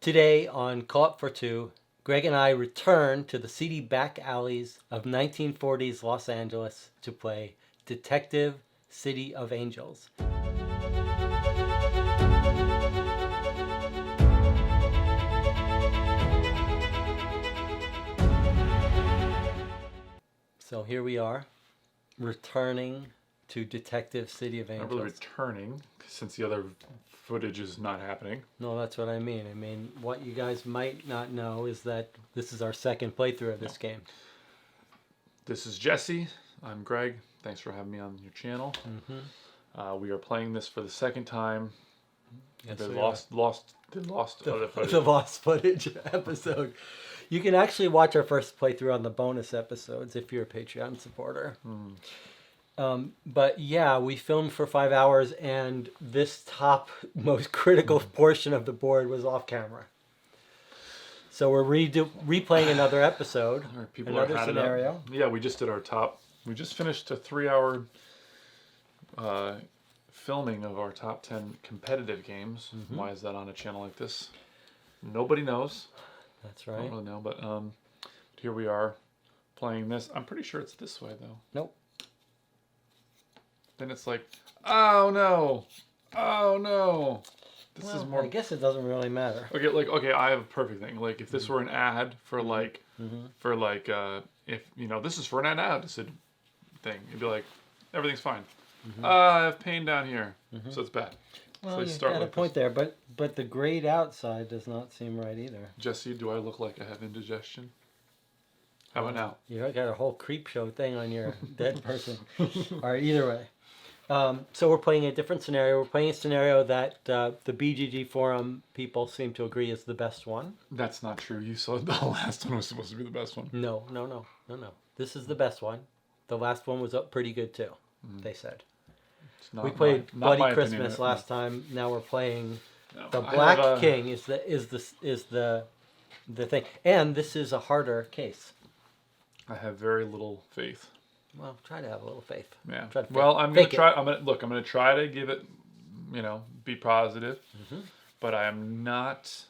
Today on Co-op for Two, Greg and I return to the seedy back alleys of 1940s Los Angeles to play Detective City of Angels. So here we are, returning to Detective City of Angels. Not really returning, since the other footage is not happening. No, that's what I mean. What you guys might not know is that this is our second playthrough of this game. This is Jesse. I'm Greg. Thanks for having me on your channel. Mm-hmm. We are playing this for the second time. Yes, the we lost other footage. The lost footage episode. You can actually watch our first playthrough on the bonus episodes if you're a Patreon supporter. But yeah, we filmed for 5 hours, and this top most critical portion of the board was off camera. So we're replaying another episode, another scenario. Yeah, we just did our top. We just finished a 3-hour filming of our top 10 competitive games. Mm-hmm. Why is that on a channel like this? Nobody knows. That's right. I don't really know, but here we are playing this. I'm pretty sure it's this way, though. Nope. Then it's like, oh no, This is more. I guess it doesn't really matter. Okay, I have a perfect thing. Like, if this were an ad for if this is for an ad thing, it'd be like, everything's fine. I have pain down here, so it's bad. Well, you got a point there, but the grayed outside does not seem right either. Jesse, do I look like I have indigestion? How about now? You got a whole creep show thing on your dead person. All right, either way. So we're playing a different scenario. We're playing a scenario that the BGG forum people seem to agree is the best one. That's not true. You said the last one was supposed to be the best one. No. This is the best one. The last one was pretty good too, they said. We played Bloody Christmas last time. Now we're playing the Black King is the thing. And this is a harder case. I have very little faith. Well, try to have a little faith. Yeah. I'm gonna try. I'm gonna try to give it, be positive. But I am not.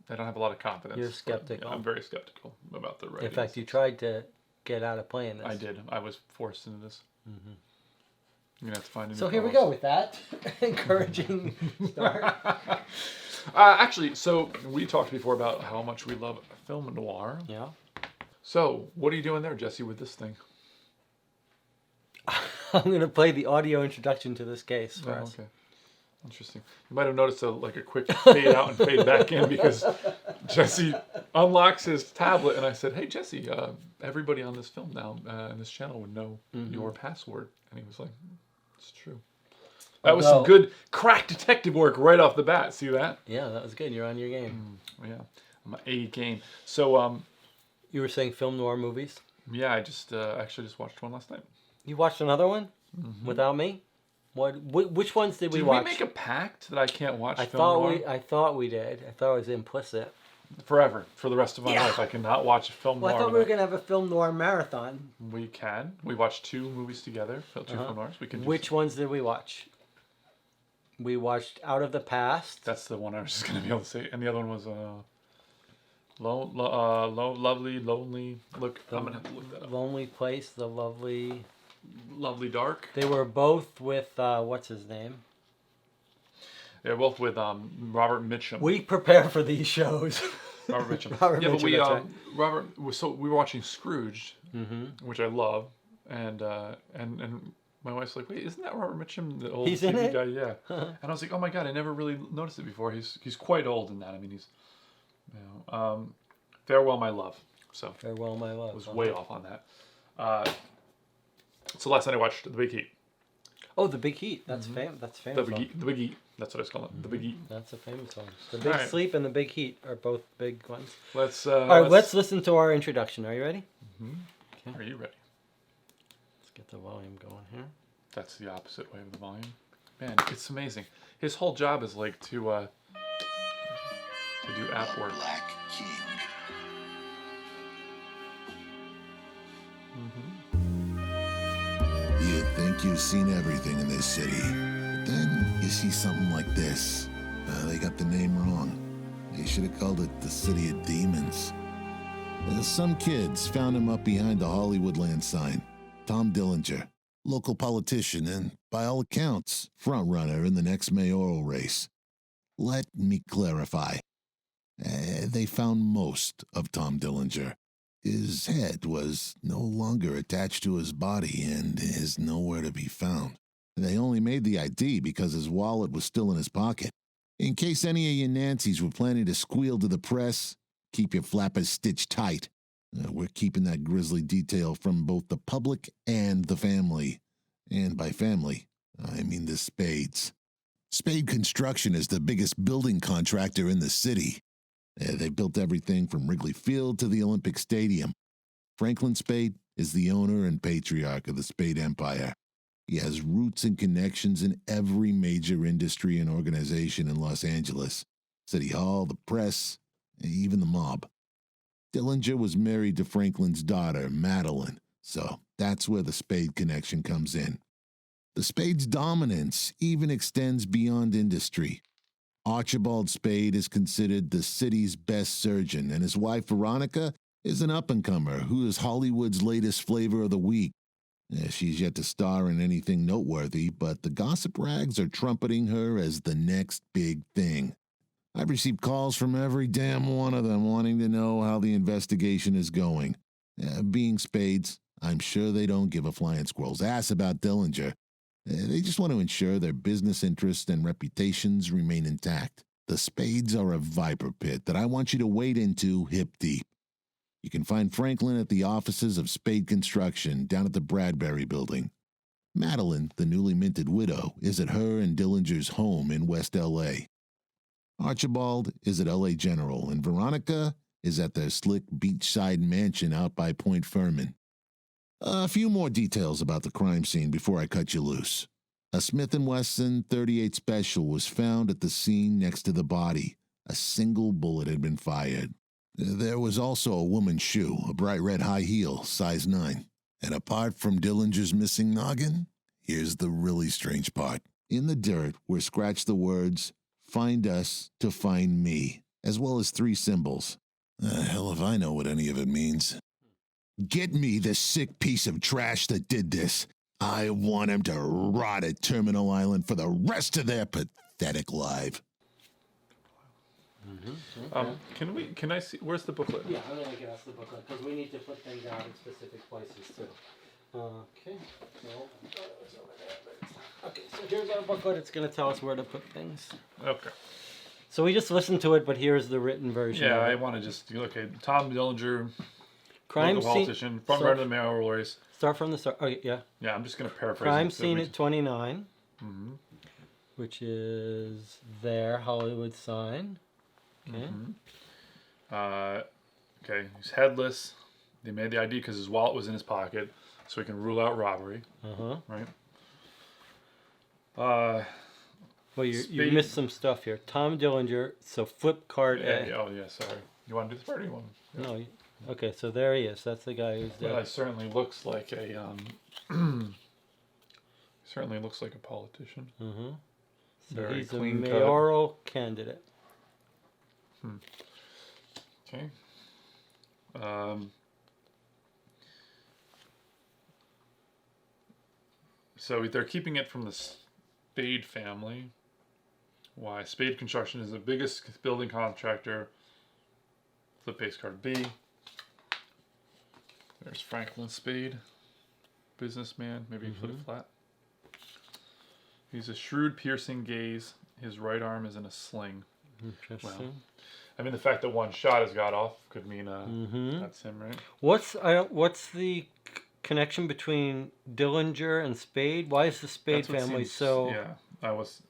I don't have a lot of confidence. You're skeptical. I'm very skeptical about the ratings. In fact, you tried to get out of playing this. I did. I was forced into this. You're gonna have to find a new So here we go with that encouraging start. Actually, so we talked before about how much we love film noir. Yeah. So what are you doing there, Jesse, with this thing? I'm going to play the audio introduction to this case for us. Okay. Interesting. You might have noticed a quick fade out and fade back in because Jesse unlocks his tablet and I said, "Hey Jesse, everybody on this film now and this channel would know your password." And he was like, "It's true." That was some good crack detective work right off the bat. See that? Yeah, that was good. You're on your game. Yeah, I'm A game. So you were saying film noir movies? Yeah, I just actually just watched one last night. You watched another one without me? Which ones did we watch? Did we make a pact that I can't watch film noir? I thought we did. I thought it was implicit. Forever, for the rest of my life, I cannot watch a film noir. I thought we were going to have a film noir marathon. We can. We watched 2 movies together, 2 film noirs. We can. Which ones did we watch? We watched Out of the Past. That's the one I was just going to be able to say. And the other one was Lovely, Lonely. Look, I'm going to have to look that up. Lonely Place, The Lovely Dark. They were both with, what's his name? They're both with Robert Mitchum. We prepare for these shows. Robert Mitchum. Mitchum, so we were watching Scrooge, which I love, and my wife's like, "Wait, isn't that Robert Mitchum, the old TV guy?" Yeah. And I was like, "Oh my god, I never really noticed it before. He's quite old in that. I mean, he's, Farewell, My Love." So Farewell, My Love. I was way off on that. So last night I watched The Big Heat. Oh, The Big Heat. That's That's famous. The Big Heat. That's what I was calling it. The Big Heat. That's a famous one. The Big Sleep and The Big Heat are both big ones. All right, let's listen to our introduction. Are you ready? Okay. Are you ready? Let's get the volume going here. That's the opposite way of the volume. Man, it's amazing. His whole job is like to do app work. Black King. You think you've seen everything in this city, but then you see something like this. They got the name wrong. should have called it the City of Demons. Some kids found him up behind the Hollywoodland sign. Tom Dillinger, local politician and, by all accounts, frontrunner in the next mayoral race. Let me clarify. They found most of Tom Dillinger. His head was no longer attached to his body and is nowhere to be found. They only made the ID because his wallet was still in his pocket. In case any of you Nancys were planning to squeal to the press, keep your flappers stitched tight. We're keeping that grisly detail from both the public and the family. And by family, I mean the Spades. Spade Construction is the biggest building contractor in the city. They built everything from Wrigley Field to the Olympic Stadium. Franklin Spade is the owner and patriarch of the Spade Empire. He has roots and connections in every major industry and organization in Los Angeles. City Hall, the press, even the mob. Dillinger was married to Franklin's daughter, Madeline, so that's where the Spade connection comes in. The Spade's dominance even extends beyond industry. Archibald Spade is considered the city's best surgeon, and his wife, Veronica, is an up-and-comer who is Hollywood's latest flavor of the week. She's yet to star in anything noteworthy, but the gossip rags are trumpeting her as the next big thing. I've received calls from every damn one of them wanting to know how the investigation is going. Being Spades, I'm sure they don't give a flying squirrel's ass about Dillinger. They just want to ensure their business interests and reputations remain intact. The Spades are a viper pit that I want you to wade into hip deep. You can find Franklin at the offices of Spade Construction down at the Bradbury Building. Madeline, the newly minted widow, is at her and Dillinger's home in West L.A. Archibald is at L.A. General, and Veronica is at their slick beachside mansion out by Point Furman. A few more details about the crime scene before I cut you loose. A Smith & Wesson .38 Special was found at the scene next to the body. A single bullet had been fired. There was also a woman's shoe, a bright red high heel, size 9. And apart from Dillinger's missing noggin, here's the really strange part. In the dirt were scratched the words, "Find us to find me," as well as 3 symbols. Hell if I know what any of it means. Get me the sick piece of trash that did this. I want him to rot at Terminal Island for the rest of their pathetic life. Okay. Can I see, where's the booklet? Yeah, I'm going to get us the booklet because we need to put things out in specific places too. Okay. Okay, so here's our booklet. It's going to tell us where to put things. Okay. So we just listened to it, but here's the written version. Yeah, of I it. want to just, okay, Tom Dillinger, Crime local scene. politician, front runner of the mayoral race. Start from the start. Okay, yeah. Yeah, I'm just going to paraphrase Crime it. scene at 29, Mm-hmm. which is their Hollywood sign. Okay. Mm-hmm. Okay, he's headless. They made the ID because his wallet was in his pocket, so we can rule out robbery. Right. Well, you Spade- missed some stuff here. Tom Dillinger. So flip card A. Yeah, oh yeah, sorry. You want to do this part or you want? No. Okay, so there he is. That's the guy who's dead. Well, he certainly looks like a certainly looks like a politician. So Very he's a clean cut. mayoral candidate. Okay. So they're keeping it from the Spade family. Why? Spade Construction is the biggest building contractor. Flip base card B. There's Franklin Spade, businessman. Maybe flip it flat. He's a shrewd, piercing gaze. His right arm is in a sling. Interesting. Well, I mean, the fact that one shot has got off could mean that's him, right? What's the connection between Dillinger and Spade? Why is the Spade That's what family seems- so? Yeah, I was.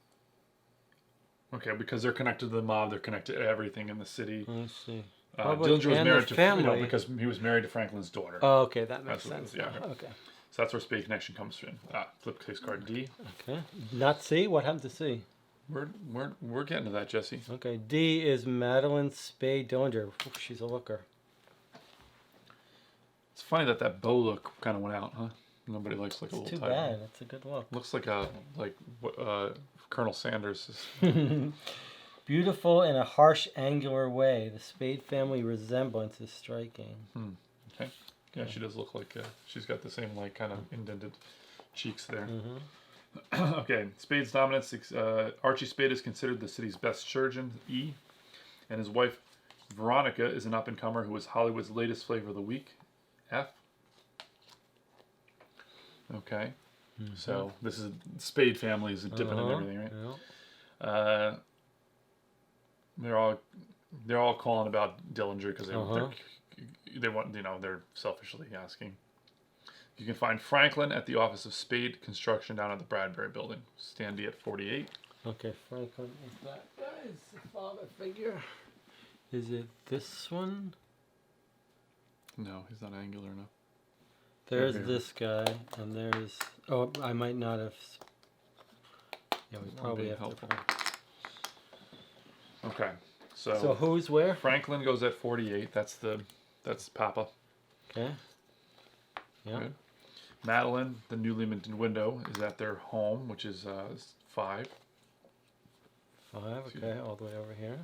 Okay, because they're connected to the mob. They're connected to everything in the city. I see. Public Dillinger was and married the to family. because he was married to Franklin's daughter. Oh, okay, that makes That's what it sense. is, yeah. now. Okay. So that's where Spade connection comes from. Flip case card D. Okay. Not C. What happened to C? We're getting to that, Jesse. Okay. D is Madeline Spade Dillinger. Oof, she's a looker. It's funny that bow look kind of went out, huh? Nobody likes like a It's little too tight. bad. That's a good look. Looks like Colonel Sanders. Beautiful in a harsh, angular way. The Spade family resemblance is striking. Okay. Yeah, she does look like she's got the same like kind of indented cheeks there. Okay, Spade's dominance. Archie Spade is considered the city's best surgeon, E, and his wife Veronica is an up-and-comer who is Hollywood's latest flavor of the week, F. Okay, so this is Spade family is dipping in everything, right? Yeah. They're all calling about Dillinger because they want, they're selfishly asking. You can find Franklin at the office of Spade Construction down at the Bradbury Building. Standee at 48. Okay, Franklin is that guy. Is the father figure. Is it this one? No, he's not angular enough. There's this guy, and there's... Oh, I might not have... Yeah, we probably have helpful. to... Okay, So who's where? Franklin goes at 48. That's Papa. Okay. Yeah. Good. Madeline, the newly minted window, is at their home, which is 5. 5, okay, all the way over here.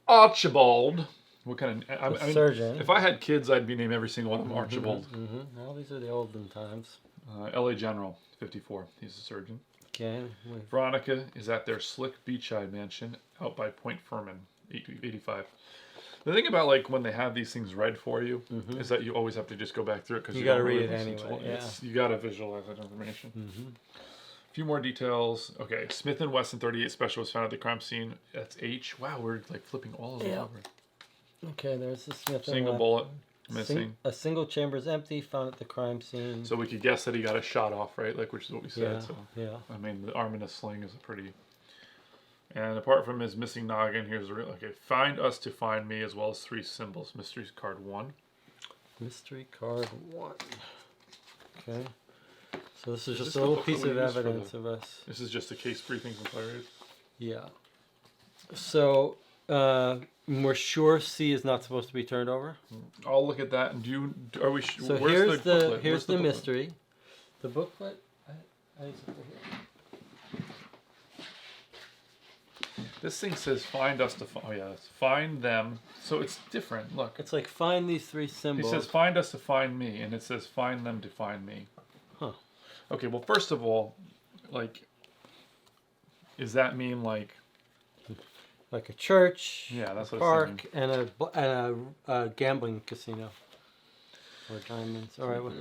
Archibald. What kind of... Surgeon. If I had kids, I'd be named every single one of them Archibald. Well, these are the olden times. L.A. General, 54. He's a surgeon. Okay. Veronica is at their slick beachside mansion out by Point Furman, 85. The thing about like when they have these things read for you is that you always have to just go back through it because you got to read it anyway. Yeah. You got to visualize that information. A few more details. Okay, Smith & Wesson 38 special was found at the crime scene. That's H. Wow, we're like flipping all of them over. Okay, there's the Smith. Single bullet missing. A single chamber is empty, found at the crime scene. So we could guess that he got a shot off, right? Like, which is what we said. Yeah, so yeah. I mean, the arm in a sling is a pretty. And apart from his missing noggin, here's the real. Okay, find us to find me, as well as 3 symbols. Mystery card 1. Mystery card 1. Okay. So this is just this a the little book that piece we of use for evidence of us. This is just a case briefing from Clarion. Yeah. So we're sure C is not supposed to be turned over. I'll look at that. And are we? So where's here's the booklet? mystery. The booklet. I over here. This thing says find us to find. Oh yeah, find them. So it's different. Look. It's like find these 3 symbols. He says find us to find me, and it says find them to find me. Huh. Okay. Well, first of all, like, does that mean like? Like a church, Yeah, that's a what I was park, and a gambling casino. Or diamonds. All right. Well,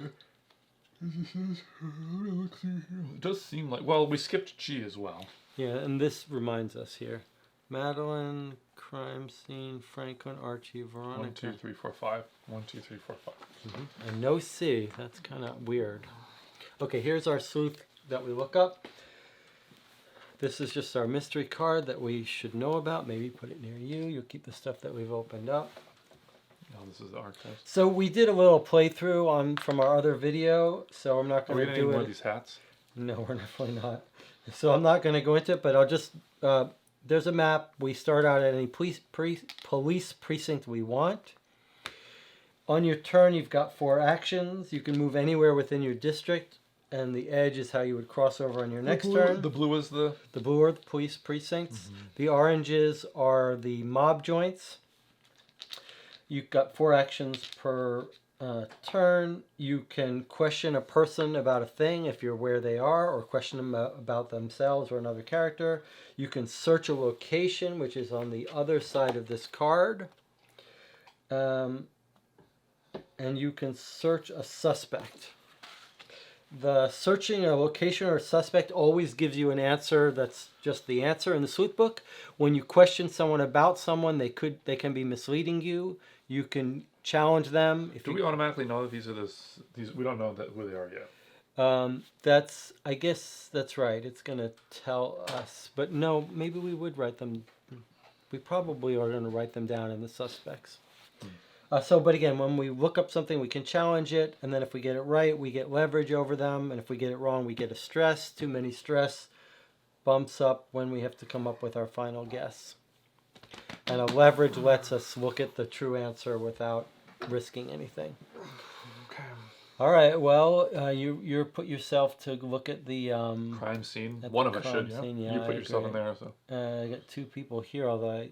It does seem like. Well, we skipped G as well. yeah, and this reminds us here. Madeline, crime scene, Franklin, Archie, Veronica. 1, 2, 3, 4, 5. 1, 2, 3, 4, 5. And no C. That's kind of weird. Okay, here's our sleuth that we look up. This is just our mystery card that we should know about. Maybe put it near you. You'll keep the stuff that we've opened up. Oh, this is the archives. So we did a little playthrough from our other video, so I'm not Are going we to gonna need do more it. of these hats? No, we're definitely not. So I'm not going to go into it, but I'll just... there's a map. We start out at any police precinct we want. On your turn, you've got 4 actions. You can move anywhere within your district, and the edge is how you would cross over on your next turn. The blue is the... The blue are the police precincts. The oranges are the mob joints. You've got 4 actions per turn. You can question a person about a thing if you're where they are, or question them about themselves or another character. You can search a location, which is on the other side of this card. And you can search a suspect. The searching a location or a suspect always gives you an answer that's just the answer in the sleuth book. When you question someone about someone, they can be misleading you. You can challenge them. Do we automatically know that these are these? We don't know who they are yet. I guess that's right. It's gonna tell us, but no, maybe we would write them. We probably are gonna write them down in the suspects. But again, when we look up something, we can challenge it, and then if we get it right, we get leverage over them, and if we get it wrong, we get a stress. Too many stress bumps up when we have to come up with our final guess. And a leverage lets us look at the true answer without risking anything. Okay. All right. Well, you put yourself to look at the Crime scene. at One the of us should. crime scene. Yeah, You put I yourself in agree. there. So. I got 2 people here, although I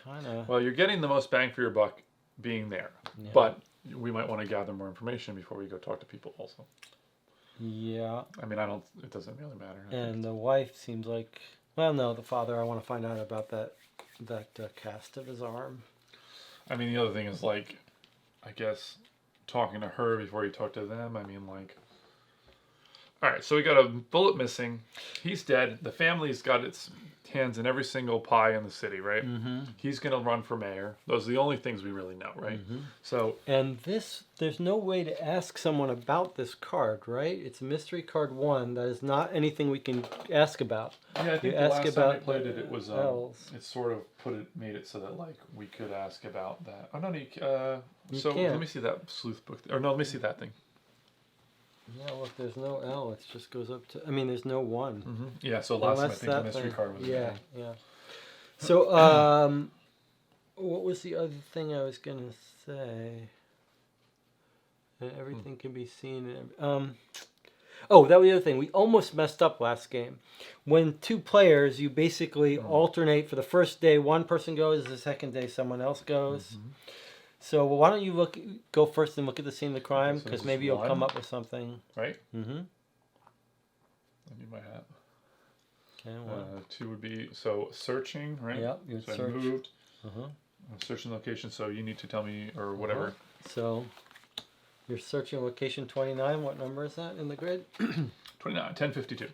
kind of. Well, you're getting the most bang for your buck being there, Yeah. but we might want to gather more information before we go talk to people. Also. Yeah. I mean, I don't. It doesn't really matter. And the wife seems like. Well, no, the father. I want to find out about that cast of his arm. I mean, the other thing is like, I guess, talking to her before you talk to them. I mean, like. All right, so we got a bullet missing. He's dead. The family's got its hands in every single pie in the city, right? Mm-hmm. He's gonna run for mayor. Those are the only things we really know, right? Mm-hmm. So. And there's no way to ask someone about this card, right? It's mystery card 1. That is not anything we can ask about. Yeah, I think You the ask last time about we played it, it was else. it sort of made it so that like we could ask about that. Oh no, You so can't. let me see that sleuth book, or no, let me see that thing. Yeah, look, there's no L. It just goes up to. I mean, there's no 1. Mm-hmm. Yeah, so last time I Unless think the that mystery thing- card was Yeah, A. yeah. So, what was the other thing I was gonna say? And everything can be seen. Oh, that was the other thing. We almost messed up last game. When 2 players, you basically alternate. For the first day, one person goes. The second day, someone else goes. Mm-hmm. So why don't you go first and look at the scene of the crime? Okay, so Because this maybe is you'll one. come up with something. Right? Mm-hmm. I need my hat. Okay. Well. 2 would be so searching, right? Yep. You So I search. moved. Uh-huh. I'm searching location, so you need to tell me or whatever. So you're searching location 29. What number is that in the grid? 29, 1052.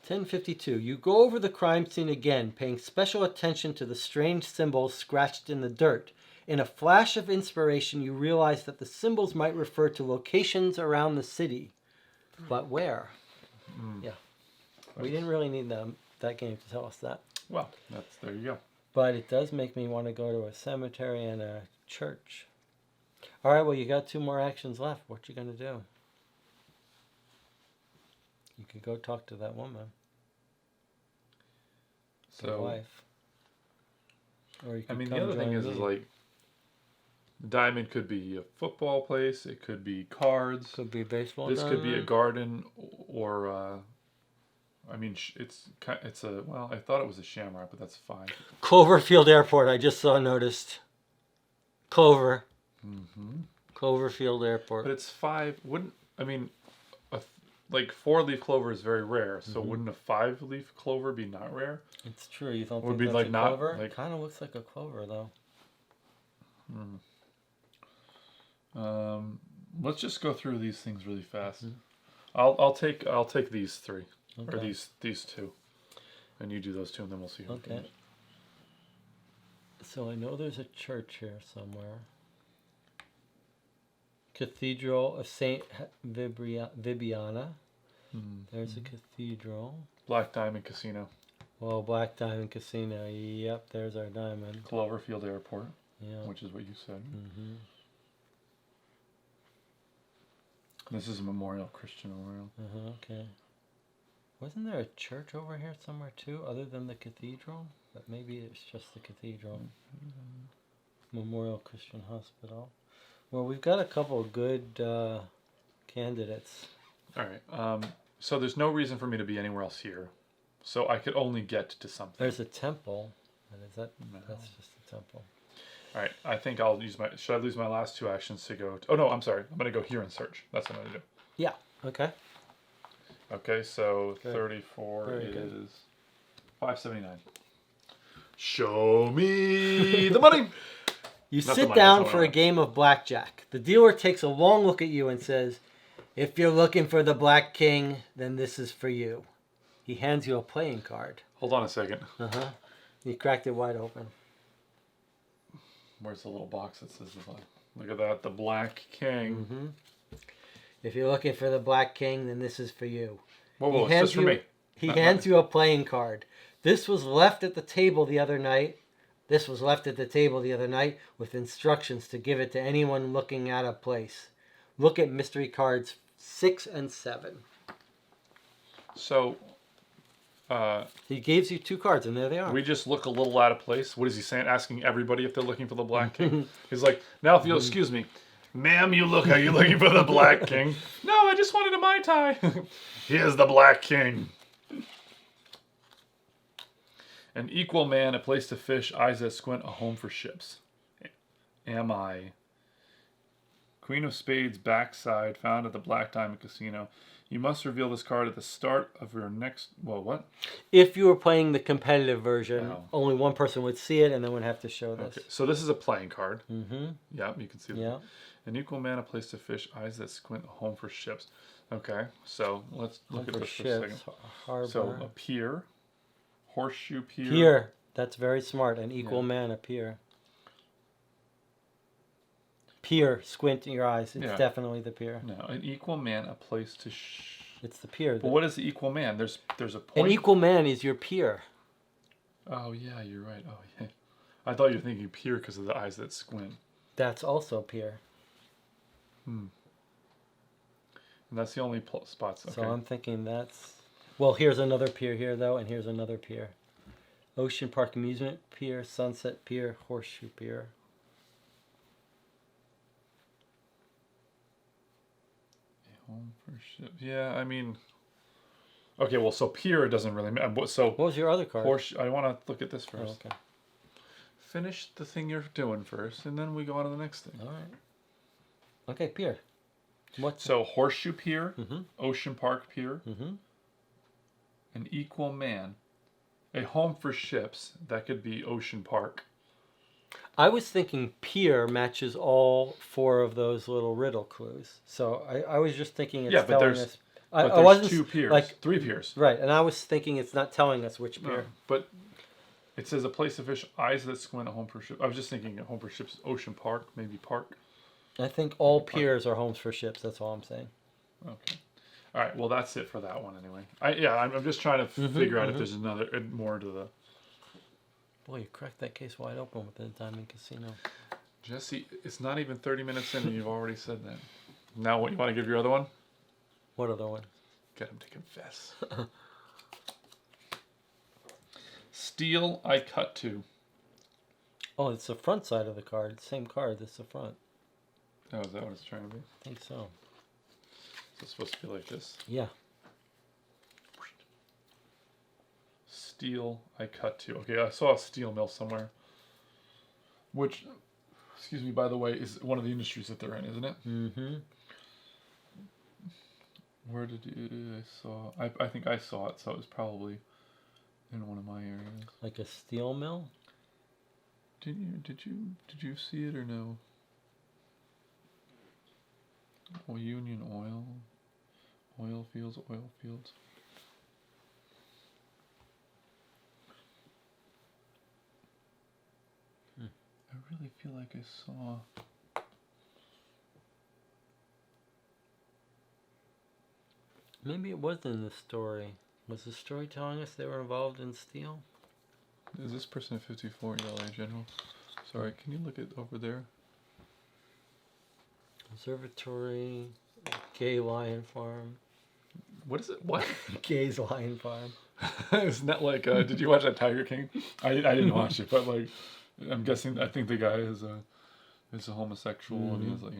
1052. You go over the crime scene again, paying special attention to the strange symbols scratched in the dirt. In a flash of inspiration, you realize that the symbols might refer to locations around the city. But where? Yeah. We didn't really need that game to tell us that. Well, there you go. But it does make me want to go to a cemetery and a church. All right, well, you got 2 more actions left. What you going to do? You could go talk to that woman, the So wife. Or you I could mean, come the other thing join is me. like, diamond could be a football place. It could be cards. Could be baseball. This could be a diamond. garden, or I mean, it's a well. I thought it was a shamrock, but that's fine. Cloverfield Airport. I just noticed. Clover. Mm-hmm. Cloverfield Airport. But it's 5. Wouldn't I mean, like 4-leaf clover is very rare. So wouldn't a 5-leaf clover be not rare? It's true. You don't Would think be that's like a not- clover? like- Kind of looks like a clover though. Let's just go through these things really fast. Mm-hmm. I'll take these 3 or Okay. these 2, and you do those 2, and then we'll see. Who Okay. wins. So I know there's a church here somewhere. Cathedral of Saint Vibiana. There's a cathedral. Black Diamond Casino, Well, Black Diamond Casino. Yep, there's our diamond. Cloverfield Airport, Yeah. which is what you said. Mm-hmm. This is a memorial, Christian memorial. Okay. Wasn't there a church over here somewhere too, other than the cathedral? But maybe it's just the cathedral. Memorial Christian Hospital. Well, we've got a couple of good candidates. All right. So there's no reason for me to be anywhere else here. So I could only get to something. There's a temple. And is that? No. That's just a temple. All right. I think I'll use my. Should I lose my last 2 actions to go? Oh no, I'm sorry. I'm gonna go here and search. That's what I'm gonna do. Yeah. Okay. Okay. So Good. 34 Very is good. 579. Show me the money. You Not the sit money, down that's what for I a want. game of blackjack. The dealer takes a long look at you and says, "If you're looking for the Black King, then this is for you." He hands you a playing card. Hold on a second. Uh-huh. You cracked it wide open. Where's the little box that says the Black? Look at that, the Black King. Mm-hmm. If you're looking for the Black King, then this is for you. Whoa, it's just for me. He Not hands mine. you a playing card. This was left at the table the other night. This was left at the table the other night with instructions to give it to anyone looking at a place. Look at mystery cards 6 and 7. So, He gives you 2 cards, and there they are. We just look a little out of place. What is he saying? Asking everybody if they're looking for the Black King. He's like, now if you'll excuse me, ma'am, are you looking for the Black King? No, I just wanted a Mai Tai. Here's the Black King. An equal man, a place to fish, eyes that squint, a home for ships. Am I? Queen of Spades, backside, found at the Black Diamond Casino. You must reveal this card at the start of your next... Well, what? If you were playing the competitive version, Oh. only one person would see it and then would have to show this. Okay, so this is a playing card. Mm-hmm. Yeah, you can see that. Yeah. An equal man, a place to fish, eyes that squint, a home for ships. Okay, so let's look at this for a second. Harbor. So a pier, horseshoe pier. Pier. That's very smart. An equal man, a pier. Pier, squint in your eyes. It's definitely the pier. No, an equal man, a place to... It's the pier. But what is the equal man? There's a point. An equal man is your peer. Oh, yeah, you're right. Oh, yeah. I thought you were thinking pier because of the eyes that squint. That's also pier. And that's the only spots. Okay. So I'm thinking that's... Well, here's another pier here, though, and here's another pier. Ocean Park Amusement Pier, Sunset Pier, Horseshoe Pier. Home for ships. Yeah, I mean... Okay, well, so pier doesn't really matter. So What was your other card? I want to look at this Oh, first. okay. Finish the thing you're doing first, and then we go on to the next thing. All right. Okay, pier. What's So horseshoe pier, Mhm. Ocean Park pier, Mm-hmm. an equal man, a home for ships. That could be Ocean Park. I was thinking pier matches all 4 of those little riddle clues. So I was just thinking it's Yeah, but telling there's- us. But I there's wasn't 2 piers, like 3 piers. right, and I was thinking it's not telling us which pier. No, but it says a place to fish, eyes that squint, a home for ships. I was just thinking a home for ships, Ocean Park, maybe Park. I think all piers are homes for ships. That's all I'm saying. Okay. All right. Well, that's it for that one anyway. I'm just trying to figure out if there's another more to the. Boy, you cracked that case wide open with the Diamond Casino. Jesse, it's not even 30 minutes in, and you've already said that. Now, what you want to give your other one? What other one? Get him to confess. Steel, I cut to. Oh, it's the front side of the card. Same card. That's the front. Oh, is that what it's trying to be? I think so. So it's supposed to be like this. Yeah. Steel, I cut to. Okay, I saw a steel mill somewhere. Which, excuse me, by the way, is one of the industries that they're in, isn't it? Mm-hmm. Where did I saw? I think I saw it, so it was probably in one of my areas. Like a steel mill? Did you see it or no? Oh, Union Oil. Oil fields. I really feel like I saw. Maybe it was in the story. Was the story telling us they were involved in steel? Is this person at 54 LA General? Sorry, can you look at over there? Observatory, Gay Lion Farm. What is it? What? Gay's Lion Farm. Isn't that like? Did you watch that Tiger King? I didn't watch it, but like, I'm guessing. I think the guy is a homosexual and he has like.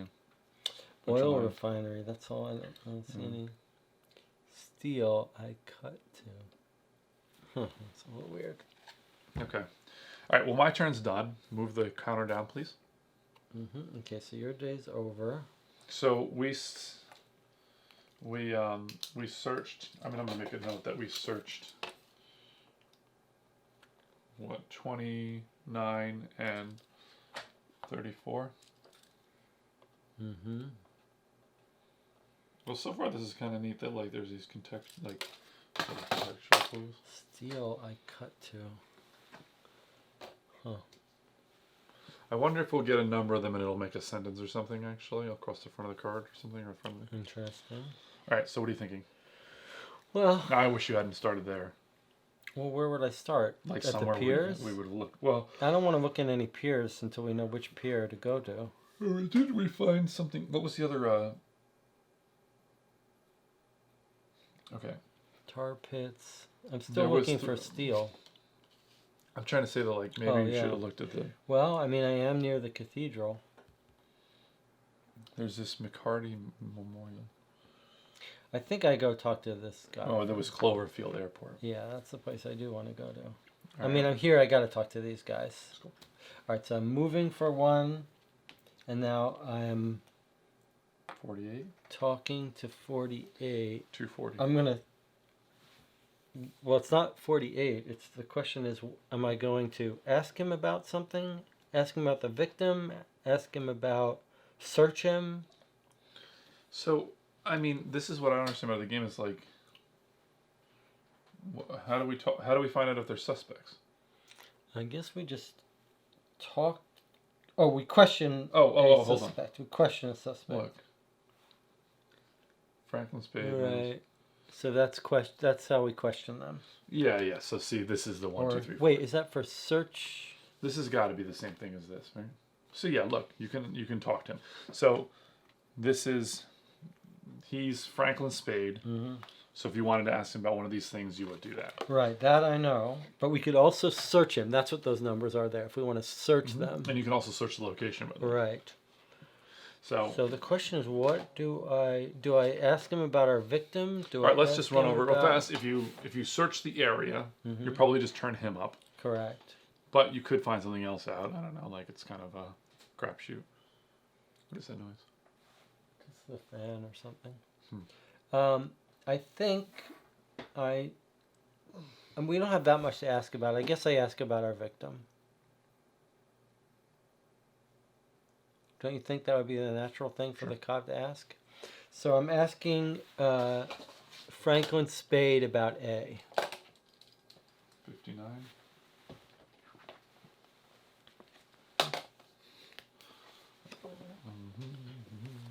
Oil refinery. That's all. I don't see any. Steel. I cut to. That's a little weird. Okay. All right. Well, my turn's done. Move the counter down, please. Okay, so your day's over. So we searched. I mean, I'm gonna make a note that we searched. What 29 and 34. Well, so far this is kind of neat that like there's these contextual clues. Steel. I cut to. Huh. I wonder if we'll get a number of them and it'll make a sentence or something, actually, across the front of the card or something, or from the... Interesting. All right, so what are you thinking? Well, I wish you hadn't started there. well, where would I start? Like At somewhere the piers? we would look... Well... I don't want to look in any piers until we know which pier to go to. Did we find something... What was the other... Okay. Tar pits. I'm still There was looking for steel. I'm trying to say that, like, maybe Oh, you yeah. should have looked at the... Well, I mean, I am near the cathedral. There's this McCarty Memorial. I think I go talk to this guy. Oh, there was Cloverfield Airport. Yeah, that's the place I do want to go to. All I mean, right. I'm here. I got to talk to these guys. Cool. All right, so I'm moving for one, and now I'm 48? talking to 48. 240. I'm gonna. Well, it's not 48. It's the question is, am I going to ask him about something? Ask him about the victim? Ask him about search him? So, I mean, this is what I don't understand about the game. Is like, how do we talk? How do we find out if they're suspects? I guess we just talk. Oh, we question. Hold on. suspect. We question a suspect. Look, Franklin Spade. Right. So that's how we question them. Yeah. So see, this is the one, Or, 2, 3, 4. wait, is that for search? This has got to be the same thing as this, right? So yeah, look, you can talk to him. So this is he's Franklin Spade. Mm-hmm. So if you wanted to ask him about one of these things, you would do that. Right, that I know. But we could also search him. That's what those numbers are there. If we want to search them. And you can also search the location. By the way. Right. So So the question is, what do I ask him about our victim? all right, let's just run over it real fast. If you search the area, Mm-hmm. you'll probably just turn him up. Correct. But you could find something else out. I don't know, like it's kind of a crapshoot. What is that noise? It's the fan or something. I think and we don't have that much to ask about. I guess I ask about our victim. Don't you think that would be the natural thing for the cop to ask? So I'm asking Franklin Spade about A. 59.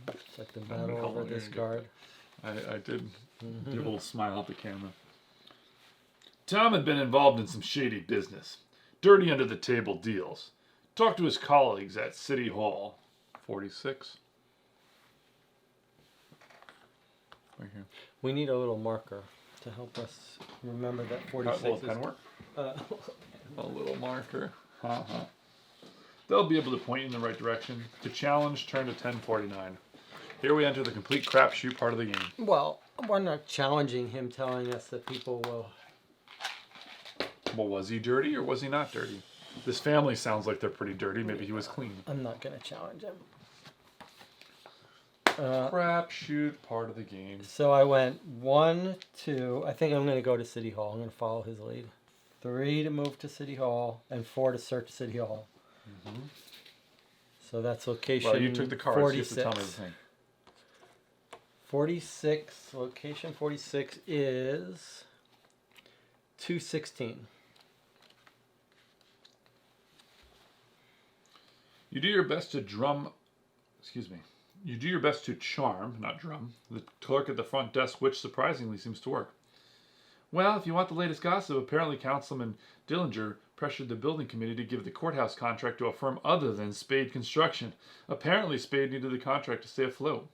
It's like the battle over this guard. I did give a little smile at the camera. Tom had been involved in some shady business. Dirty under the table deals. Talked to his colleagues at City Hall. 46. Right here. We need a little marker to help us remember that 46 Will is... pen work? Uh, A little marker. They'll be able to point you in the right direction. To challenge, turn to 1049. Here we enter the complete crapshoot part of the game. well, we're not challenging him telling us that people will... Well, was he dirty or was he not dirty? This family sounds like they're pretty dirty. Maybe he was clean. I'm not going to challenge him. Crapshoot part of the game. So I went 1, 2. I think I'm going to go to City Hall. I'm going to follow his lead. 3 to move to City Hall, and 4 to search City Hall. Mm-hmm. So that's location Well, you took the cards. 46. You have to tell me the thing. 46, location 46 is 216. You do your best to You do your best to charm, not drum, the clerk at the front desk, which surprisingly seems to work. Well, if you want the latest gossip, apparently Councilman Dillinger pressured the building committee to give the courthouse contract to a firm other than Spade Construction. Apparently Spade needed the contract to stay afloat.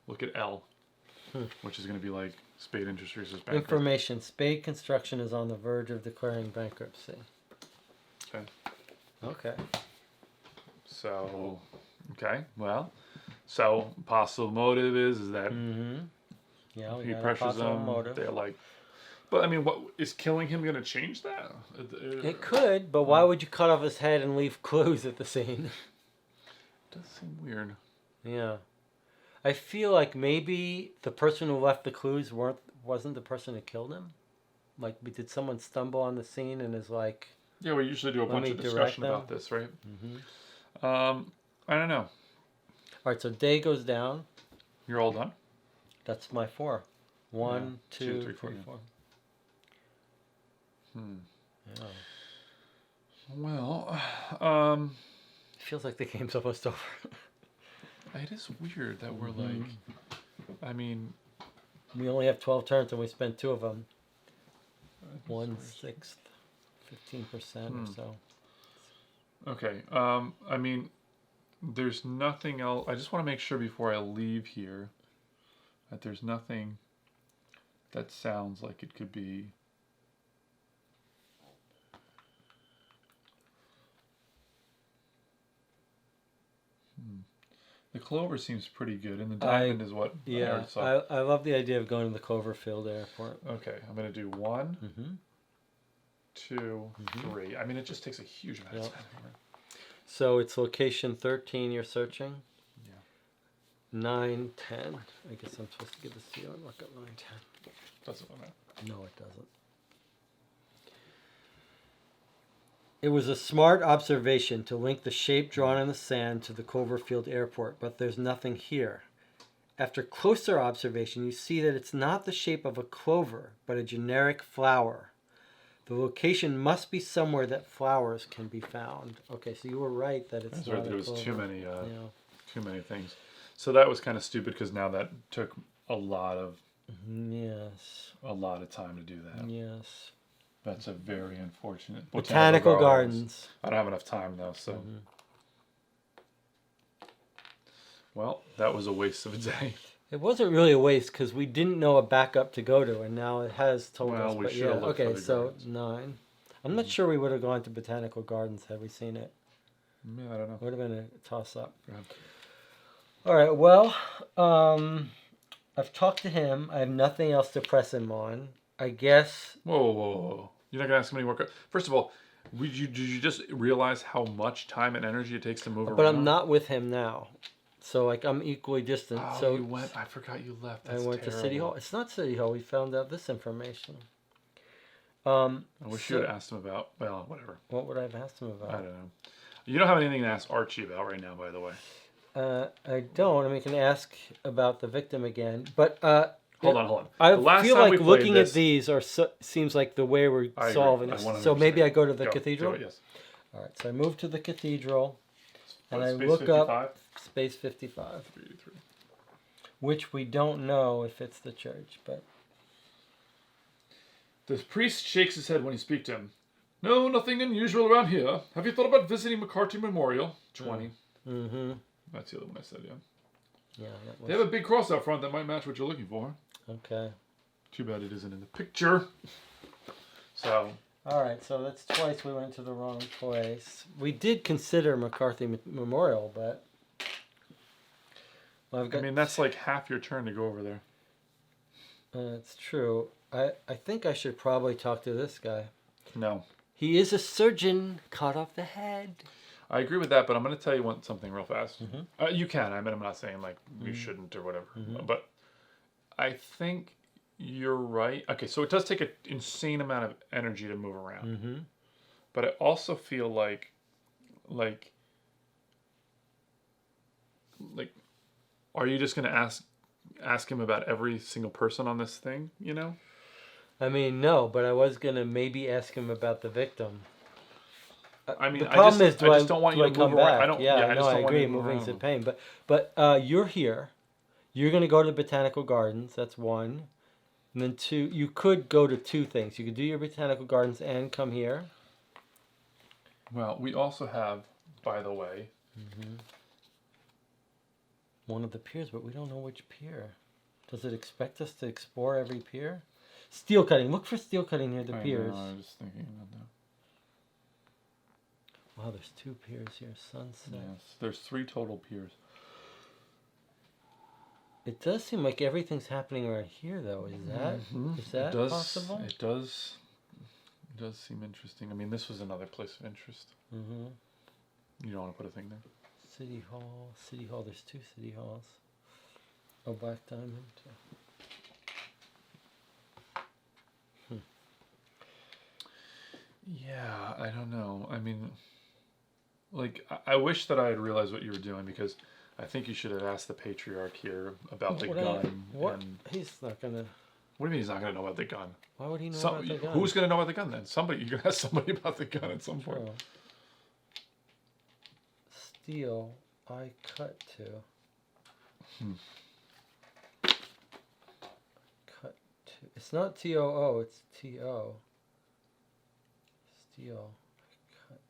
Look at L, which is going to be like Spade Industries is bankrupt. Information. Spade Construction is on the verge of declaring bankruptcy. Okay. Okay. So, so possible motive is that Mm-hmm. Yeah, we he got a pressures possible them. motive. They're like, but I mean, what is killing him going to change that? It could, but why would you cut off his head and leave clues at the scene? Does seem weird. Yeah. I feel like maybe the person who left the clues wasn't the person who killed him. Like, did someone stumble on the scene and is like... Yeah, we usually do a bunch of discussion about this, right? Mm-hmm. I don't know. All right, so day goes down. You're all done? That's my 4. 1, Yeah. 2, 3, 3, 4. Yeah. Well, Feels like the game's almost over. it is weird that we're like, I mean, We only have 12 turns and we spent 2 of them. 1/6, 15% or so. okay. I mean, there's nothing else. I just want to make sure before I leave here that there's nothing that sounds like it could be The clover seems pretty good, and the diamond is what I Yeah, already saw. I love the idea of going to the Cloverfield Airport. Okay, I'm going to do 1, Mm-hmm. 2, 3. I mean, it just takes a huge amount of time. So it's location 13 you're searching? Yeah. 9, 10. I guess I'm supposed to get the seal and look up 9, 10. Doesn't matter. No, it doesn't. It was a smart observation to link the shape drawn in the sand to the Cloverfield Airport, but there's nothing here. After closer observation, you see that it's not the shape of a clover, but a generic flower. The location must be somewhere that flowers can be found. Okay, so you were right that it's That's not right. There a was clover. too many things. So that was kind of stupid because now that took a lot of Yes. time to do that. Yes. That's a very unfortunate. Botanical Gardens. I don't have enough time though, so. Well, that was a waste of a day. It wasn't really a waste because we didn't know a backup to go to, and now it has told us. Well, we But should have looked for okay, the so gardens. 9. I'm not sure we would have gone to Botanical Gardens had we seen it. Yeah, I don't know. Would have been a toss up. Go ahead. All right. Well, I've talked to him. I have nothing else to press him on. I guess. Whoa. You're not going to ask him any more questions? First of all, did you just realize how much time and energy it takes to move around? But I'm not with him now, so like I'm equally distant. Oh, so you went. I forgot you left. I That's went to City terrible. Hall. It's not City Hall. We found out this information. I wish you had asked him about. Well, whatever. What would I have asked him about? I don't know. You don't have anything to ask Archie about right now, by the way. I don't. I mean, I can ask about the victim again, but Hold on. I The last feel time we like played looking this- at these seems like the way we're I agree. solving I it. 100% So maybe I go to the Go, cathedral. do it, yes. All right. So I move to the cathedral, and What, I space look 55? up space 55, 83. which we don't know if it's the church, but The priest shakes his head when you speak to him. No, nothing unusual around here. Have you thought about visiting McCarty Memorial? 20. That's the other one I said, yeah. yeah, that was They have a big cross out front that might match what you're looking for. okay. Too bad it isn't in the picture. So, All right. So that's twice we went to the wrong place. We did consider McCarthy Memorial, but well, I've got. I mean, that's like half your turn to go over there. It's true. I think I should probably talk to this guy. No. He is a surgeon. Cut off the head. I agree with that, but I'm going to tell you something real fast. You can. I mean, I'm not saying like you shouldn't or whatever. But I think you're right. Okay, so it does take an insane amount of energy to move around. But I also feel like are you just going to ask him about every single person on this thing, you know? I mean, no, but I was gonna maybe ask him about the victim. I mean, The problem is, I just don't want you to come move around. back? I don't. Yeah, I no, just I don't want agree. you to move Moving's a around. pain, but you're here. You're gonna go to the Botanical Gardens. That's one, and then 2. You could go to 2 things. You could do your Botanical Gardens and come here. Well, we also have, by the way, One of the piers, but we don't know which pier. Does it expect us to explore every pier? Steel cutting. Look for steel cutting near the piers. I was just thinking about that. Wow, there's 2 piers here. Sunset. Yes, there's 3 total piers. It does seem like everything's happening right here, though. Is that possible? It does seem interesting. I mean, this was another place of interest. You don't want to put a thing there. City Hall. City Hall. There's 2 City Halls. Oh, Black Diamond. Yeah, I don't know. I mean, like, I wish that I had realized what you were doing because I think you should have asked the patriarch here about the gun. What? And He's not gonna. what do you mean he's not going to know about the gun? Why would he know about the gun? Who's going to know about the gun then? Somebody. You're going to ask somebody about the gun at some point. Oh. Steel. I cut to. Cut to. It's not TOO. It's TO. Steel. Cut.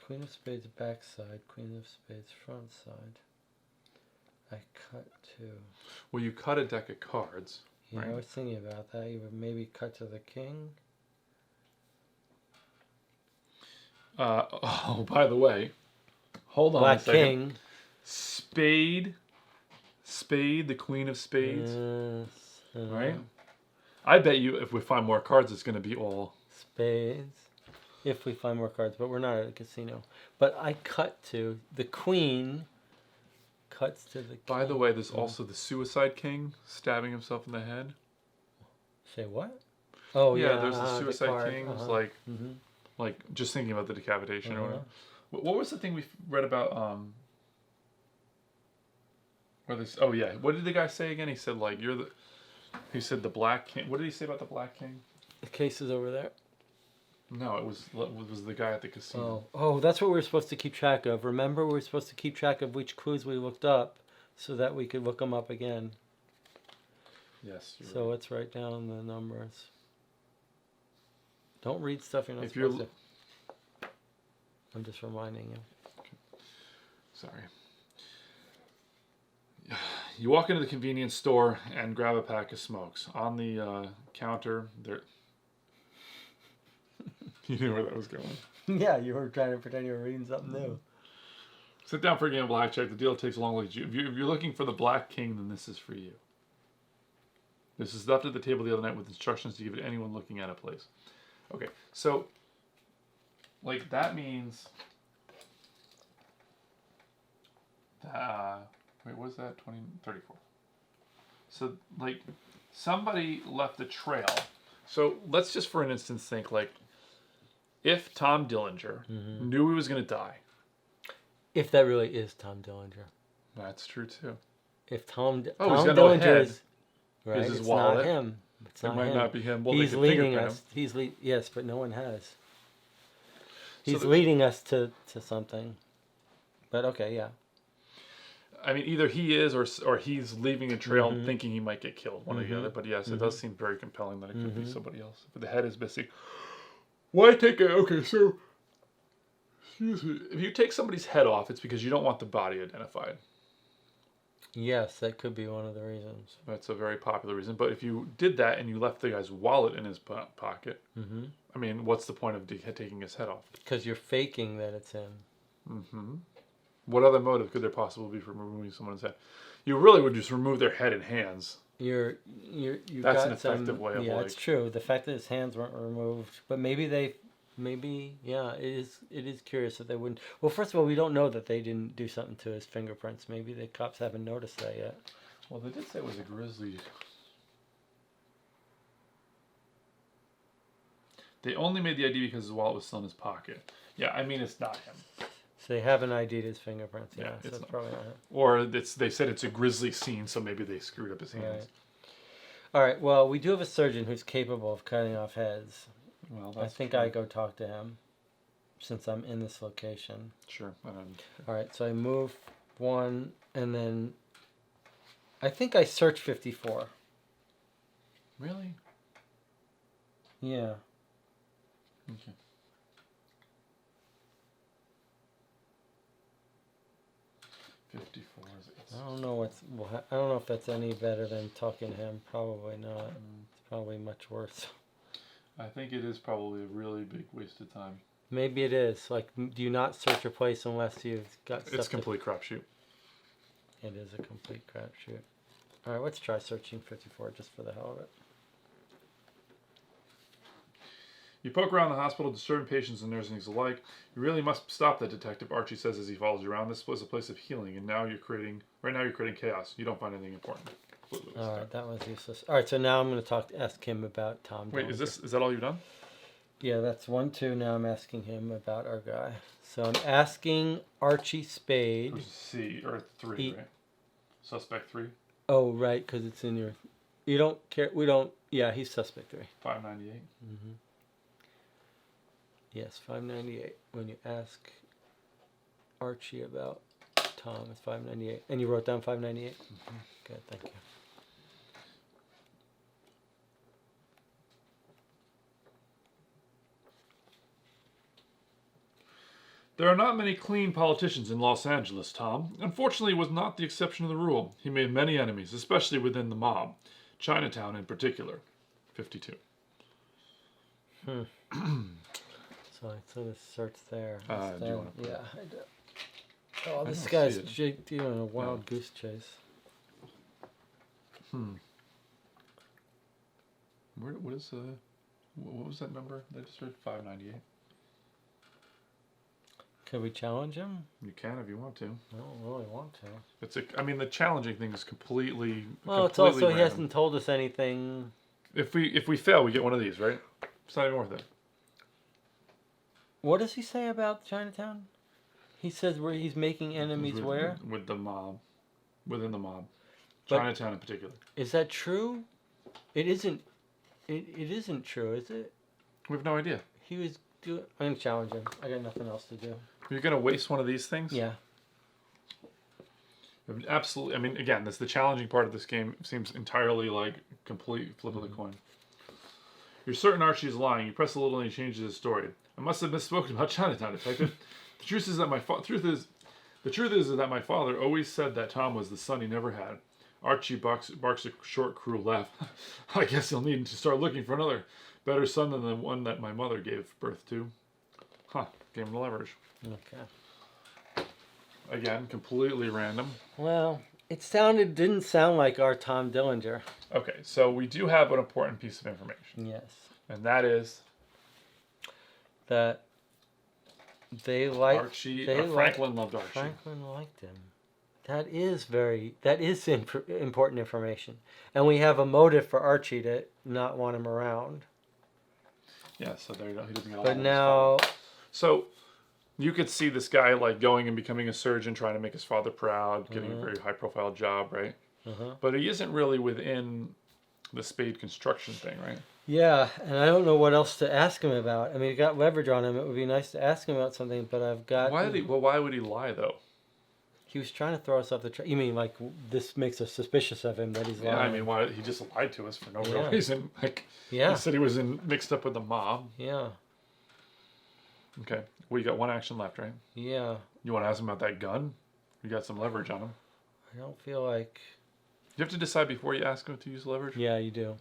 Queen of Spades backside. Queen of Spades front side. I cut to. Well, you cut a deck of cards. Yeah, Right. I was thinking about that. You would maybe cut to the king. Oh, by the way, hold on a Black second. King. Spade, the queen of spades. Right? know. I bet you if we find more cards, it's going to be all... Spades. If we find more cards, but we're not at a casino. But I cut to the queen. Cuts to the. By the way, there's also the Suicide King stabbing himself in the head. Say what? Oh yeah. There's the Suicide card. Kings, Mm-hmm. like just thinking about the decapitation or whatever. What was the thing we read about? Where this? Oh yeah, what did the guy say again? He said like you're the. He said the Black King. What did he say about the Black King? The case is over there. No, it was the guy at the casino. Oh, that's what we were supposed to keep track of. Remember, we were supposed to keep track of which clues we looked up, so that we could look them up again. Yes. So let's write down the numbers. Don't read stuff you're not supposed to. I'm just reminding you. Okay. Sorry. You walk into the convenience store and grab a pack of smokes. On the counter, there. You knew where that was going. Yeah, you were trying to pretend you were reading something new. Sit down for a game of blackjack. The deal takes long. If you're looking for the Black King, then this is for you. This is left at the table the other night with instructions to give it to anyone looking at a place. Okay, so, like, that means... wait, what is that? 34. So, like, somebody left a trail. So, let's just for an instance think, like, if Tom Dillinger knew he was going to die. If that really is Tom Dillinger. That's true, too. If Tom he's got no head. Right, Is his it's wallet. not him. It's not It might him. not be him. Well, he's they could leading fingerprint us. Yes, but no one has. So He's leading us to something. But okay, yeah. I mean, either he is or he's leaving a trail thinking he might get killed, one or the other. But yes, it does seem very compelling that it could be somebody else. But the head is missing. Why take it? Okay, so excuse me. If you take somebody's head off, it's because you don't want the body identified. Yes, that could be one of the reasons. That's a very popular reason. But if you did that and you left the guy's wallet in his pocket, I mean, what's the point of taking his head off? Because you're faking that it's him. What other motive could there possibly be for removing someone's head? You really would just remove their head and hands. That's That's an effective way of it's true. The fact that his hands weren't removed, but it is curious that they wouldn't. Well, first of all, we don't know that they didn't do something to his fingerprints. Maybe the cops haven't noticed that yet. Well, they did say it was a grizzly. They only made the ID because his wallet was still in his pocket. Yeah, I mean, it's not him. So they haven't ID'd his fingerprints. Yeah, So it's it's not. probably not him. Or they said it's a grisly scene, so maybe they screwed up his hands. Right. All right. Well, we do have a surgeon who's capable of cutting off heads. Well, I think I go talk to him, since I'm in this location. Sure. All right. So I move one, and then I think I search 54. Really? Yeah. Okay. I don't know I don't know if that's any better than talking to him. Probably not. It's probably much worse. I think it is probably a really big waste of time. Maybe it is. Like, do you not search a place unless you've got stuff? It's complete crapshoot. It is a complete crapshoot. All right, let's try searching 54 just for the hell of it. You poke around the hospital, disturbing patients and nursings alike. You really must stop that, Detective Archie says as he follows you around. This was a place of healing, and now you're creating chaos. You don't find anything important. All right, that was useless. All right, so now I'm going to ask him about Tom. Wait, Dillinger. is that all you've done? Yeah, that's 1, 2. Now I'm asking him about our guy. So I'm asking Archie Spade. Who's C or 3, right? Suspect 3. Oh, right, because it's in your. You don't care. We don't. Yeah, he's suspect 3. 598. Yes, 598. When you ask Archie about Tom, it's 598. And you wrote down 598? Good, thank you. There are not many clean politicians in Los Angeles, Tom. Unfortunately, it was not the exception to the rule. He made many enemies, especially within the mob. Chinatown in particular. 52. So So I sort of search there. Do you instead. wanna put Yeah, it? I do. Oh, I this don't guy's see it. doing a wild goose chase. What is what was that number? I just read 598. Can we challenge him? You can if you want to. I don't really want to. I mean, the challenging thing is completely. Well, it's completely also he random. hasn't told us anything. If we fail, we get one of these, right? It's not even worth it. What does he say about Chinatown? He says where he's making enemies With- where? With the mob, within the mob, But- Chinatown in particular. Is that true? It isn't. It isn't true, is it? We have no idea. He was doing. I'm gonna challenge him. I got nothing else to do. You're gonna waste one of these things? Yeah. Absolutely. I mean, again, that's the challenging part of this game. It seems entirely like complete flip of the coin. You're certain Archie is lying. You press a little and he changes his story. I must have misspoken about Chinatown, Detective. The truth is that my father always said that Tom was the son he never had. Archie barks a short, cruel laugh. I guess he'll need to start looking for another better son than the one that my mother gave birth to. Huh. Gave him the leverage. Okay. Again, completely random. Well, it didn't sound like our Tom Dillinger. Okay, so we do have an important piece of information. Yes. And that is That they liked Archie. they Franklin loved Archie. Franklin liked him. That is important information, and we have a motive for Archie to not want him around. Yeah, so there you go. He doesn't get along But with his now, father. So you could see this guy like going and becoming a surgeon, trying to make his father proud, getting a very high-profile job, right? But he isn't really within the Spade construction thing, right? yeah, and I don't know what else to ask him about. I mean, he got leverage on him. It would be nice to ask him about something, but I've got. Why would he lie though? He was trying to throw us off the track. You mean like this makes us suspicious of him that he's lying? Yeah, I mean, why he just lied to us for no real Yeah. reason? Like, Yeah. he said he was mixed up with the mob. Yeah. Okay, well, you got one action left, right? Yeah. You want to ask him about that gun? You got some leverage on him. I don't feel like. You have to decide before you ask him to use leverage. Yeah, you do.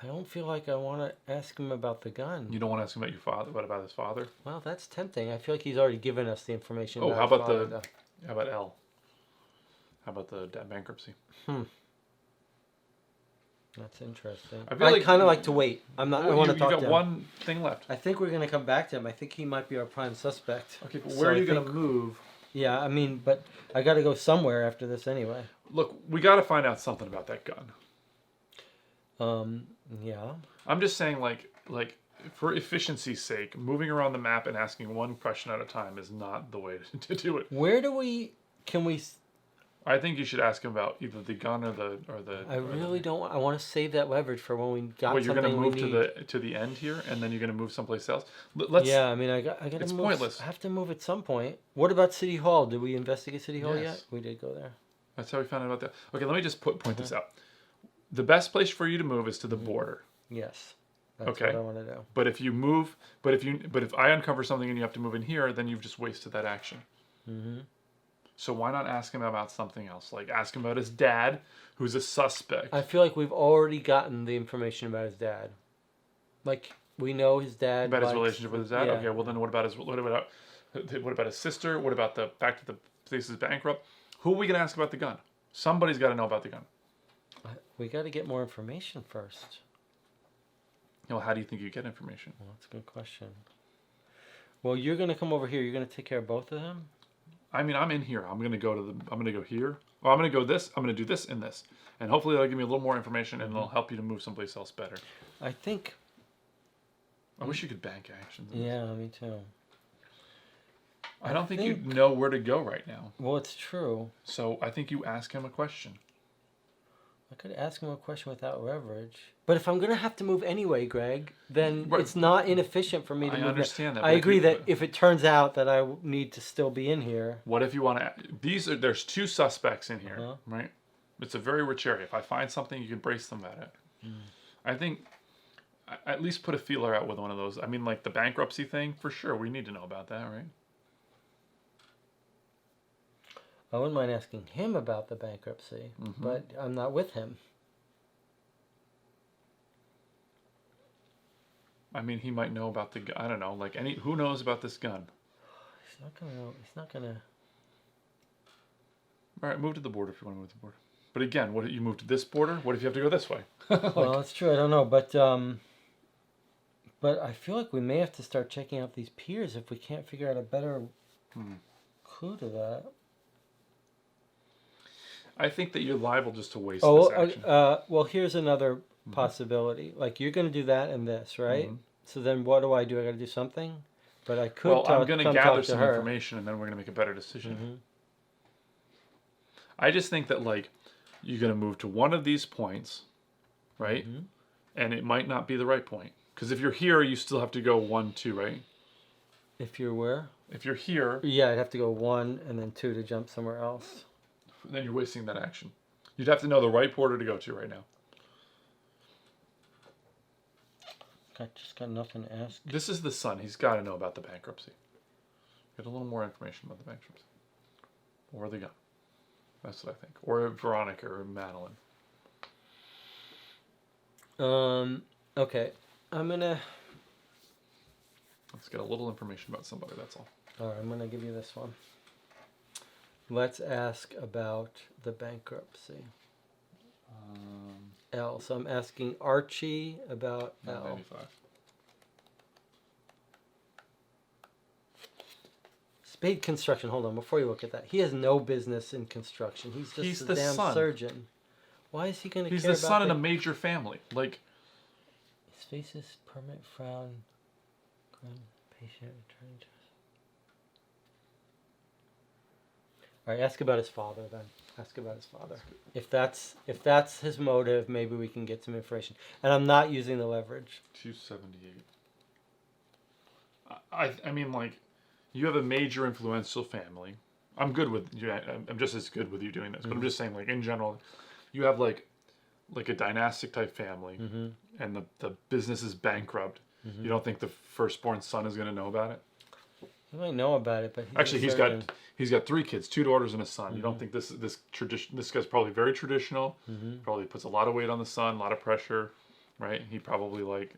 I don't feel like I want to ask him about the gun. You don't want to ask him about your father. What about his father? Well, that's tempting. I feel like he's already given us the information. Oh, about how his about father, the? How about L? How about the bankruptcy? That's interesting. I feel I like- kind of like to wait. I want to you talk got to him. one thing left. I think we're going to come back to him. I think he might be our prime suspect. Okay, but So where are I you going to think- move? Yeah, I mean, but I got to go somewhere after this anyway. Look, we got to find out something about that gun. Yeah. I'm just saying, like for efficiency's sake, moving around the map and asking one question at a time is not the way to do it. Where can we? I think you should ask him about either the gun or the. I really don't. I want to save that leverage for when we got Well, you're something going to we move need. to the end here, and then you're going to move someplace else. Let's. Yeah, I mean, I got to It's move. pointless. I have to move at some point. What about City Hall? Did we investigate City Hall Yes. yet? We did go there. That's how we found out about that. Okay, let me just point this out. The best place for you to move is to the border. Yes. That's Okay. what I want to do. But if you move, but if I uncover something and you have to move in here, then you've just wasted that action. So why not ask him about something else? Like ask him about his dad, who's a suspect. I feel like we've already gotten the information about his dad. Like we know his dad. About his likes- relationship with his dad. Yeah. Okay, well then what about his sister? What about the fact that the place is bankrupt? Who are we gonna ask about the gun? Somebody's got to know about the gun. We got to get more information first. You know, how do you think you get information? Well, that's a good question. Well, you're gonna come over here. You're gonna take care of both of them. I mean, I'm in here. I'm gonna go here. Or I'm gonna go this. I'm gonna do this and this, and hopefully that'll give me a little more information and it'll help you to move someplace else better. I think. I wish you could bank actions. Yeah, me too. I don't think you know where to go right now. Well, it's true. So I think you ask him a question. I could ask him a question without leverage. But if I'm going to have to move anyway, Greg, then Right. it's not inefficient for me to I move. understand that, I but agree if you- that if it turns out that I need to still be in here. What if you want to? There's two suspects in here, right? It's a very rich area. If I find something, you can brace them at it. I think at least put a feeler out with one of those. I mean, like the bankruptcy thing, for sure. We need to know about that, right? I wouldn't mind asking him about the bankruptcy, but I'm not with him. I mean, he might know about the gun. I don't know. Like who knows about this gun? He's not gonna know. He's not gonna. All right, move to the border if you want to move to the border. But again, what if you move to this border? What if you have to go this way? Well, that's true. I don't know, but I feel like we may have to start checking out these piers if we can't figure out a better clue to that. I think that you're liable just to waste Oh, this action. well, here's another possibility. Like, you're going to do that and this, right? So then what do? I got to do something? But I could Well, I'm going to gather to some her. information, and then we're going to make a better decision. I just think that, like, you're going to move to one of these points, right? And it might not be the right point. Because if you're here, you still have to go 1, 2, right? If you're where? If you're here... Yeah, I'd have to go 1 and then 2 to jump somewhere else. Then you're wasting that action. You'd have to know the right border to go to right now. I just got nothing to ask. This is the son. He's got to know about the bankruptcy. Get a little more information about the bankruptcy. Or the gun. That's what I think. Or Veronica or Madeline. Okay. I'm gonna... Let's get a little information about somebody, that's all. Alright, I'm gonna give you this one. Let's ask about the bankruptcy. L. So I'm asking Archie about L. 95. Spade Construction. Hold on, before you look at that. He has no business in construction. He's just a damn surgeon. Why is he going to care about... He's the son in a major family. Like... His face is permanent frown. Patient returning to... All right, ask about his father then. Ask about his father. If that's his motive, maybe we can get some information. And I'm not using the leverage. 278. I mean, like, you have a major influential family. I'm good with you. I'm just as good with you doing this. But I'm just saying, like, in general, you have like a dynastic type family, and the business is bankrupt. You don't think the firstborn son is going to know about it? He might know about it, but he's got 3 kids, 2 daughters and a son. You don't think this tradition? This guy's probably very traditional. Probably puts a lot of weight on the son, a lot of pressure, right? He probably like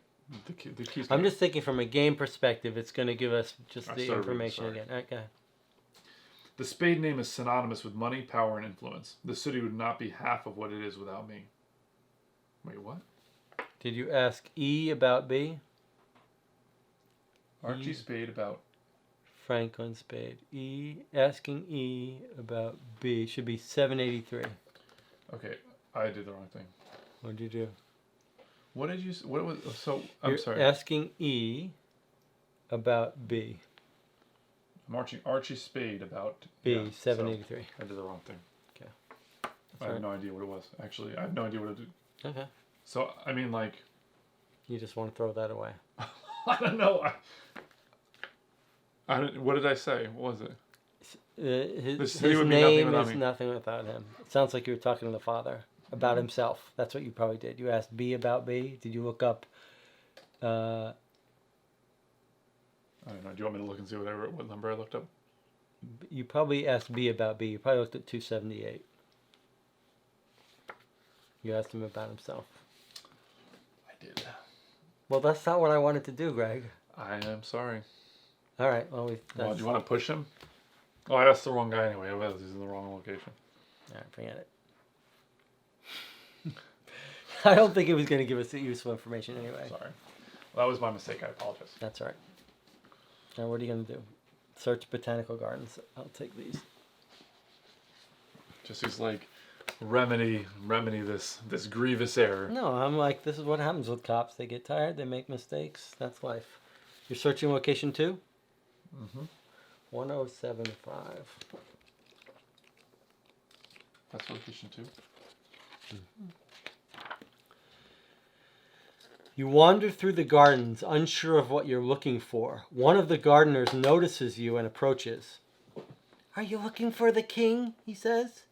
the keys. I'm just thinking from a game perspective, it's going to give us just the information again. Okay. The Spade name is synonymous with money, power, and influence. The city would not be half of what it is without me. Wait, what? Did you ask E about B? Archie Spade about... Franklin Spade. E, asking E about B should be 783. Okay, I did the wrong thing. What did you do? What did you... What was... So, I'm sorry. You're asking E about B. I'm Archie Spade about... B, 783. So I did the wrong thing. Okay. I have no idea what it was. Actually, I have no idea what it did. Okay. So, I mean, like... You just want to throw that away. I don't know. What did I say? What was it? His name is nothing without him. It sounds like you were talking to the father about himself. That's what you probably did. You asked B about B. Did you look up... I don't know. Do you want me to look and see what number I looked up? You probably asked B about B. You probably looked at 278. You asked him about himself. I did. Well, that's not what I wanted to do, Greg. I am sorry. All right. Well, do you want to push him? Oh, I asked the wrong guy anyway. He's in the wrong location. All right, forget it. I don't think it was going to give us useful information anyway. Sorry. Well, that was my mistake. I apologize. That's all right. Now, what are you going to do? Search botanical gardens. I'll take these. Jesse's like, remedy this grievous error. No, I'm like, this is what happens with cops. They get tired. They make mistakes. That's life. You're searching location 2? 1075. That's location 2? You wander through the gardens, unsure of what you're looking for. One of the gardeners notices you and approaches. Are you looking for the king? He says.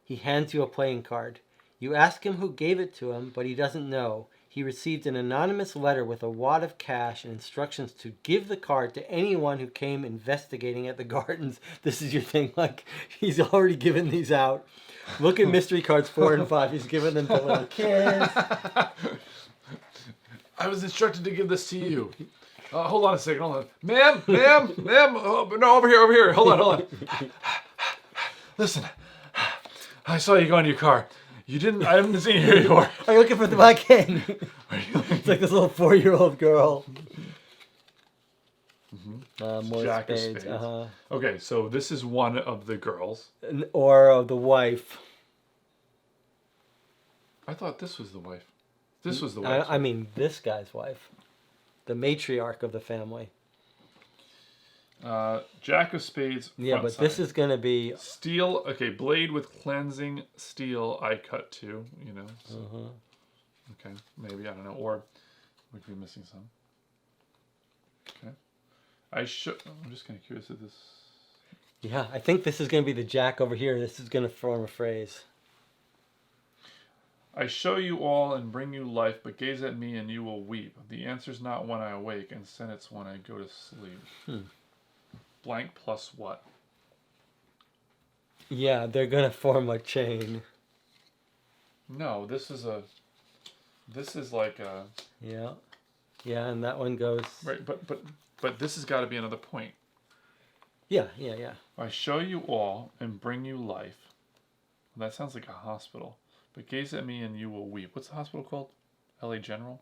He hands you a playing card. You ask him who gave it to him, but he doesn't know. He received an anonymous letter with a wad of cash and instructions to give the card to anyone who came investigating at the gardens. This is your thing, like, he's already given these out. Look at mystery cards 4 and 5. He's given them to little kids. I was instructed to give this to you. Hold on a second. Hold on. Ma'am. Oh, no, over here. Hold on. Listen. I saw you go into your car. I haven't seen you here before. Are you looking for the Black King? It's like this little 4-year-old girl. More Jack of spades. spades. Okay, so this is one of the girls. Or of the wife. I thought this was the wife. This was the wife. I mean, this guy's wife. The matriarch of the family. Jack of spades. Yeah, but side. this is going to be... Steel. Okay, blade with cleansing steel. I cut to. So. Okay, maybe, I don't know. Or we could be missing some. Okay. I'm just kind of curious if this... Yeah, I think this is going to be the Jack over here. This is going to form a phrase. I show you all and bring you life, but gaze at me and you will weep. The answer's not when I awake, instead it's when I go to sleep. Blank plus what? Yeah, they're going to form a chain. No, this is like a... Yeah. Yeah, and that one goes... Right, but this has got to be another point. Yeah. I show you all and bring you life. Well, that sounds like a hospital. But gaze at me and you will weep. What's the hospital called? LA General?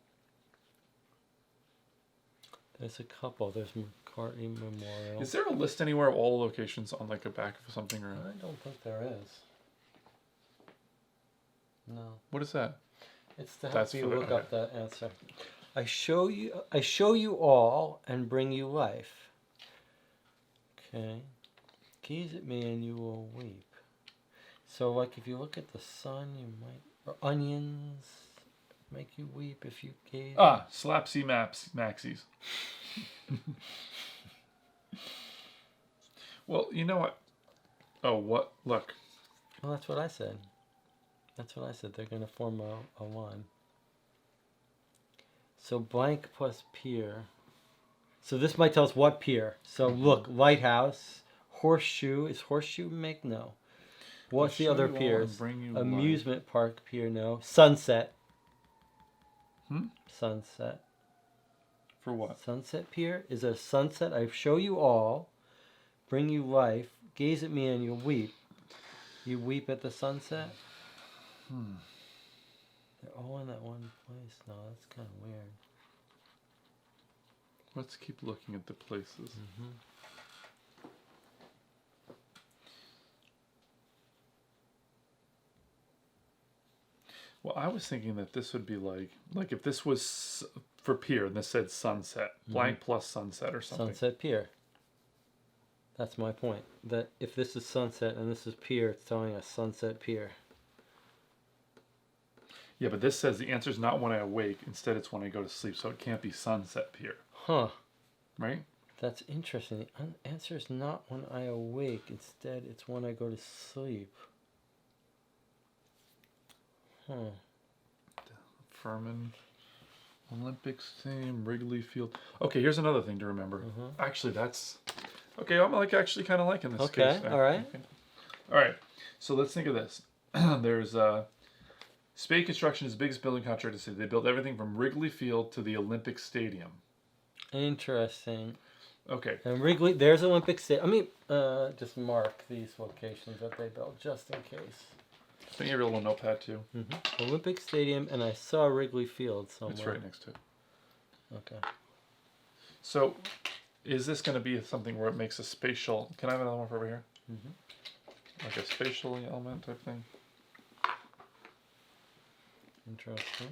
There's a couple. There's McCartney Memorial. Is there a list anywhere of all locations on like a back of something? Or I don't think there is. No. what is that? It's to help That's you for the- look up the answer. I show you all and bring you life. Okay. Gaze at me and you will weep. So like if you look at the sun, you might... Or onions make you weep if you gaze... Slapsy Maxis. Well, you know what? Oh, what? Look. Well, that's what I said. They're going to form a line. So blank plus pier. So this might tell us what pier. So look, lighthouse, horseshoe. Is horseshoe make? No. What's the other piers? Amusement park pier, no. Sunset. Sunset. For what? Sunset pier is a sunset. I show you all, bring you life, gaze at me and you weep. You weep at the sunset? They're all in that one place. No, that's kind of weird. Let's keep looking at the places. Well, I was thinking that this would be like if this was for pier and this said sunset, blank plus sunset or something. Sunset pier. That's my point. That if this is sunset and this is pier, it's telling us sunset pier. Yeah, but this says the answer's not when I awake. Instead, it's when I go to sleep. So it can't be sunset pier. Huh. Right? That's interesting. The answer is not when I awake. Instead, it's when I go to sleep. Furman, Olympics team, Wrigley Field. Okay, here's another thing to remember. Actually, that's... Okay, I'm actually kind of liking this case. All right. Okay. All right, so let's think of this. There's... Spade Construction is the biggest building contractor in the city. They built everything from Wrigley Field to the Olympic Stadium. Interesting. Okay. And Wrigley, there's Olympic Stadium. I mean, just mark these locations that they built just in case. I think you have a little notepad too. Olympic Stadium, and I saw Wrigley Field somewhere. It's right next to it. Okay. So, is this going to be something where it makes a spatial... Can I have another one for over here? Like a spatial element type thing? Interesting.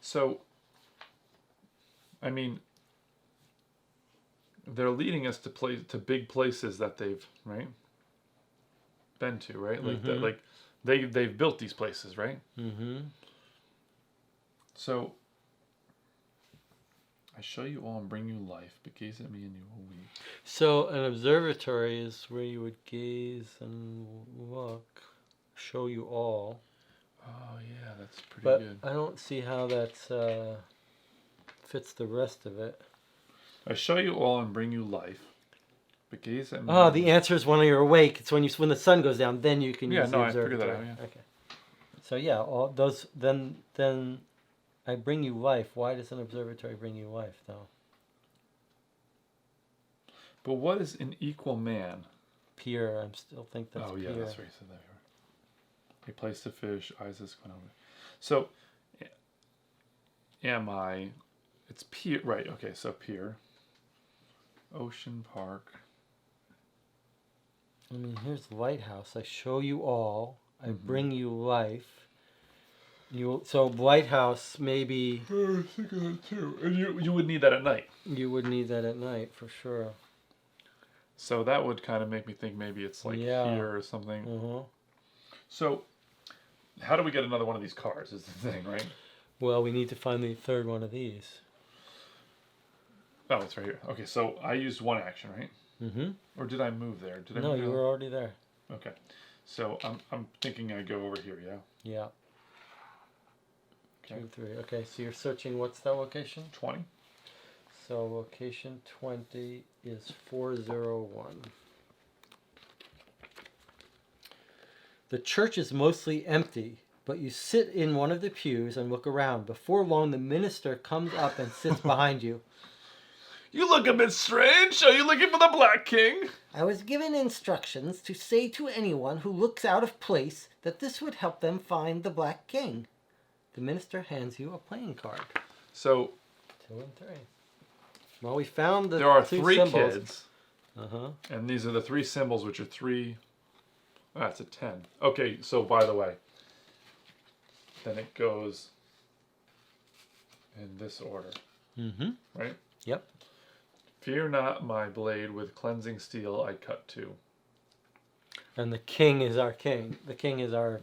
So, I mean, they're leading us to big places that they've been to, right? Like they've built these places, right? So, I show you all and bring you life, but gaze at me and you will weep. So an observatory is where you would gaze and look, show you all. Oh yeah, that's pretty But good. I don't see how that fits the rest of it. I show you all and bring you life, But gaze at me. Oh, the answer is when you're awake. It's when the sun goes down. Then you can use the I observatory. figured that out. Yeah. Okay. So yeah, all those. Then I bring you life. Why does an observatory bring you life, though? But what is an equal man? Pier. I still think that's Oh yeah, pier. that's right. You said that. A place to fish. Isaac went over. So, am I? It's pier. Right. Okay. So pier. Ocean Park. I mean, here's the lighthouse. I show you all. I bring you life. So lighthouse maybe. I was thinking that too. And you would need that at night. You would need that at night for sure. So that would kind of make me think maybe it's like here or something. Uh-huh. So, how do we get another one of these cars? Is the thing, right? Well, we need to find the third one of these. Oh, it's right here. Okay, so I used one action, right? Mm-hmm. Or did I move there? Did I No, move you there? were already there. Okay, so I'm thinking I go over here. Yeah. Yeah. Okay. 2, 3. Okay, so you're searching. What's that location? 20. So location 20 is 401. The church is mostly empty, but you sit in one of the pews and look around. Before long, the minister comes up and sits behind you. You look a bit strange. Are you looking for the Black King? I was given instructions to say to anyone who looks out of place that this would help them find the Black King. The minister hands you a playing card. So 2 and 3. Well, we found the there are two 3 symbols. kids, Uh-huh. and these are the 3 symbols, which are 3. That's a 10. Okay, so by the way, then it goes in this order, Mm-hmm. right? Yep. Fear not my blade, with cleansing steel I cut to. And the king is our king. The king is our...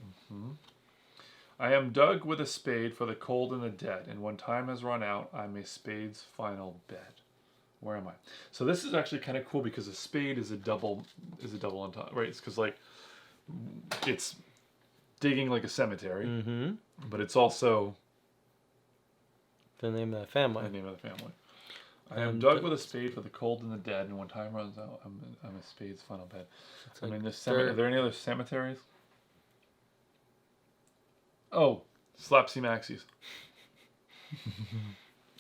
I am dug with a spade for the cold and the dead, and when time has run out, I'm a spade's final bed. Where am I? So this is actually kind of cool because a spade is a double on top, right? It's because like it's digging like a cemetery, Mm-hmm. but it's also The name of the family. the name of the family. I am dug with a spade for the cold and the dead, and when time runs out, I'm a spade's final bed. I mean, are there any other cemeteries? Oh, Slapsy Maxie's.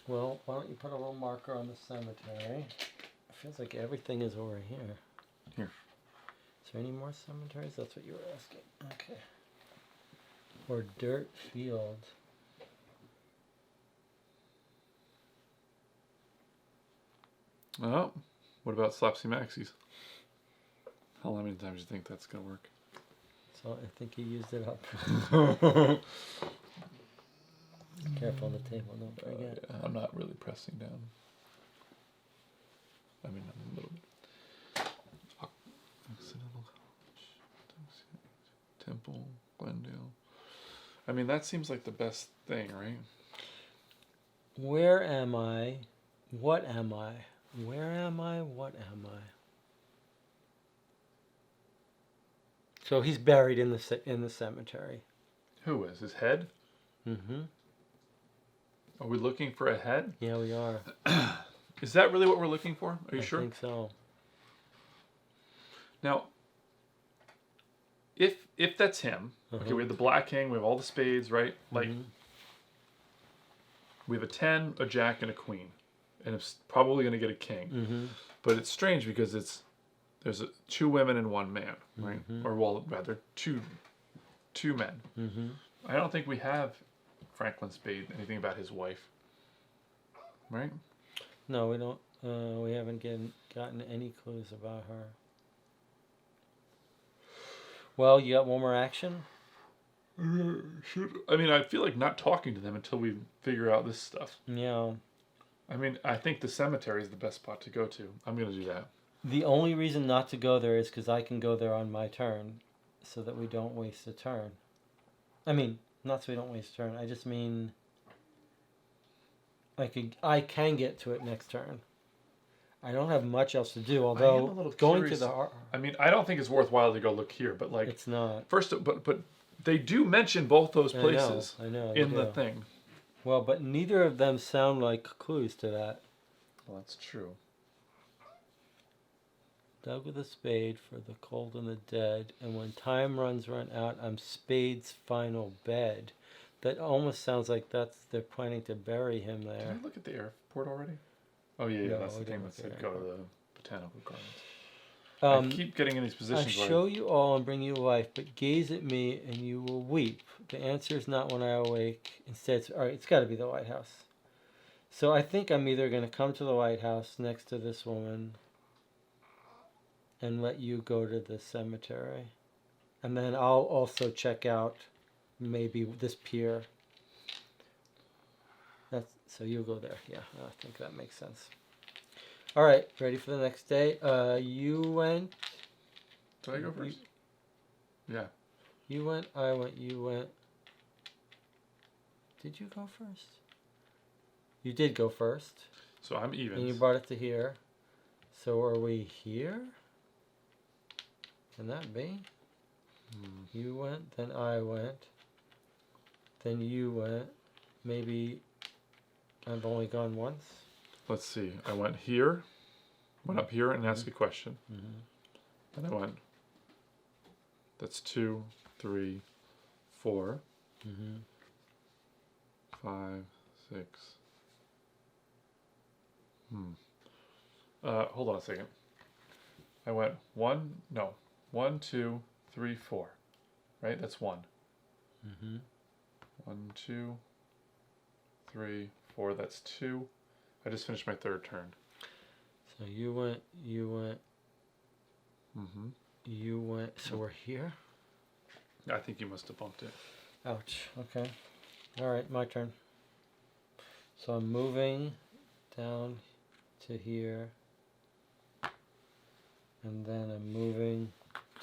Well, why don't you put a little marker on the cemetery? It feels like everything is over here. Here. Is there any more cemeteries? That's what you were asking. Okay. Or dirt field. Oh, what about Slapsy Maxie's? How many times do you think that's gonna work? So I think you used it up. Careful on the table, don't forget. Yeah, I'm not really pressing down. I mean, I'm a little bit. Occidental College, Temple, Glendale. I mean, that seems like the best thing, right? Where am I? What am I? Where am I? What am I? So he's buried in the cemetery. Who is his head? Mm-hmm. Are we looking for a head? Yeah, we are. Is that really what we're looking for? Are you sure? I think so. Now, if that's him, okay, we have the Black King, we have all the spades, right? Like, we have a 10, a jack, and a queen, and it's probably going to get a king. Mm-hmm. But it's strange because there's 2 women and 1 man, right? Or well, rather, two men. Mm-hmm. I don't think we have Franklin Spade anything about his wife, right? No, we don't. We haven't gotten any clues about her. Well, you got one more action? I mean, I feel like not talking to them until we figure out this stuff. Yeah. I mean, I think the cemetery is the best spot to go to. I'm going to do that. The only reason not to go there is because I can go there on my turn, so that we don't waste a turn. I mean, not so we don't waste a turn. I just mean I can get to it next turn. I don't have much else to do, although going curious. to the... I mean, I don't think it's worthwhile to go look here, but like... It's not. First, but they do mention both those places I know, in the thing. Well, but neither of them sound like clues to that. Well, that's true. dug with a spade for the cold and the dead, and when time run out, I'm Spade's final bed. That almost sounds like they're planning to bury him Did there. I look at the airport already? Oh yeah, No, that's the we thing didn't that look said at go to airport. the botanical gardens. I keep getting in these I positions where show you all and bring you life, but gaze at me and you will weep. The answer is not when I awake. Instead, it's got to be the White House. So I think I'm either going to come to the White House next to this woman and let you go to the cemetery. And then I'll also check out maybe this pier. So you'll go there. Yeah, I think that makes sense. All right, ready for the next day? You went. Did I go first? Yeah. You went, I went, you went. Did you go first? You did go first. So I'm even. And you brought it to here. So are we here? Can that be? You went, then I went. Then you went. Maybe I've only gone once. Let's see. I went here, went up here and asked a question. And I went. That's 2, 3, 4, 5, 6. Hold on a second. I went 1, 2, 3, 4. Right? That's 1. 1, 2, 3, 4. That's 2. I just finished my third turn. So you went, you went. You went. So we're here? I think you must have bumped it. Ouch. Okay. All right, my turn. So I'm moving down to here. And then I'm moving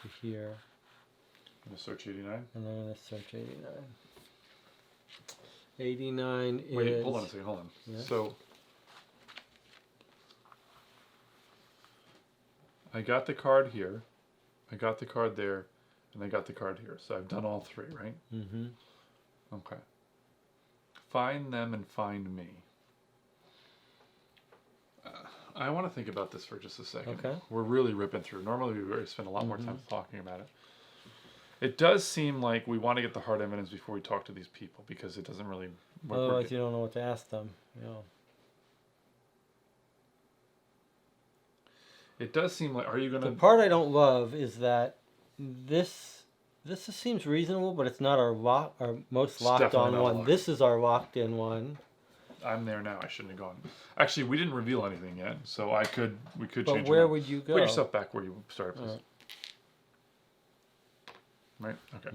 to here. I'm going to search 89. And I'm going to search 89. 89 is... Wait, hold on a second. Hold on. Yeah. So I got the card here. I got the card there. And I got the card here. So I've done all 3, right? Okay. Find them and find me. I want to think about this for just a second. Okay. We're really ripping through. Normally we spend a lot more time talking about it. It does seem like we want to get the hard evidence before we talk to these people because it doesn't really... Otherwise you don't know what to ask them. Yeah. It does seem like... Are you going to... The part I don't love is that this seems reasonable, but it's not our most locked on one. This is our locked in one. I'm there now. I shouldn't have gone. Actually, we didn't reveal anything yet, so we could change. But where would you go? Put yourself back where you started, please. Right? Okay.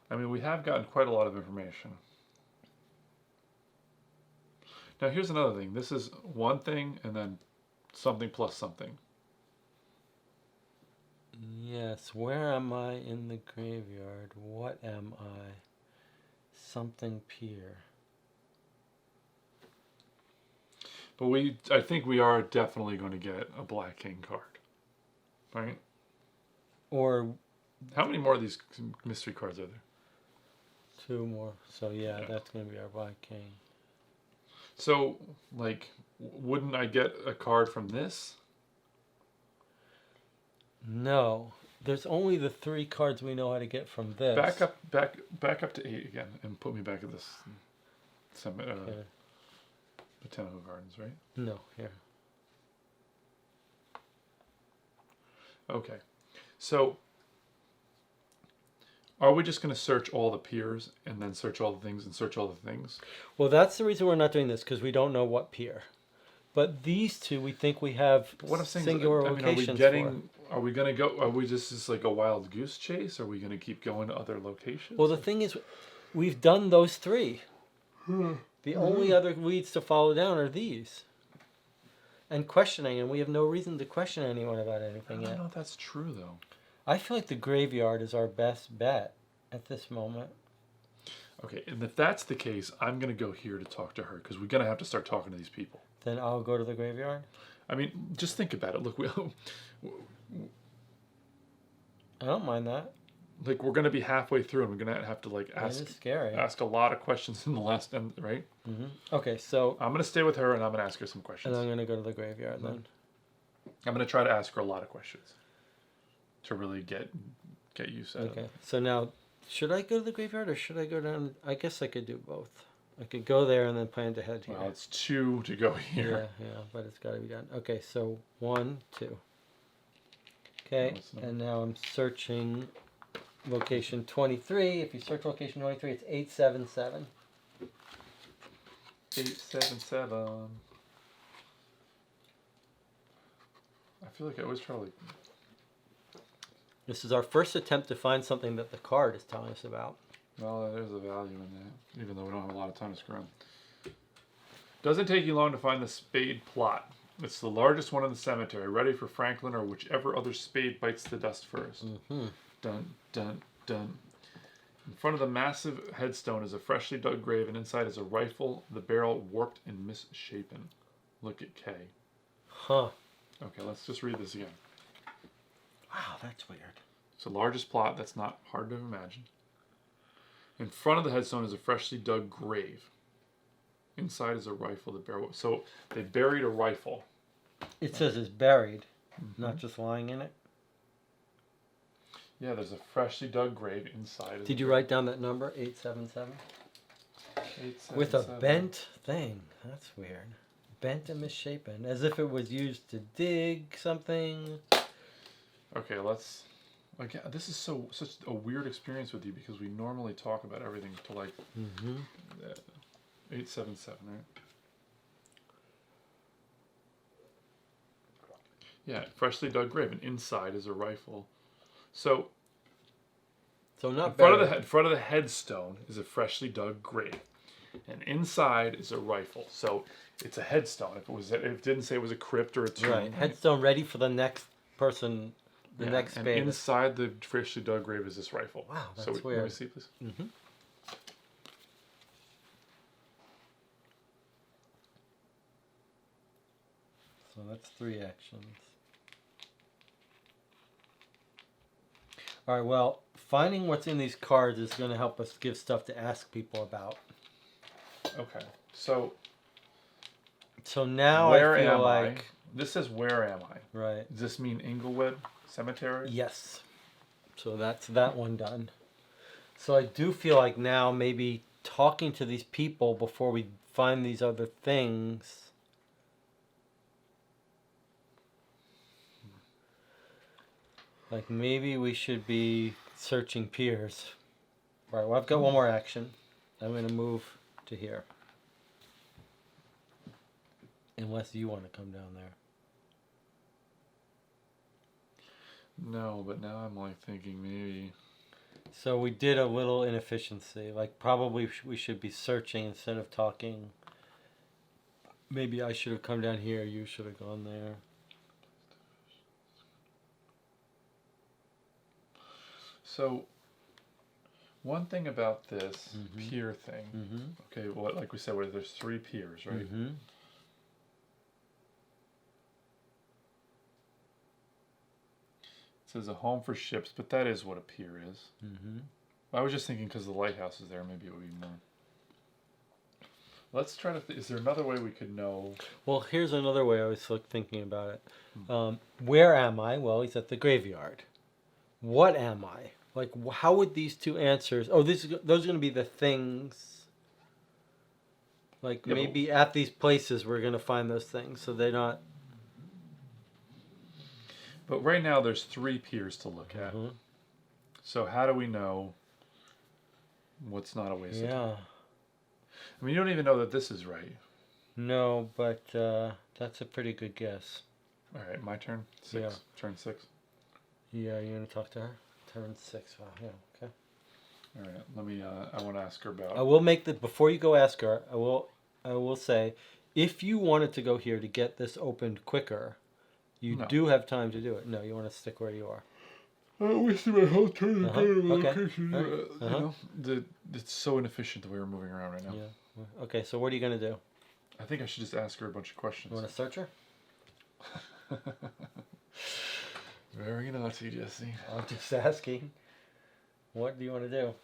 I mean, we have gotten quite a lot of information. Now, here's another thing. This is one thing and then something plus something. Yes, where am I in the graveyard? What am I? Something pier. But I think we are definitely going to get a Black King card. Right? Or... How many more of these mystery cards are there? 2 more. So yeah, that's going to be our Black King. So, like, wouldn't I get a card from this? No. There's only the 3 cards we know how to get from this. Back up to 8 again, and put me back at this Botanical Gardens, right? No, here. Okay. So, are we just going to search all the piers and then search all the things and search all the things? Well, that's the reason we're not doing this, because we don't know what pier. But these 2, we think we have singular locations for. Are we going to go, are we just like a wild goose chase? Are we going to keep going to other locations? Well, the thing is, we've done those 3. The only other leads to follow down are these. And questioning, and we have no reason to question anyone about anything yet. I don't know if that's true, though. I feel like the graveyard is our best bet at this moment. Okay, and if that's the case, I'm going to go here to talk to her, because we're going to have to start talking to these people. Then I'll go to the graveyard? I mean, just think about it. Look, I don't mind that. like we're gonna be halfway through, and we're gonna have to like That is scary. ask a lot of questions in the last end, right? Okay, so I'm gonna stay with her, and I'm gonna ask her some questions. and I'm gonna go to the graveyard then. I'm gonna try to ask her a lot of questions to really get you set up. Okay, so now should I go to the graveyard or should I go down? I guess I could do both. I could go there and then plan to head here. Well, it's 2 to go here. Yeah, but it's got to be done. Okay, so 1, 2. Okay, and now I'm searching location 23. If you search location 23, it's 877. 877. I feel like I always try to like. This is our first attempt to find something that the card is telling us about. Well, there's a value in that, even though we don't have a lot of time to screw around. Doesn't take you long to find the spade plot. It's the largest one in the cemetery, ready for Franklin or whichever other spade bites the dust first. Dun, dun, dun. In front of the massive headstone is a freshly dug grave, and inside is a rifle, the barrel warped and misshapen. Look at K. Huh. Okay, let's just read this again. Wow, that's weird. It's the largest plot. That's not hard to imagine. In front of the headstone is a freshly dug grave. Inside is a rifle, the barrel. So they buried a rifle. It says it's buried, not just lying in it. Yeah, there's a freshly dug grave inside. Did you write down that number, 877? 877. With a bent thing. That's weird. Bent and misshapen, as if it was used to dig something. Okay, let's. Again, this is such a weird experience with you because we normally talk about everything to like 877, right? Yeah, freshly dug grave, and inside is a rifle. So not in front buried. of the headstone is a freshly dug grave, and inside is a rifle. So it's a headstone. If it didn't say it was a crypt or a tomb. Right, headstone ready for the next person. The next and spade. inside the freshly dug grave is this rifle. Wow, that's so weird. Let me see, please. So that's 3 actions. All right, well, finding what's in these cards is going to help us give stuff to ask people about. Okay, so now where I feel am like... I? This says, where am I? Right. Does this mean Inglewood Cemetery? Yes. So that's that one done. So I do feel like now maybe talking to these people before we find these other things... Like maybe we should be searching piers. All right, well, I've got one more action. I'm going to move to here. Unless you want to come down there. No, but now I'm like thinking maybe... So we did a little inefficiency. Like probably we should be searching instead of talking. Maybe I should have come down here. You should have gone there. So, one thing about this pier thing, okay, well, like we said, there's 3 piers, right? It says a home for ships, but that is what a pier is. I was just thinking because the lighthouse is there, maybe it would be more. Let's try to. Is there another way we could know? Well, here's another way I was thinking about it. Where am I? Well, he's at the graveyard. What am I? Like, how would these 2 answers... Oh, those are going to be the things... Like, Yeah, maybe at these places we're going to find those things, so they're not... But right now there's 3 piers to look at. So how do we know what's not a waste of time? I mean, you don't even know that this is right. No, but that's a pretty good guess. All right, my turn. 6. Yeah. Turn 6. Yeah, you going to talk to her? Turn 6. Wow, yeah, okay. All right, let me. I want to ask her about. I will make the... Before you go ask her, I will say, if you wanted to go here to get this opened quicker... You do have time to do it. No, you want to stick where you are. I wasted my whole turn to go to the Okay. location. You know, it's so inefficient the way we're moving around right now. Yeah. Okay, so what are you going to do? I think I should just ask her a bunch of questions. You want to search her? Very naughty, Jesse. I'm just asking. What do you want to do?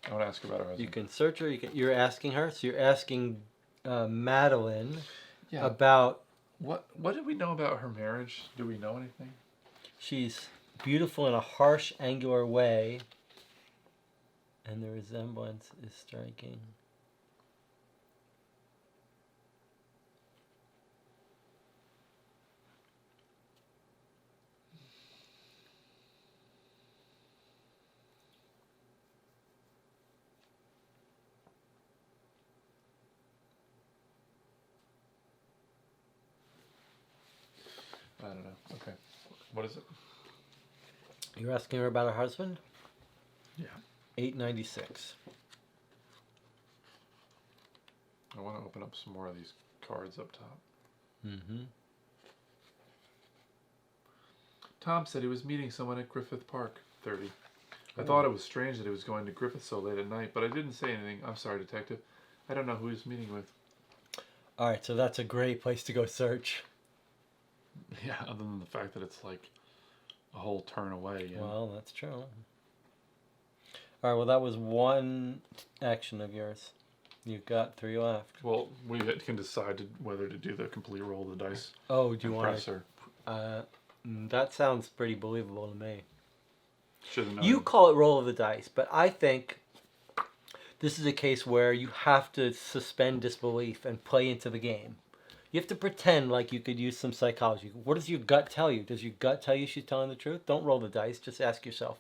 I want to ask about her husband. You can search her. You're asking her. So you're asking Madeline Yeah. about. What did we know about her marriage? Do we know anything? She's beautiful in a harsh, angular way, and the resemblance is striking. I don't know. Okay. What is it? You're asking her about her husband? Yeah. 896. I want to open up some more of these cards up top. Mm-hmm. Tom said he was meeting someone at Griffith Park, 30. I thought it was strange that he was going to Griffith so late at night, but I didn't say anything. I'm sorry, Detective. I don't know who he's meeting with. All right, so that's a great place to go search. Yeah, other than the fact that it's like a whole turn away. You know? Well, that's true. All right, well, that was one action of yours. You've got 3 left. Well, we can decide whether to do the complete roll of the dice. Oh, do you want press to? or That sounds pretty believable to me. should have known. You call it roll of the dice, but I think this is a case where you have to suspend disbelief and play into the game. You have to pretend like you could use some psychology. What does your gut tell you? Does your gut tell you she's telling the truth? Don't roll the dice. Just ask yourself.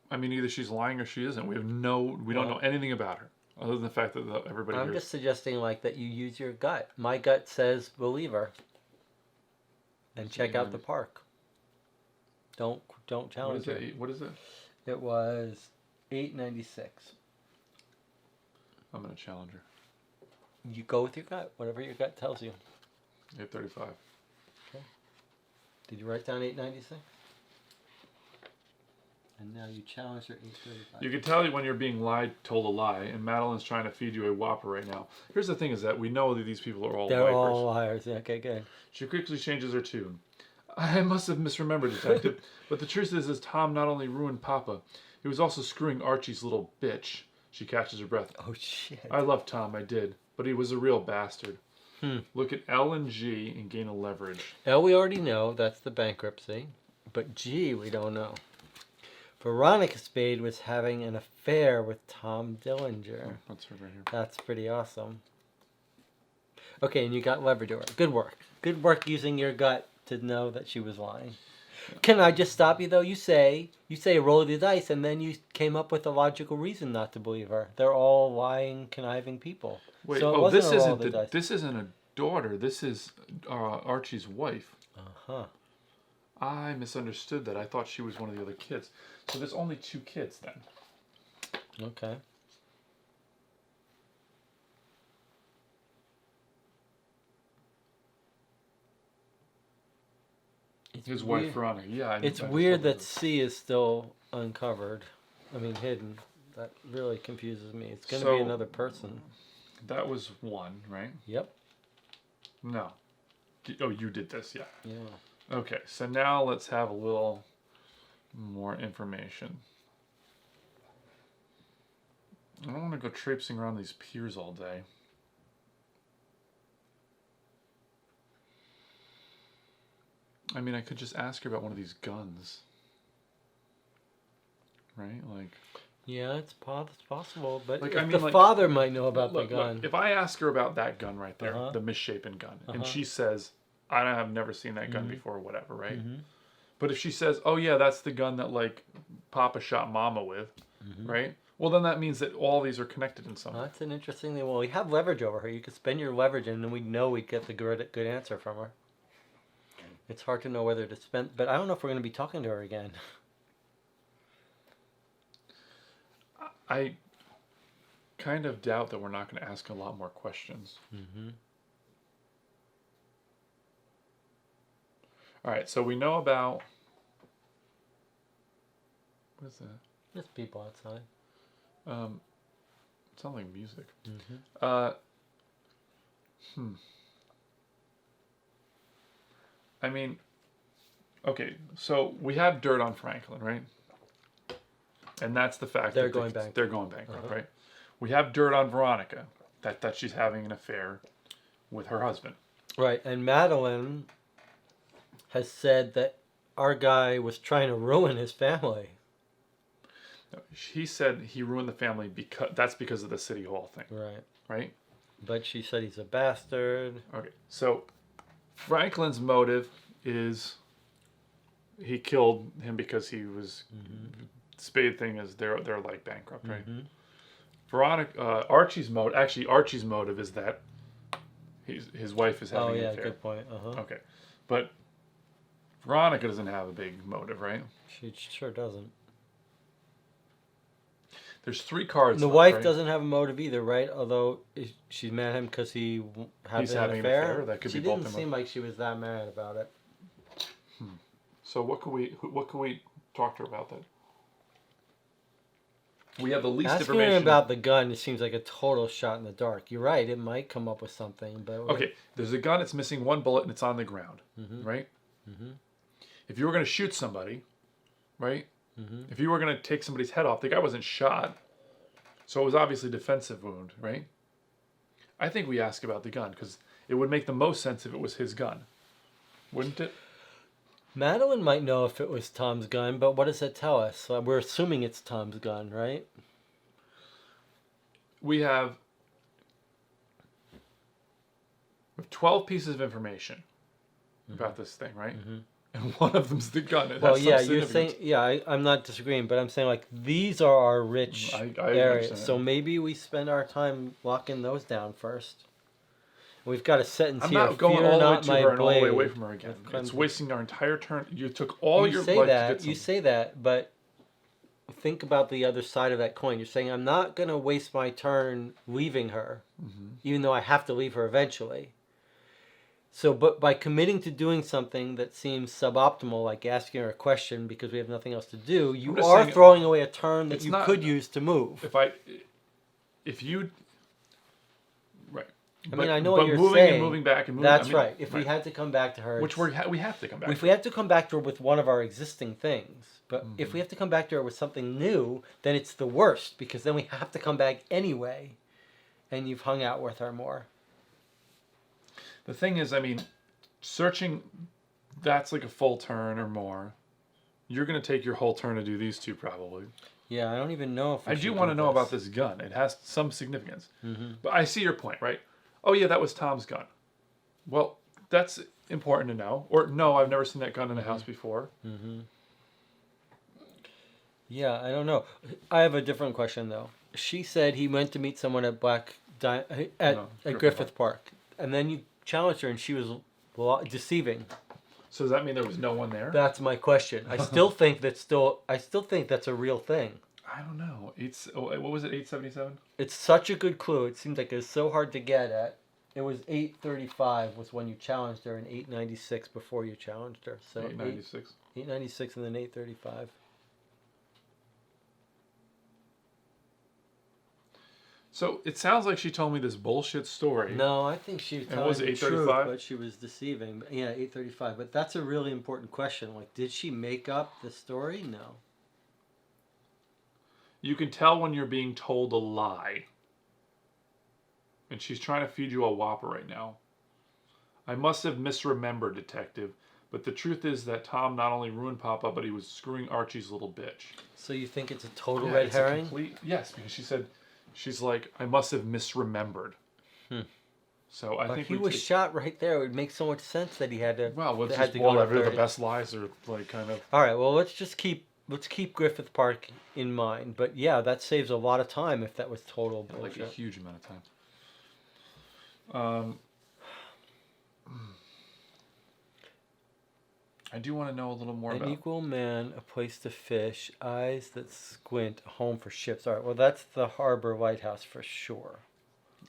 I mean, either she's lying or she isn't. We don't know anything about her other than the fact that everybody. I'm here just suggesting like that you use your gut. My gut says believe her. And check out the park. Don't challenge her. What is it? It was 896. I'm gonna challenge her. You go with your gut, whatever your gut tells you. 835. Okay. Did you write down 896? And now you challenge her 835. You can tell when you're being told a lie, and Madeline's trying to feed you a whopper right now. Here's the thing: is that we know that these people are all They're vipers. all liars. Yeah, okay, good. She quickly changes her tune. I must have misremembered, Detective. But the truth is Tom not only ruined Papa, he was also screwing Archie's little bitch. She catches her breath. Oh shit. I love Tom, I did, but he was a real bastard. Look at L and G and gain a leverage. L we already know, that's the bankruptcy. But G we don't know. Veronica Spade was having an affair with Tom Dillinger. Oh, that's her right here. That's pretty awesome. Okay, and you got leverage over it. Good work. Good work using your gut to know that she was lying. Can I just stop you though? You say roll the dice, and then you came up with a logical reason not to believe her. They're all lying, conniving people. Wait, so this isn't a daughter. This is Archie's wife. Uh-huh. I misunderstood that. I thought she was one of the other kids. So there's only 2 kids then. Okay. His wife Veronica. Yeah. It's weird that C is still uncovered. I mean, hidden. That really confuses me. It's going to be another person. That was 1, right? Yep. No. Oh, you did this, yeah. Yeah. Okay, so now let's have a little more information. I don't want to go traipsing around these piers all day. I mean, I could just ask her about one of these guns. Right? Like... Yeah, it's possible, but like, the father might know about the gun. Look, if I ask her about that gun right there, the misshapen gun, and she says, I've never seen that gun before or whatever, right? But if she says, oh yeah, that's the gun that like Papa shot Mama with, right? Well, then that means that all these are connected in some way. That's an interesting thing. Well, we have leverage over her. You could spend your leverage, and then we'd know we'd get the good answer from her. It's hard to know whether to spend, but I don't know if we're going to be talking to her again. I kind of doubt that we're not going to ask a lot more questions. All right, so we know about... What is that? Just people outside. It sounds like music. I mean, okay, so we have dirt on Franklin, right? And that's the fact They're that going bankrupt. they're going bankrupt, right? We have dirt on Veronica that she's having an affair with her husband. Right, and Madeline has said that our guy was trying to ruin his family. He said he ruined the family because of the City Hall thing. Right. Right? But she said he's a bastard. Okay. So Franklin's motive is he killed him because he was Spade thing is they're like bankrupt, right? Veronica Archie's motive is that his wife is having an affair. Good point. Okay. But Veronica doesn't have a big motive, right? She sure doesn't. There's 3 cards. The left, wife right? doesn't have a motive either, right? Although she's mad at him because he's having an affair. That could She be both didn't them. seem like she was that mad about it. So what can we talk to her about that? We have the least Asking information her about the gun, it seems like a total shot in the dark. You're right; it might come up with something, but Okay, there's a gun. It's missing 1 bullet and it's on the ground, right? If you were going to shoot somebody, right? If you were going to take somebody's head off, the guy wasn't shot, so it was obviously a defensive wound, right? I think we ask about the gun because it would make the most sense if it was his gun, wouldn't it? Madeline might know if it was Tom's gun, but what does that tell us? We're assuming it's Tom's gun, right? We have 12 pieces of information about this thing, right? And one of them's the gun. It Well, has some yeah, you're significance. saying, I'm not disagreeing, but I'm saying like these are our rich I areas, understand so that. maybe we spend our time locking those down first. We've got a sentence I'm here. not going Fear all the way not to my her and all the way blade away from her again. with It's cleansing. wasting our entire turn. You took all You your say life that, to get you something. say that, but think about the other side of that coin. You're saying I'm not going to waste my turn leaving her, even though I have to leave her eventually. So, but by committing to doing something that seems suboptimal, like asking her a question because we have nothing else to do, you just are saying, throwing away a turn that it's you not- could use to move. If you, right. I mean, I know what you're moving saying. and moving back and moving. That's right. If we had to come back to her, which we have to come back. if we have to come back to her with one of our existing things, but if we have to come back to her with something new, then it's the worst because then we have to come back anyway, and you've hung out with her more. The thing is, I mean, searching, that's like a full turn or more. You're going to take your whole turn to do these 2 probably. Yeah, I don't even know if I do want to know about this gun. It has some significance. But I see your point, right? Oh, yeah, that was Tom's gun. Well, that's important to know. Or, no, I've never seen that gun in a house before. Yeah, I don't know. I have a different question, though. She said he went to meet someone at Griffith Park. And then you challenged her, and she was deceiving. So does that mean there was no one there? That's my question. I still think that's a real thing. I don't know. What was it, 877? It's such a good clue. It seems like it's so hard to get at. It was 835 was when you challenged her, and 896 before you challenged her. So 896. 896 and then 835. So it sounds like she told me this bullshit story. No, I think she was And telling was it the truth, 835? but she was deceiving. Yeah, 835. But that's a really important question. Like, did she make up the story? No. You can tell when you're being told a lie. And she's trying to feed you a whopper right now. I must have misremembered, Detective. But the truth is that Tom not only ruined Papa, but he was screwing Archie's little bitch. So you think it's a total Yeah, red it's a herring? yes, because she's like, I must have misremembered. So I But think he was shot right there. It would make so much sense that he had to. Well, let's had just to boil go to everything. The 30. best lies are like kind of. All right. Well, let's keep Griffith Park in mind. But yeah, that saves a lot of time if that was total bullshit. Like a huge amount of time. I do want to know a little more about. An equal man, a place to fish, eyes that squint, a home for ships. All right. Well, that's the harbor lighthouse for sure.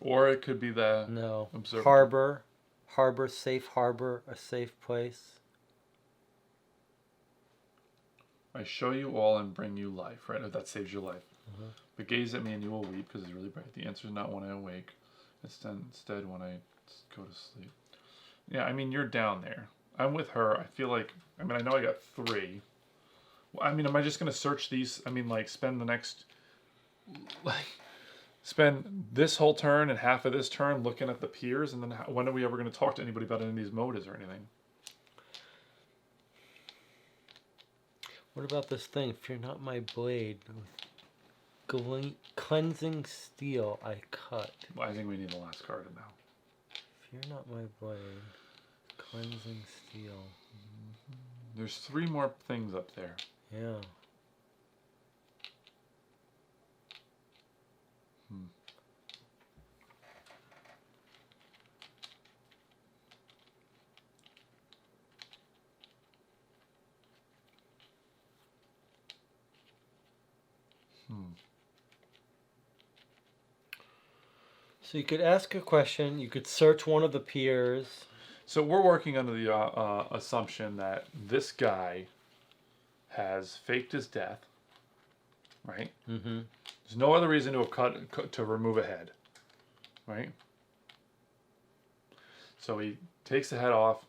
Or it could be the. No. Observatory. Harbor, safe harbor, a safe place. I show you all and bring you life, right? That saves your life. But gaze at me and you will weep because it's really bright. The answer is not when I awake. It's instead when I go to sleep. Yeah, I mean, you're down there. I'm with her. I feel like, I mean, I know I got 3. I mean, am I just going to search these? I mean, like, spend this whole turn and half of this turn looking at the piers, and then when are we ever going to talk to anybody about any of these motives or anything? What about this thing? Fear not my blade. Cleansing steel I cut. Well, I think we need the last card now. Fear not my blade. Cleansing steel. There's 3 more things up there. Yeah. So you could ask a question. You could search one of the piers. So we're working under the assumption that this guy has faked his death, right? Mm-hmm. There's no other reason to have cut to remove a head, right? So he takes the head off.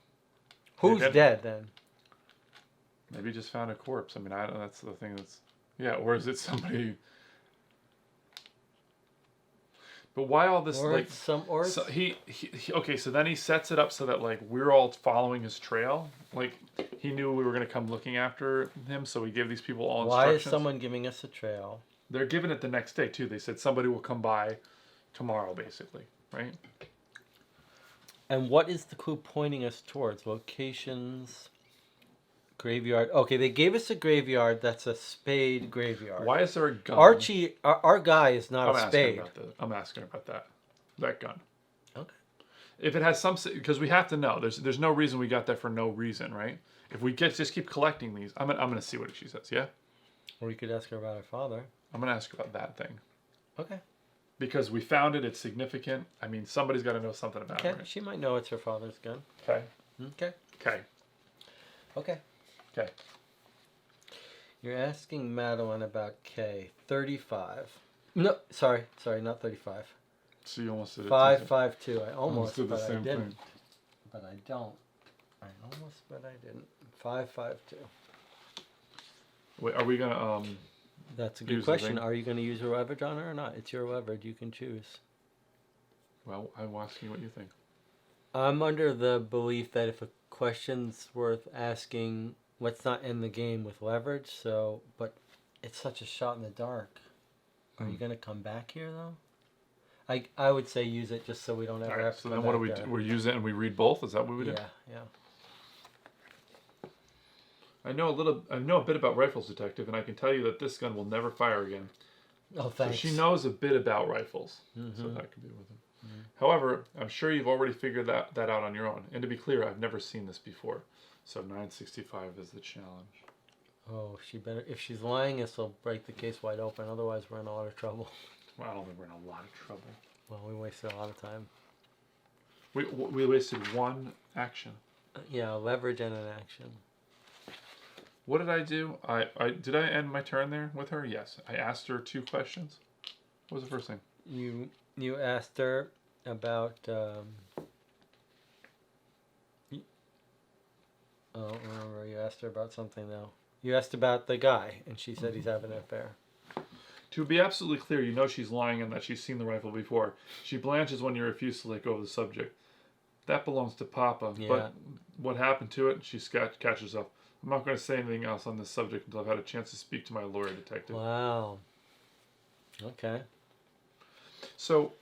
Who's dead then? Maybe he just found a corpse. I mean, I don't. That's the thing. Or is it somebody? But why all this okay, so then he sets it up so that like we're all following his trail. Like he knew we were going to come looking after him, so he gave these people all instructions. Why is someone giving us a trail? They're giving it the next day too. They said somebody will come by tomorrow, basically, right? And what is the clue pointing us towards? Locations, graveyard. Okay, they gave us a graveyard. That's a spade graveyard. Why is there a gun? Archie, our guy is not a spade. I'm asking about that gun. Okay. If it has some, because we have to know. There's no reason we got that for no reason, right? If we just keep collecting these, I'm gonna see what she says. Yeah. Or you could ask her about her father. I'm gonna ask her about that thing. Okay. Because we found it, it's significant. I mean, somebody's got to know something about it. Okay, right? She might know it's her father's gun. Okay. Okay. Okay. Okay. Okay. You're asking Madeline about K. 35. No, sorry, not 35. So you almost did it. 552. I almost did the same didn't. thing. But I don't. I almost, but I didn't. 552. Wait, are we gonna That's a good question. Are you going to use a leverage on her or not? It's your leverage. You can choose. Well, I'm asking what you think. I'm under the belief that if a question's worth asking, let's not end the game with leverage. So, but it's such a shot in the dark. Are you going to come back here though? I would say use it just so we don't ever have to. So then what do we do? We use it and we read both. Is that what we do? Yeah. I know a bit about rifles, detective, and I can tell you that this gun will never fire again. Oh, thanks. So she knows a bit about rifles, so that could be with him. Mm-hmm. However, I'm sure you've already figured that out on your own. And to be clear, I've never seen this before. So 965 is the challenge. Oh, she better. If she's lying, this will break the case wide open. Otherwise, we're in a lot of trouble. Well, I don't think we're in a lot of trouble. Well, we wasted a lot of time. We wasted one action. Yeah, leverage and an action. What did I do? Did I end my turn there with her? Yes. I asked her 2 questions. What was the first thing? You asked her about. I don't remember. You asked her about something though. You asked about the guy, and she said he's having an affair. To be absolutely clear, you know she's lying and that she's seen the rifle before. She blanches when you refuse to let go of the subject. That belongs to Papa. Yeah. But what happened to it? She catches herself. I'm not going to say anything else on this subject until I've had a chance to speak to my lawyer, detective. Wow. Okay. So,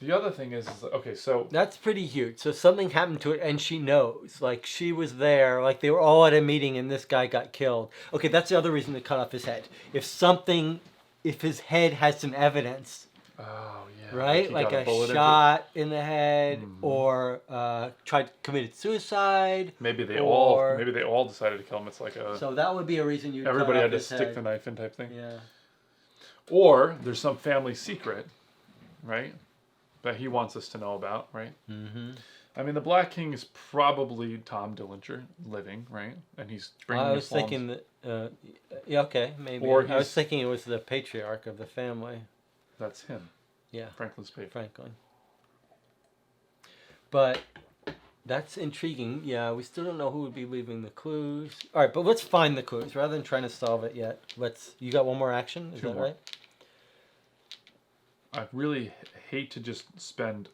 the other thing is okay, so... That's pretty huge. So something happened to it, and she knows. Like, she was there. Like, they were all at a meeting, and this guy got killed. Okay, that's the other reason to cut off his head. If his head has some evidence... Oh, yeah. Right? Like a shot in the head, or committed suicide. Maybe they all decided to kill him. It's like a... So that would be a reason you everybody cut had off to his stick head. the knife in type thing. Yeah. Or there's some family secret, right? That he wants us to know about, right? Mm-hmm. I mean, the Black King is probably Tom Dillinger living, right? And he's bringing. I was thinking that. Yeah, okay, maybe. I was thinking it was the patriarch of the family. That's him. Yeah. Franklin Spade. Franklin. But That's intriguing. Yeah, we still don't know who would be leaving the clues. All right, but let's find the clues rather than trying to solve it yet. You got one more action? Is Two that more. right? I really hate to just spend.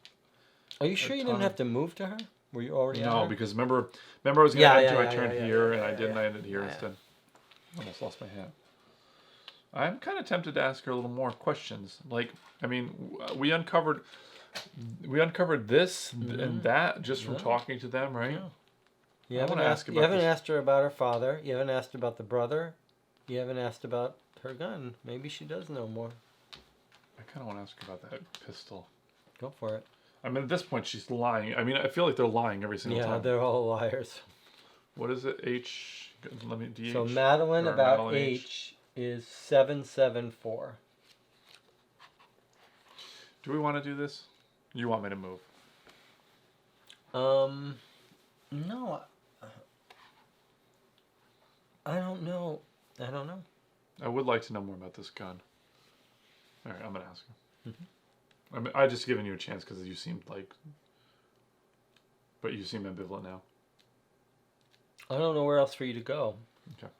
Are you sure you didn't ton have to move to her? Were you already at No, her? because remember I was gonna Yeah, end yeah, to. I yeah, turned yeah, here, yeah, and I yeah, didn't. yeah. I ended here Yeah. instead. Almost lost my hat. I'm kind of tempted to ask her a little more questions. Like, I mean, we uncovered this and that just from talking to them, right? Yeah. You I haven't wanna asked. ask You about haven't this. asked her about her father. You haven't asked about the brother. You haven't asked about her gun. Maybe she does know more. I kind of want to ask her about that pistol. Go for it. I mean, at this point, she's lying. I mean, I feel like they're lying every single Yeah, time. they're all liars. What is it? H. Let me. DH. So Madeline or about Madeline H is 774. Do we want to do this? You want me to move? No. I don't know. I don't know. I would like to know more about this gun. All right, I'm gonna ask her. I mean, I just given you a chance because you seemed like, but you seem ambivalent now. I don't know where else for you to go. Okay.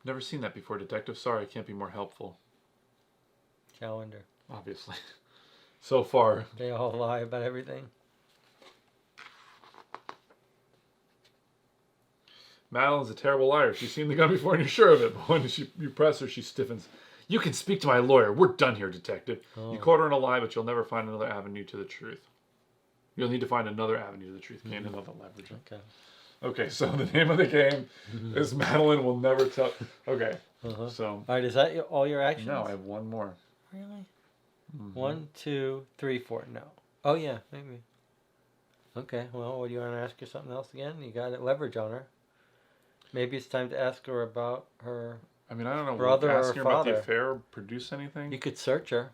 Never seen that before, detective. Sorry, I can't be more helpful. Calendar. Obviously. So far. They all lie about everything. Madeline's a terrible liar. She's seen the gun before and you're sure of it, but when you press her, she stiffens. You can speak to my lawyer. We're done here, detective. You caught her in a lie, but you'll never find another avenue to the truth. You'll need to find another avenue to the truth. Gain another leverage. Okay. Okay, so the name of the game is Madeline Will Never Tell. Okay, so. All right, is that all your actions? No, I have one more. Really? 1, 2, 3, 4. No. Oh, yeah, maybe. Okay, well, what do you want to ask her something else again? You got leverage on her. Maybe it's time to ask her about her. I mean, I don't know. Brother Will or asking her about the father. affair produce anything? You could search her.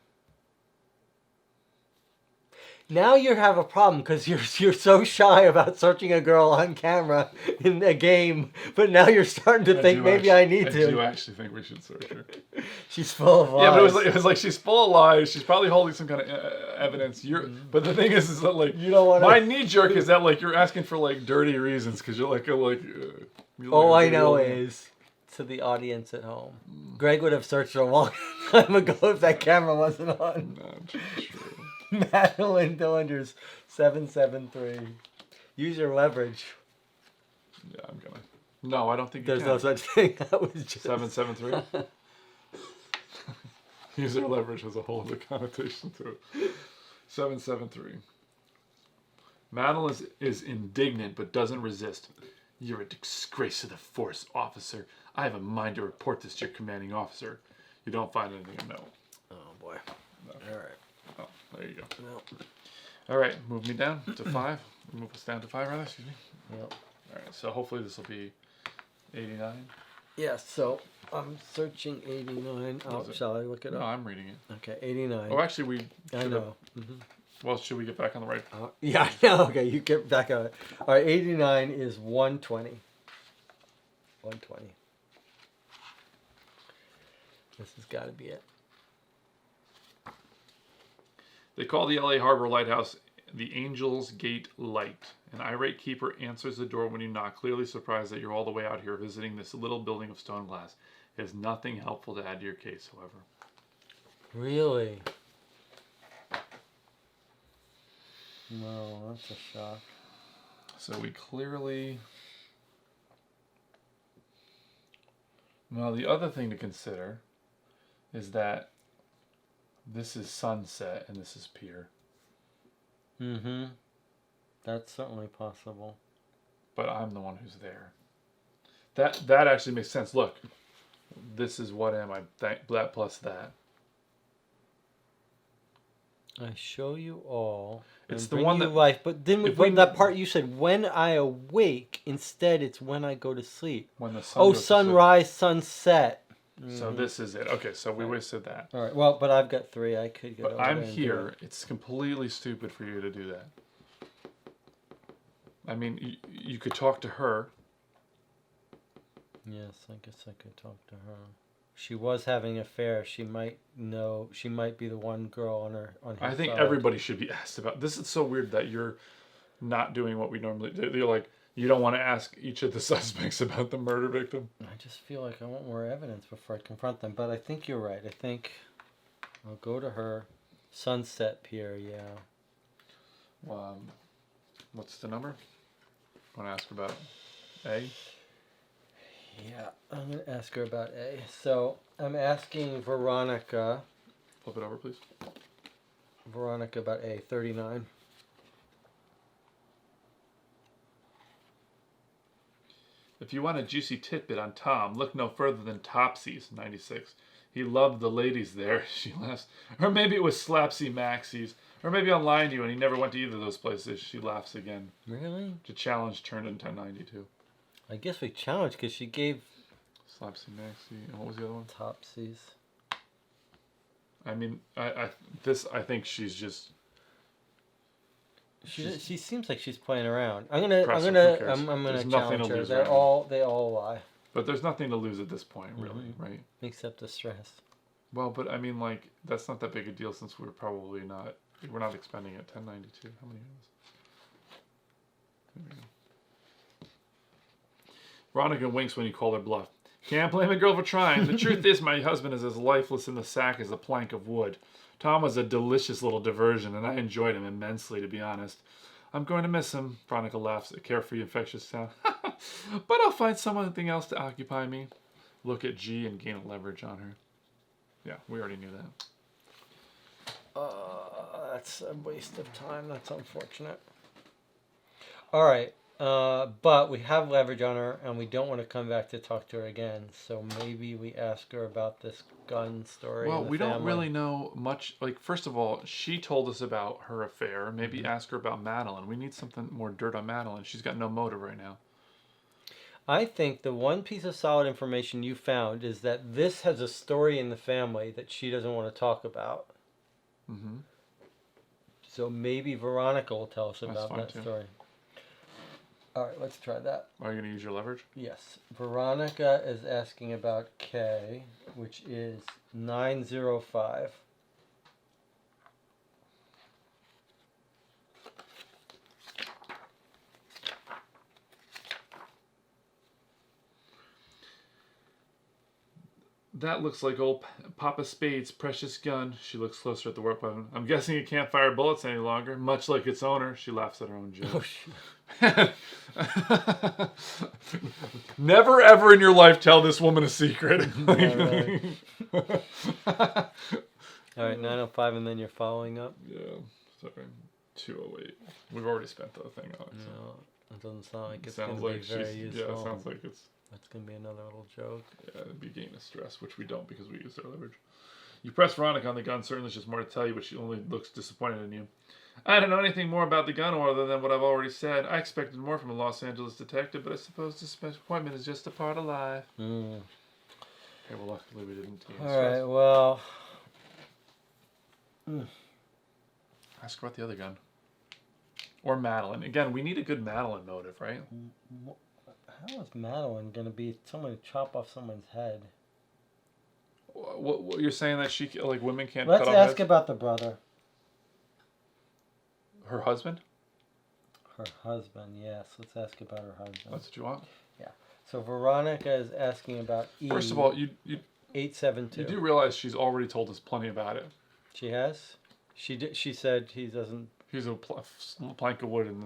Now you have a problem because you're so shy about searching a girl on camera in a game, but now you're starting to think maybe I need to. I do actually think we should search her. She's full of lies. Yeah, but it was like she's full of lies. She's probably holding some kind of evidence. But the thing is that like you don't want my knee jerk is that like you're asking for like dirty reasons because you're like. All I know is to the audience at home, Greg would have searched her a long time ago if that camera wasn't on. Not true. Madeline Dillinger's 773. Use your leverage. Yeah, I'm gonna. No, I don't think you There's can. no such thing. That was just 773. User leverage has a whole other connotation to it. 773. Madeline is indignant but doesn't resist. You're a disgrace to the force, officer. I have a mind to report this to your commanding officer. You don't find anything, no. Oh boy. All right. Oh, there you go. Well, All right, move me down to 5. Move us down to 5, rather. Excuse me. yep. All right, so hopefully this will be 89. Yeah, so I'm searching 89. Oh, it? shall I look it No, up? I'm reading it. Okay, 89. Oh, actually, we. I should know. Well, should we get back on the right? Yeah, I know. Okay, you get back on it. All right, 89 is 120. 120. This has got to be it. They call the LA Harbor Lighthouse the Angel's Gate Light. An irate keeper answers the door when you knock, clearly surprised that you're all the way out here visiting this little building of stone glass. It has nothing helpful to add to your case, however. Really? No, that's a shock. So we clearly... Well, the other thing to consider is that this is sunset and this is pier. Mm-hmm. That's certainly possible. But I'm the one who's there. That actually makes sense. Look, this is what am I? That plus that. I show you all. It's and the bring one you that- life, but then if with we- that part you said when I awake. Instead, it's when I go to sleep. When the sun Oh, goes to sleep. sunrise, sunset. So this is it. Okay, so we wasted that. All right. Well, but I've got 3. I could get. But over I'm there and do here. it. It's completely stupid for you to do that. I mean, you could talk to her. Yes, I guess I could talk to her. she was having an affair, she might know. She might be the one girl on his I think side. everybody should be asked about this. Is so weird that you're not doing what we normally do. You're like, you don't want to ask each of the suspects about the murder victim. I just feel like I want more evidence before I confront them. But I think you're right. I think I'll go to her. Sunset Pier, yeah. What's the number? Want to ask about A? Yeah, I'm going to ask her about A. So I'm asking Veronica. Flip it over, please. Veronica about A, 39. If you want a juicy tidbit on Tom, look no further than Topsy's, 96. He loved the ladies there, she laughs. Or maybe it was Slapsy Maxie's. Or maybe I'm lying to you and he never went to either of those places, she laughs again. Really? The challenge turned into 1092. I guess we challenged because she gave Slapsy Maxie, and what was the other one? Topsies. I mean, I think she's just... She seems like she's playing around. I'm Who gonna cares? There's nothing challenge to her. lose They right now. all lie, But there's nothing to lose at this point, really, right? except the stress. Well, but I mean, like, that's not that big a deal since we're not expending it. 1092. How many is this? There we go. Veronica winks when you call her bluff. Can't blame a girl for trying. The truth is, my husband is as lifeless in the sack as a plank of wood. Tom was a delicious little diversion, and I enjoyed him immensely, to be honest. I'm going to miss him, Veronica laughs, a carefree, infectious sound. But I'll find something else to occupy me. Look at G and gain a leverage on her. Yeah, we already knew that. That's a waste of time. That's unfortunate. All right, but we have leverage on her, and we don't want to come back to talk to her again. So maybe we ask her about this gun story. Well, in the we don't family. really know much. Like, first of all, she told us about her affair. Maybe ask her about Madeline. We need something more dirt on Madeline. She's got no motive right now. I think the one piece of solid information you found is that this has a story in the family that she doesn't want to talk about. Mm-hmm. So maybe Veronica will tell us That's about fine, that too. story. All right, let's try that. Are you going to use your leverage? Yes. Veronica is asking about K, which is 905. That looks like old Papa Spade's precious gun. She looks closer at the work weapon. I'm guessing it can't fire bullets any longer, much like its owner. She laughs at her own joke. Oh, Never ever in your life tell this woman a secret. Right. All right, 905, and then you're following up? Yeah, sorry. 208. We've already spent the thing on it. So. No, it doesn't sound like it's Sounds going to like be very she's... useful. Yeah, it sounds like it's... That's going to be another little joke. Yeah, it'd be gain of stress, which we don't because we use our leverage. You press Veronica on the gun. Certainly, there's just more to tell you, but she only looks disappointed in you. I don't know anything more about the gun other than what I've already said. I expected more from a Los Angeles detective, but I suppose disappointment is just a part of life. Mm. Okay, well, luckily we didn't. All right, well... Ask about the other gun. Or Madeline. Again, we need a good Madeline motive, right? How is Madeline going to be someone to chop off someone's head? What you're saying that she like women can't Let's cut off ask heads? about the brother. Her husband? Her husband, yes. Let's ask about her husband. That's what you want? Yeah. So Veronica is asking about E. First of all, you 872. you do realize she's already told us plenty about it. She has? She did. She said he doesn't... He's a plank of wood in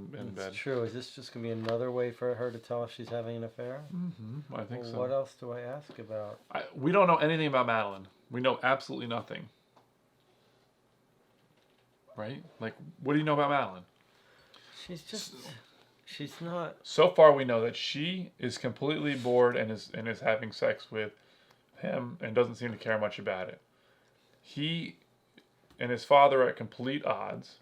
bed. It's true. Is this just going to be another way for her to tell us she's having an affair? Mm-hmm. I think Well, so. what else do I ask about? We don't know anything about Madeline. We know absolutely nothing. Right? Like, what do you know about Madeline? She's just... She's not... So far, we know that she is completely bored and is having sex with him and doesn't seem to care much about it. He and his father are at complete odds,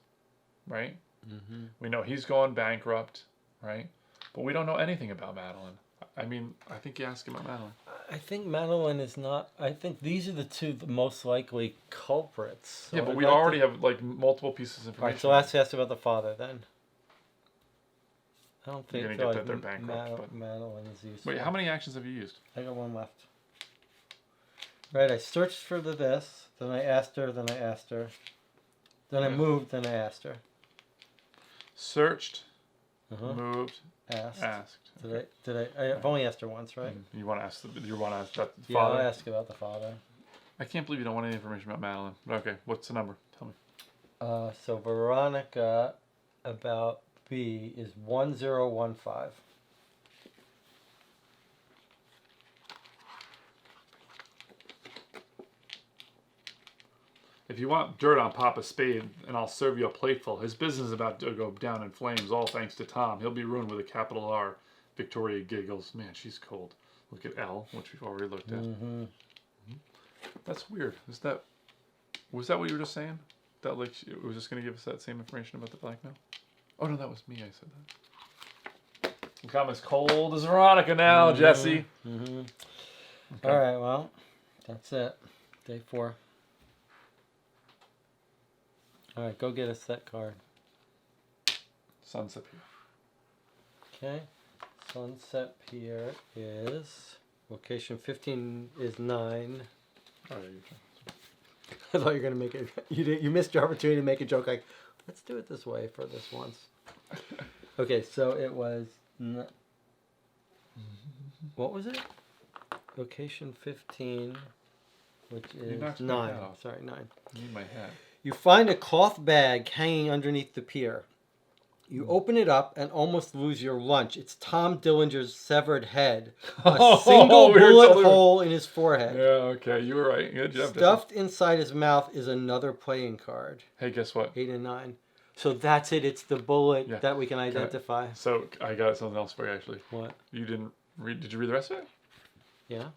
right? Mm-hmm. We know he's going bankrupt, right? But we don't know anything about Madeline. I mean, I think you ask about Madeline. I think Madeline is not... I think these are the most likely culprits. So Yeah, but I'd we like already to... have like multiple pieces of All right, information. so let's ask about the father then. I don't You're think gonna get that they're bankrupt, but- Madeline is useful. Wait, how many actions have you used? I got one left. Right, I searched for this, then I asked her, then I asked her. Then I Yeah. moved, then I asked her. Searched, Uh-huh. moved, Asked. asked. Okay. I've only asked her once, right? You want to ask about the Yeah, I'll father? ask about the father. I can't believe you don't want any information about Madeline. But okay, what's the number? Tell me. So Veronica about B is 1015. If you want dirt on Papa Spade, and I'll serve you a plateful. His business is about to go down in flames, all thanks to Tom. He'll be ruined with a capital R. Victoria giggles. Man, she's cold. Look at L, which we've already looked at. Mm-hmm. That's weird. Was that what you were just saying? That like it was just going to give us that same information about the blackmail? Oh no, that was me. I said that. Look, I'm as cold as Veronica now, Jesse. Mm-hmm. Okay. All right, well, that's it. Day 4. All right, go get us that card. Sunset Pier. Okay. Sunset Pier is location 15 is 9. Oh yeah, you're trying. I thought you were gonna make it. You missed your opportunity to make a joke. Like, let's do it this way for this once. Okay, so it was. What was it? Location 15, which You is knocked me 9. out. Sorry, 9. I need my hat. You find a cloth bag hanging underneath the pier. You open it up and almost lose your lunch. It's Tom Dillinger's severed head. A single bullet hole in his forehead. Yeah, okay, you were right. Good job. Stuffed inside his mouth is another playing card. Hey, guess what? 8 and 9. So that's it. It's the bullet Yeah. that we can identify. So I got something else for you actually. What? You didn't read? Did you read the rest of it? Yeah.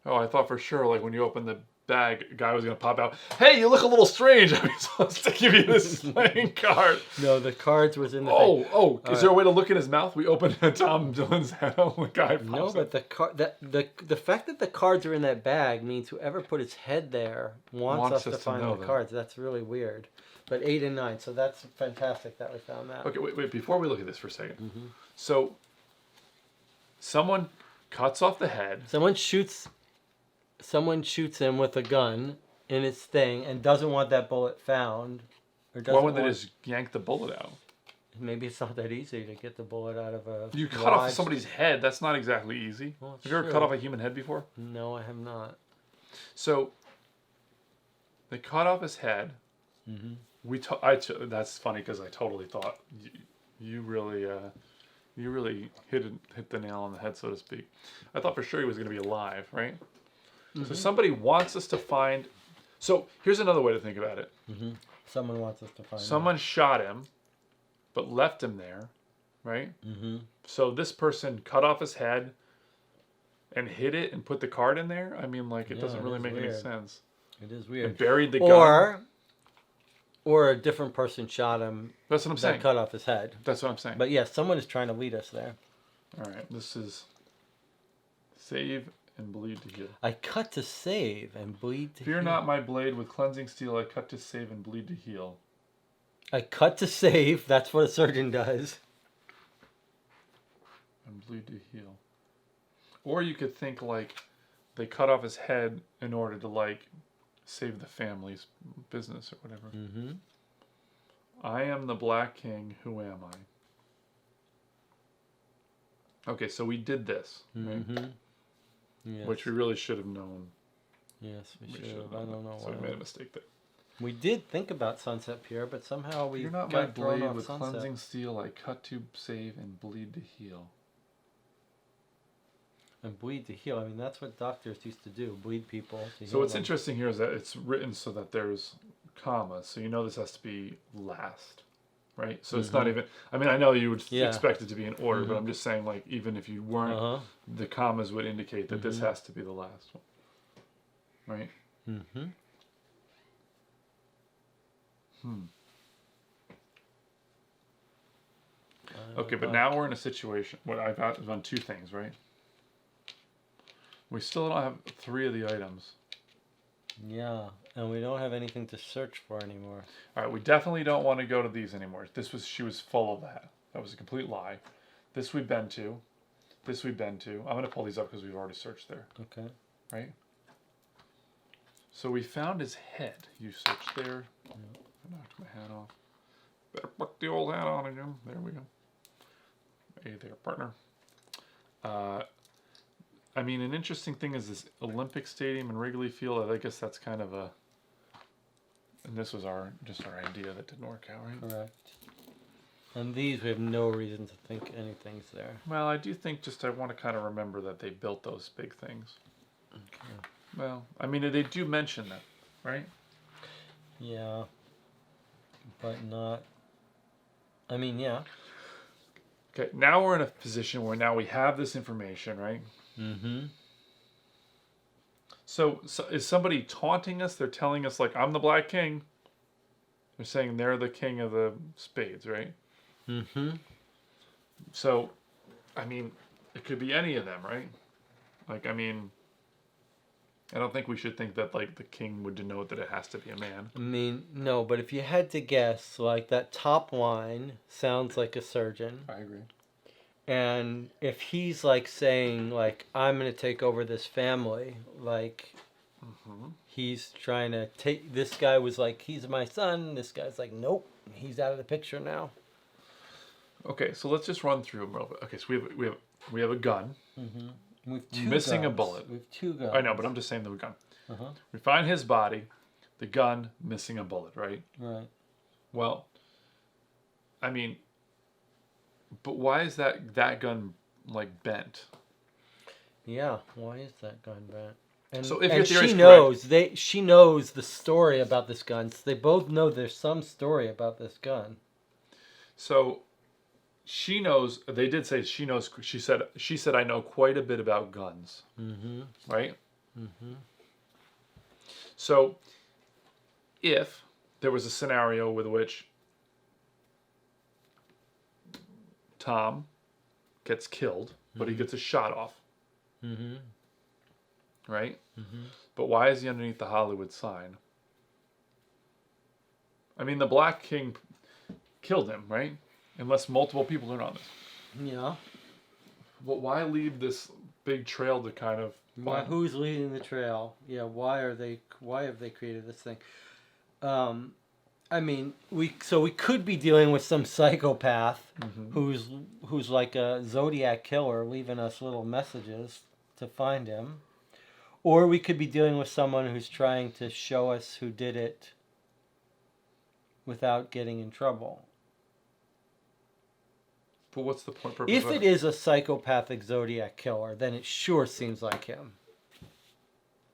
Oh, I thought for sure, like when you open the bag, a guy was gonna pop out. Hey, you look a little strange. I was supposed to give you this playing card. No, the cards was in the Oh, thing. oh! Is there a way to look in his mouth? We opened Tom Dillon's head. The guy pops No, but the fact that the cards are in that bag means whoever put his head there wants us to find the cards. That's really weird. But 8 and 9, so that's fantastic that we found that. Okay, wait. Before we look at this for a second, Mm-hmm. so someone cuts off the head. Someone shoots him with a gun in his thing and doesn't want that bullet found. Or doesn't Why wouldn't they want- just yank the bullet out? Maybe it's not that easy to get the bullet out of a. You cut off lodged- somebody's head. That's not exactly easy. Well, it's have you ever true. cut off a human head before? No, I have not. So they cut off his head. Mm-hmm. That's funny because I totally thought you really hit the nail on the head, so to speak. I thought for sure he was going to be alive, right? Mm-hmm. So somebody wants us to find. So here's another way to think about it. Mm-hmm. Someone wants us to find. Someone shot him, but left him there, right? Mm-hmm. So this person cut off his head and hid it and put the card in there. I mean, like it Yeah, doesn't it really is make any weird. sense. It is And weird. buried the gun. Or a different person shot him. That's what I'm That saying. cut off his head. That's what I'm saying. But yeah, someone is trying to lead us there. All right, this is save and bleed to heal. I cut to save and bleed to Fear heal. not my blade, with cleansing steel I cut to save and bleed to heal. I cut to save. That's what a surgeon does. And bleed to heal. Or you could think like they cut off his head in order to like save the family's business or whatever. Mm-hmm. I am the Black King, who am I? Okay, so we did this, right? Mm-hmm. Yes. Which we really should have known. Yes, we should should have. I known don't know that. So why. we made a mistake there. We did think about Sunset Pier, but somehow we You're not got my thrown blade, off with Sunset. cleansing steel I cut to save and bleed to heal. And bleed to heal. I mean, that's what doctors used to do, bleed people to So heal what's them. interesting here is that it's written so that there's commas. So you know this has to be last, right? So it's not even, I mean, I know you would Yeah. expect it to be in order, but I'm just saying, like, even if you weren't, Uh-huh. the commas would indicate that this has to be the last one, right? Mm-hmm. Okay, but now we're in a situation, what I've done two things, right? We still don't have 3 of the items. Yeah, and we don't have anything to search for anymore. All right, we definitely don't want to go to these anymore. She was full of that. That was a complete lie. This we've been to. This we've been to. I'm going to pull these up because we've already searched there, Okay. right? So we found his head. You searched there. I knocked my hat off. Better put the old hat on again. There we go. Hey there, partner. I mean, an interesting thing is this Olympic Stadium and Wrigley Field. I guess that's kind of a... And this was just our idea that didn't work out, right? Correct. And these, we have no reason to think anything's there. Well, I do think I want to kind of remember that they built those big things. Okay. Well, I mean, they do mention that, right? Yeah. But not... I mean, yeah. Okay, now we're in a position where now we have this information, right? Mm-hmm. So is somebody taunting us? They're telling us, like, I'm the Black King. They're saying they're the king of the spades, right? Mm-hmm. So, I mean, it could be any of them, right? Like, I mean, I don't think we should think that, like, the king would denote that it has to be a man. I mean, no, but if you had to guess, like, that top line sounds like a surgeon. I agree. And if he's, like, saying, like, I'm going to take over this family, like, he's trying to take... This guy was like, he's my son. This guy's like, nope, he's out of the picture now. Okay, so let's just run through them real quick. Okay, so we have a gun. Mm-hmm. We've two Missing guns. a bullet. We've two guns. I know, but I'm just saying the gun. Uh-huh. We find his body, the gun, missing a bullet, right? Right. Well, I mean, but why is that gun, like, bent? Yeah, why is that gun bent? And, So if and your theory she is knows she knows the story about this gun. So they both know there's some story about this gun. So she knows. They did say she knows. She said I know quite a bit about guns. Mm-hmm. Right. Mm-hmm. So if there was a scenario with which Tom gets killed, but he gets a shot off. Mm-hmm. Right? Mm-hmm. But why is he underneath the Hollywood sign? I mean, the Black King killed him, right? Unless multiple people are on this. Yeah. But why leave this big trail to kind of... Why, who's leading the trail? Yeah, why have they created this thing? I mean, we could be dealing with some psychopath who's like a Zodiac killer leaving us little messages to find him. Or we could be dealing with someone who's trying to show us who did it without getting in trouble. But what's the point? If it is a psychopathic Zodiac killer, then it sure seems like him.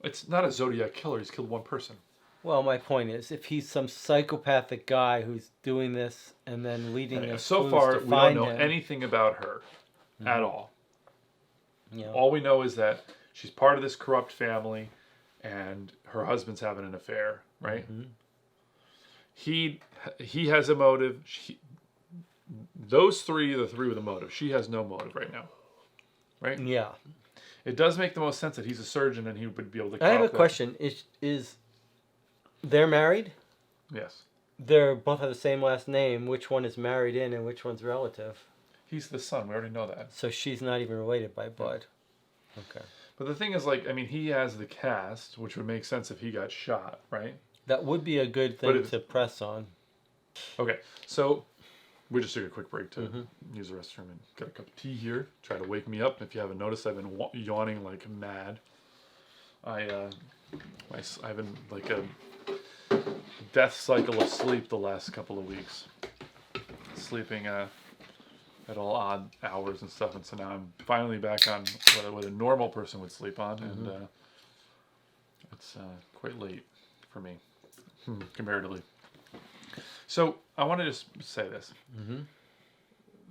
It's not a Zodiac killer. He's killed one person. Well, my point is, if he's some psychopathic guy who's doing this and then leading us so clues far, to we don't find know him. anything about her at all. Yeah. All we know is that she's part of this corrupt family, and her husband's having an affair. Right? Mm-hmm. He has a motive. Those three are the three with a motive. She has no motive right now. Right? Yeah. It does make the most sense that he's a surgeon and he would be able to... I have a question. Is they're married? Yes. They both have the same last name. Which one is married in and which one's relative? He's the son. We already know that. So she's not even related by blood. Okay. But the thing is, like, I mean, he has the cast, which would make sense if he got shot, right? That would be a good thing to press on. Okay, so we just took a quick break to use the restroom and get a cup of tea here. Try to wake me up. If you haven't noticed, I've been yawning like mad. I've been like a death cycle of sleep the last couple of weeks. Sleeping at all odd hours and stuff, and so now I'm finally back on what a normal person would sleep on, and it's quite late for me, comparatively. So I want to just say this.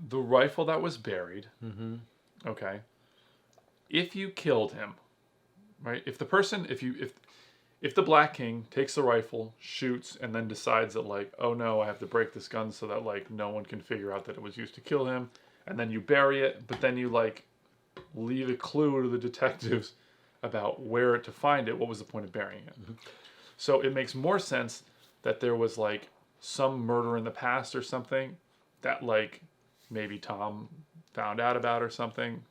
The rifle that was buried, okay, if you killed him, right, if the Black King takes the rifle, shoots, and then decides that, like, oh no, I have to break this gun so that, like, no one can figure out that it was used to kill him, and then you bury it, but then you, like, leave a clue to the detectives about where to find it, what was the point of burying it? So it makes more sense that there was, like, some murder in the past or something that, like, maybe Tom found out about or something,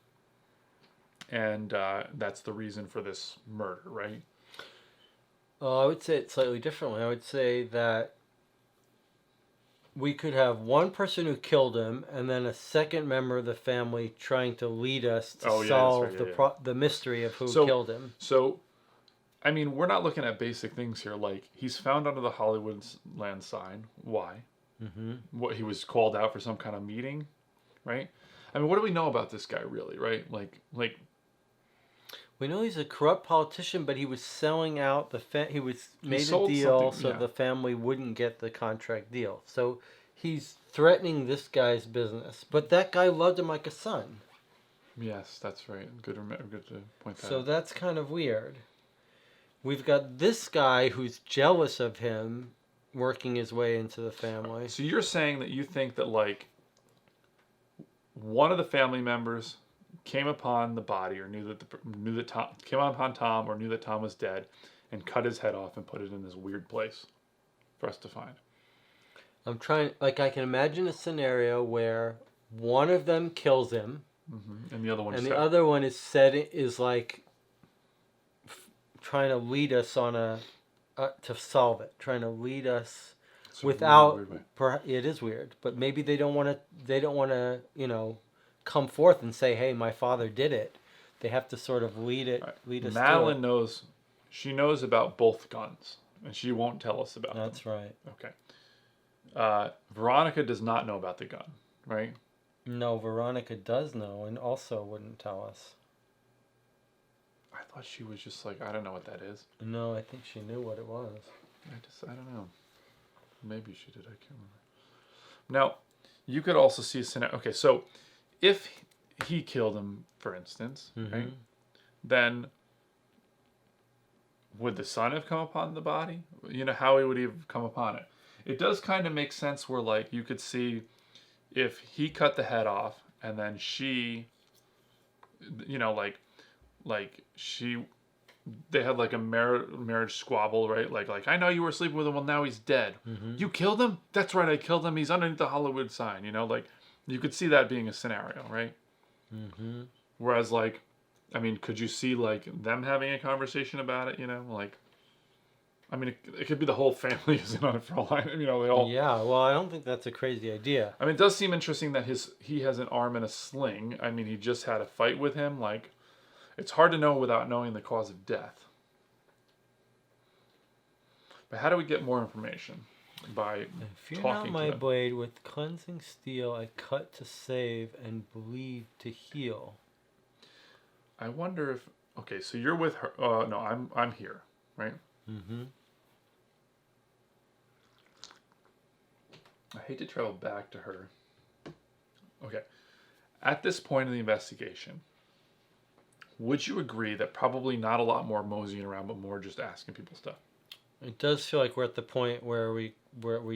and that's the reason for this murder, right? I would say it slightly differently. I would say that we could have one person who killed him, and then a second member of the family trying to lead us to Oh, yeah, that's solve right, the mystery of who So- killed him. So, I mean, we're not looking at basic things here. Like, he's found under the Hollywoodland sign. Why? Mm-hmm. What, he was called out for some kind of meeting, right? I mean, what do we know about this guy, really, right? Like, We know he's a corrupt politician, but he was selling out he made a sold deal something, so yeah. the family wouldn't get the contract deal. So he's threatening this guy's business, but that guy loved him like a son. yes, that's right. Good to point that So out. that's kind of weird. We've got this guy who's jealous of him working his way into the family. So you're saying that you think that, like, one of the family members came upon the body, or knew that Tom came upon Tom, or knew that Tom was dead, and cut his head off and put it in this weird place for us to find. I'm trying, like, I can imagine a scenario where one of them kills him, And the other one, and the other one is like trying to lead us on to solve it, trying to lead us It's a without. weird way. It is weird, but maybe they don't want to. They don't want to, come forth and say, "Hey, my father did it." They have to sort of lead us. Madeline to it. knows. She knows about both guns, and she won't tell us about That's right. them. Okay. Veronica does not know about the gun, right? No, Veronica does know, and also wouldn't tell us. I thought she was just like, I don't know what that is. No, I think she knew what it was. I don't know. Maybe she did. I can't remember. Now, you could also see a scenario. Okay, so if he killed him, for instance, right, then would the son have come upon the body? You know, how would he have come upon it? It does kind of make sense where, like, you could see if he cut the head off and then she, they had like a marriage squabble, right? Like I know you were sleeping with him. Well, now he's dead. You killed him? That's right, I killed him. He's underneath the Hollywood sign. Like you could see that being a scenario, right? Whereas, like, I mean, could you see like them having a conversation about it? Like, I mean, it could be the whole family is in on it for all I they all. Yeah, well, I don't think that's a crazy idea. I mean, it does seem interesting that he has an arm in a sling. I mean, he just had a fight with him. Like, it's hard to know without knowing the cause of death. But how do we get more information? By If you're talking not to my them. blade, with cleansing steel I cut to save and bleed to heal. I wonder if. Okay, so you're with her. No, I'm here, right? I hate to travel back to her. Okay. At this point in the investigation, would you agree that probably not a lot more moseying around, but more just asking people stuff? It does feel like we're at the point where we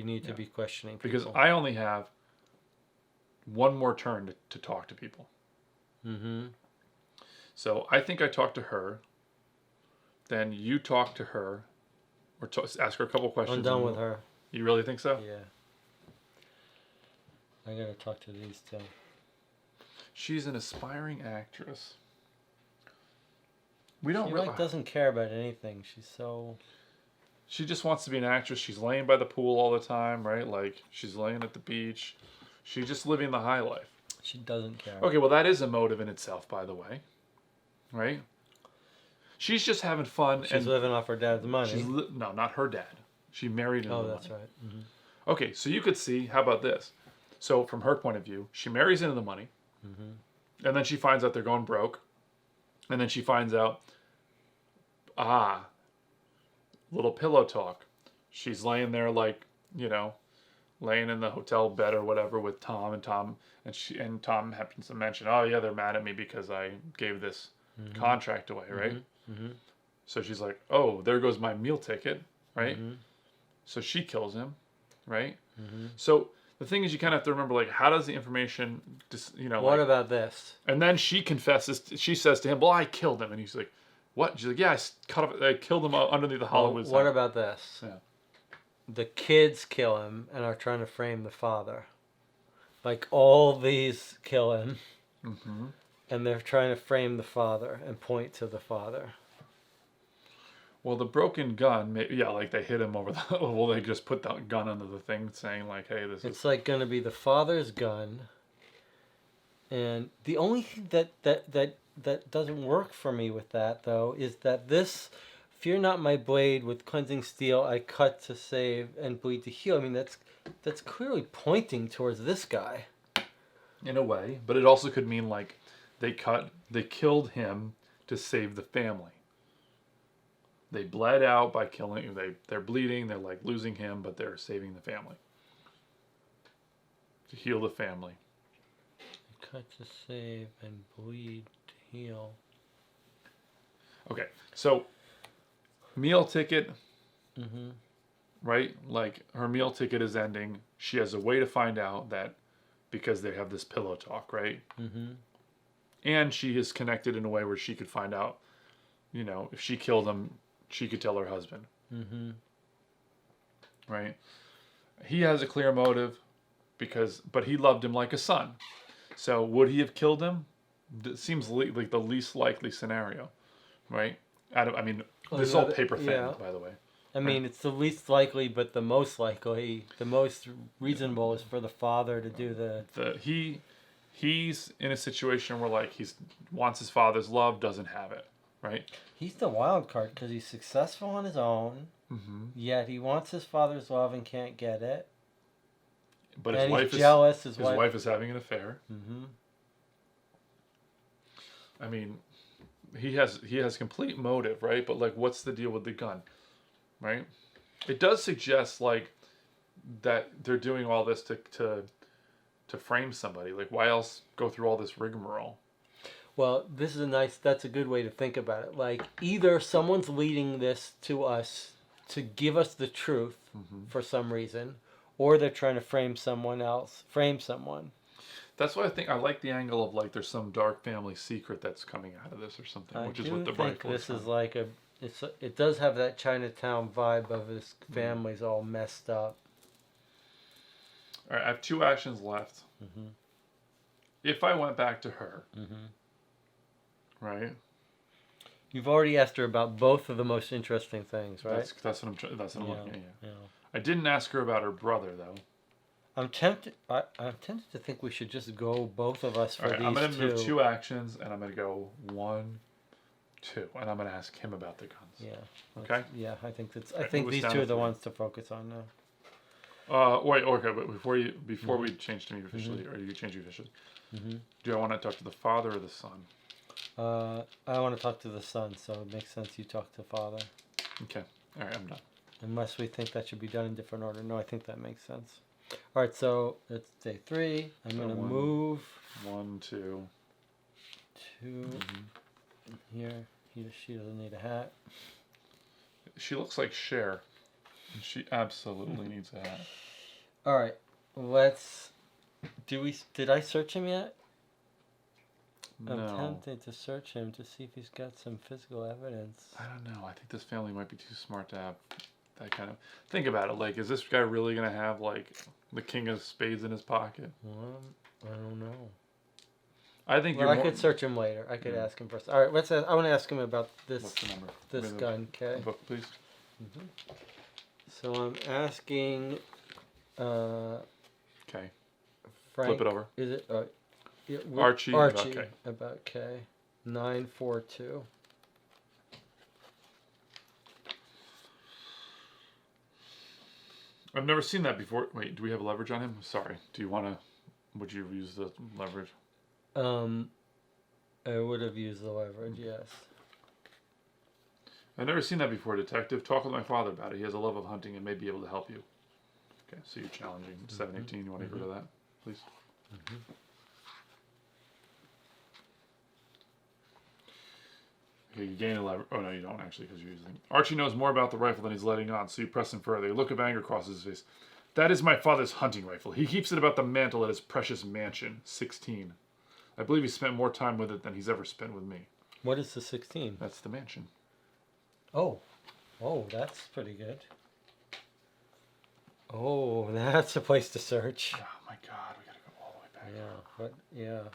need to be questioning people. Because I only have one more turn to talk to people. So I think I talked to her. Then you talk to her, or ask her a couple questions. I'm done with her. You really think so? Yeah. I gotta talk to these two. She's an aspiring actress. We don't She really. doesn't care about anything. She's so. She just wants to be an actress. She's laying by the pool all the time, right? Like, she's laying at the beach. She's just living the high life. She doesn't care. Okay, well, that is a motive in itself, by the way. Right? She's just having fun. She's living off her dad's money. No, not her dad. She married him. Oh, that's right. Okay, so you could see, how about this? So, from her point of view, she marries into the money. And then she finds out they're going broke. And then she finds out, little pillow talk. She's laying there like, laying in the hotel bed or whatever with Tom, and Tom happens to mention, oh yeah, they're mad at me because I gave this contract away, right? So she's like, oh, there goes my meal ticket, right? So she kills him, right? So the thing is, you kind of have to remember, like, how does the information, What about this? And then she confesses. She says to him, "Well, I killed him," and he's like, "What?" She's like, "Yeah, I killed him underneath the Hollywood sign." What about this? Yeah. The kids kill him and are trying to frame the father. Like, all these kill him. And they're trying to frame the father and point to the father. Well, the broken gun, yeah, like they hit him over the. Well, they just put the gun under the thing, saying like, "Hey, this It's is." like going to be the father's gun. And the only thing that doesn't work for me with that, though, is that this, fear not my blade, with cleansing steel I cut to save and bleed to heal. I mean, that's clearly pointing towards this guy. In a way, but it also could mean like they killed him to save the family. They bled out by killing. They're bleeding. They're like losing him, but they're saving the family to heal the family. Cut to save and bleed to heal. Okay, so meal ticket, Mm-hmm. right? Like her meal ticket is ending. She has a way to find out that because they have this pillow talk, right? Mm-hmm. And she is connected in a way where she could find out, if she killed him, she could tell her husband. Mm-hmm. Right? He has a clear motive but he loved him like a son. So would he have killed him? It seems like the least likely scenario, right? This is all paper thin, yeah. by the way. I mean, it's the least likely, but the most likely, the most reasonable is for the father to do He's in a situation where like he wants his father's love, doesn't have it, right? He's the wild card because he's successful on his own, yet he wants his father's love and can't get it. But and his wife he's jealous. His wife is having an affair. Mm-hmm. I mean, he has complete motive, right? But like, what's the deal with the gun, right? It does suggest like that they're doing all this to frame somebody. Like, why else go through all this rigmarole? Well, that's a good way to think about it. Like, either someone's leading this to us to give us the truth for some reason, or they're trying to frame someone. That's why I think I like the angle of like there's some dark family secret that's coming out of this or something, which is what the think this is like it does have that Chinatown vibe of this family's all messed up. All right, I have 2 actions left. Mm-hmm. If I went back to her, right? You've already asked her about both of the most interesting things, right? That's what I'm looking at. Yeah. I didn't ask her about her brother though. I'm tempted to think we should just go both of us for these two. I'm going to move 2 actions, and I'm going to go 1, 2, and I'm going to ask him about the guns. Yeah. Okay. Yeah, I think these 2 are the ones to focus on now. Wait. Okay, but before we change to me officially, or you change officially, do I want to talk to the father or the son? I want to talk to the son, so it makes sense you talk to father. Okay. All right, I'm done. Unless we think that should be done in different order. No, I think that makes sense. All right, so it's day 3. I'm going to move 1, 2. 2 here. She doesn't need a hat. She looks like Cher. And she absolutely needs a hat. All right, did I search him yet? No. I'm tempted to search him to see if he's got some physical evidence. I don't know. I think this family might be too smart to have that kind of... Think about it. Like, is this guy really going to have, like, the king of spades in his pocket? Well, I don't know. I think I could search him later. I could ask him first. All right, I want to ask him about this. What's the number? This gun, okay? Book, please. So I'm asking. Okay. Frank, Flip it over. Is it Archie about K. 942. I've never seen that before. Wait, do we have leverage on him? Sorry. Do you want to... Would you use the leverage? I would have used the leverage, yes. I've never seen that before, Detective. Talk with my father about it. He has a love of hunting and may be able to help you. Okay, so you're challenging 718. You want to get rid of that, please? Okay, you gain a lever. Oh, no, you don't actually, because you're using... Archie knows more about the rifle than he's letting on, so you press him further. A look of anger crosses his face. That is my father's hunting rifle. He keeps it about the mantle at his precious mansion. 16. I believe he spent more time with it than he's ever spent with me. What is the 16? That's the mansion. Oh, that's pretty good. Oh, that's a place to search. Oh my God, we gotta go all the way back. Yeah.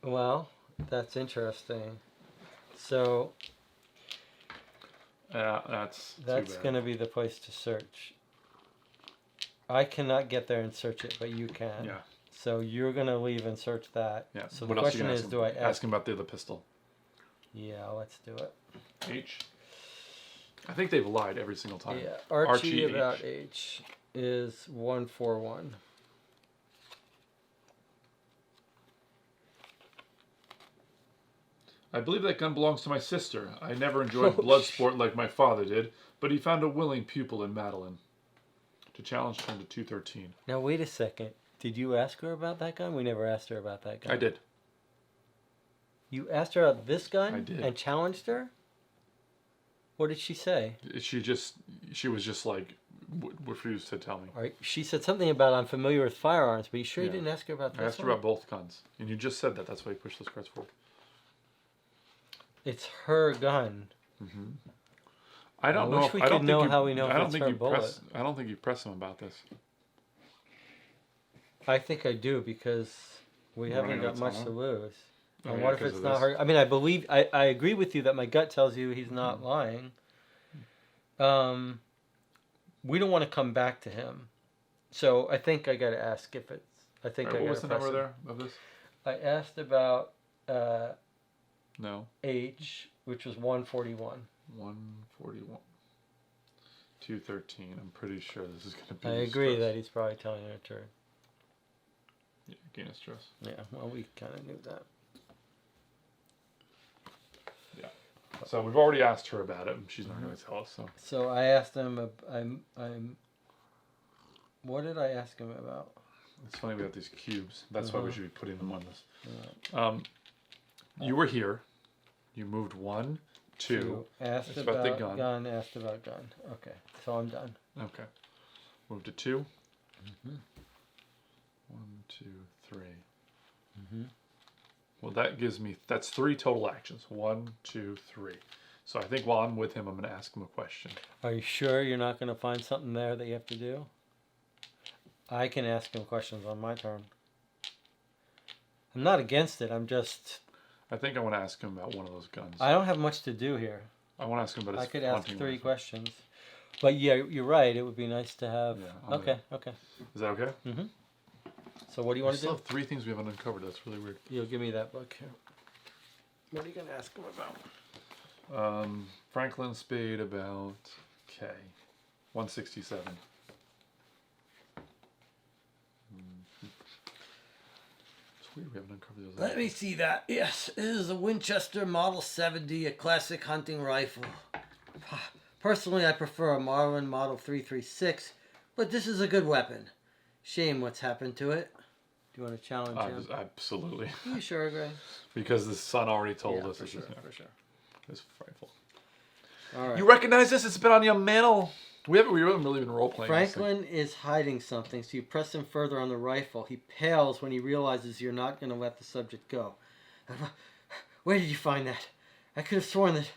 Well, that's interesting. So, That's That's going to be the place to search. I cannot get there and search it, but you can. Yeah. So you're going to leave and search that. Yeah. So What the else you question gonna is, ask do I him? Ask him about the other pistol. Yeah, let's do it. H. I think they've lied every single time. Yeah, Archie H. about H is 141. I believe that gun belongs to my sister. I never enjoyed blood sport like my father did, but he found a willing pupil in Madeline. To challenge turned to 213. Now wait a second. Did you ask her about that gun? We never asked her about that gun. I did. You asked her about this gun? I did. And challenged her? What did she say? She was just like, refused to tell me. All right. She said something about I'm familiar with firearms, but you sure you Yeah. didn't ask her about this I asked her one? about both guns, and you just said that. That's why you pushed those cards forward. It's her gun. I don't I know. wish If, we I don't could think know you, how we know I if don't it's think her you bullet. press. I don't think you press him about this. I think I do because we We're haven't running got out of much time, to huh? lose. Oh, And yeah, what if 'cause it's of not this. her? I mean, I agree with you that my gut tells you he's not lying. We don't want to come back to him. So I think I got to ask if it's, I think All right, I what got was to the press number him. there of this? I asked about No. H, which was 141. 141. 213. I'm pretty sure this is going to be. I agree that he's probably telling the truth. Yeah, gain of stress. Yeah, well, we kind of knew that. Yeah. So we've already asked her about it. And she's not going to tell us. So. So I asked him, what did I ask him about? It's funny we have these cubes. That's why we should be putting them on this. Yeah. You were here. You moved 1, 2. Asked It's about about, the gun. Asked about gun. Okay, so I'm done. Okay. Move to 2. 1, 2, 3. Well, that gives me, that's 3 total actions. 1, 2, 3. So I think while I'm with him, I'm going to ask him a question. Are you sure you're not going to find something there that you have to do? I can ask him questions on my turn. I'm not against it. I'm just. I think I want to ask him about one of those guns. I don't have much to do here. I want to ask him about his I could ask hunting 3 rifle. questions. But yeah, you're right. It would be nice to have. Yeah, I'll do Okay, okay. Is that okay? So what do you We want to still do? have 3 things we haven't uncovered. That's really weird. You'll give me that book here. What are you going to ask him about? Franklin Spade about K. 167. It's weird we haven't uncovered those. Let me see that. Yes, this is a Winchester Model 70, a classic hunting rifle. Personally, I prefer a Marlin Model 336, but this is a good weapon. Shame what's happened to it. Do you want to challenge him? Absolutely. You sure, Greg? Because the son already told us for this sure, is for sure. this rifle. All right. You recognize this? It's been on your mantle. We haven't really been role playing. Franklin is hiding something, so you press him further on the rifle. He pales when he realizes you're not going to let the subject go. Where did you find that? I could have sworn that...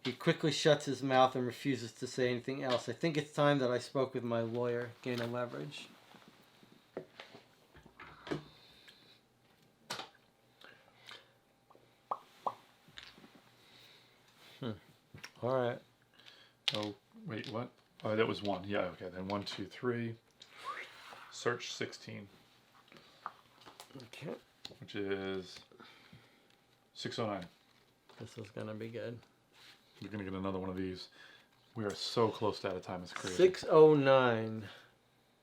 He quickly shuts his mouth and refuses to say anything else. I think it's time that I spoke with my lawyer. Gain a leverage. All right. Oh, wait, what? Oh, that was 1. Yeah, okay. Then 1, 2, 3. Search 16, Okay. which is 609. This is going to be good. You're going to get another one of these. We are so close to out of time. It's crazy. 609.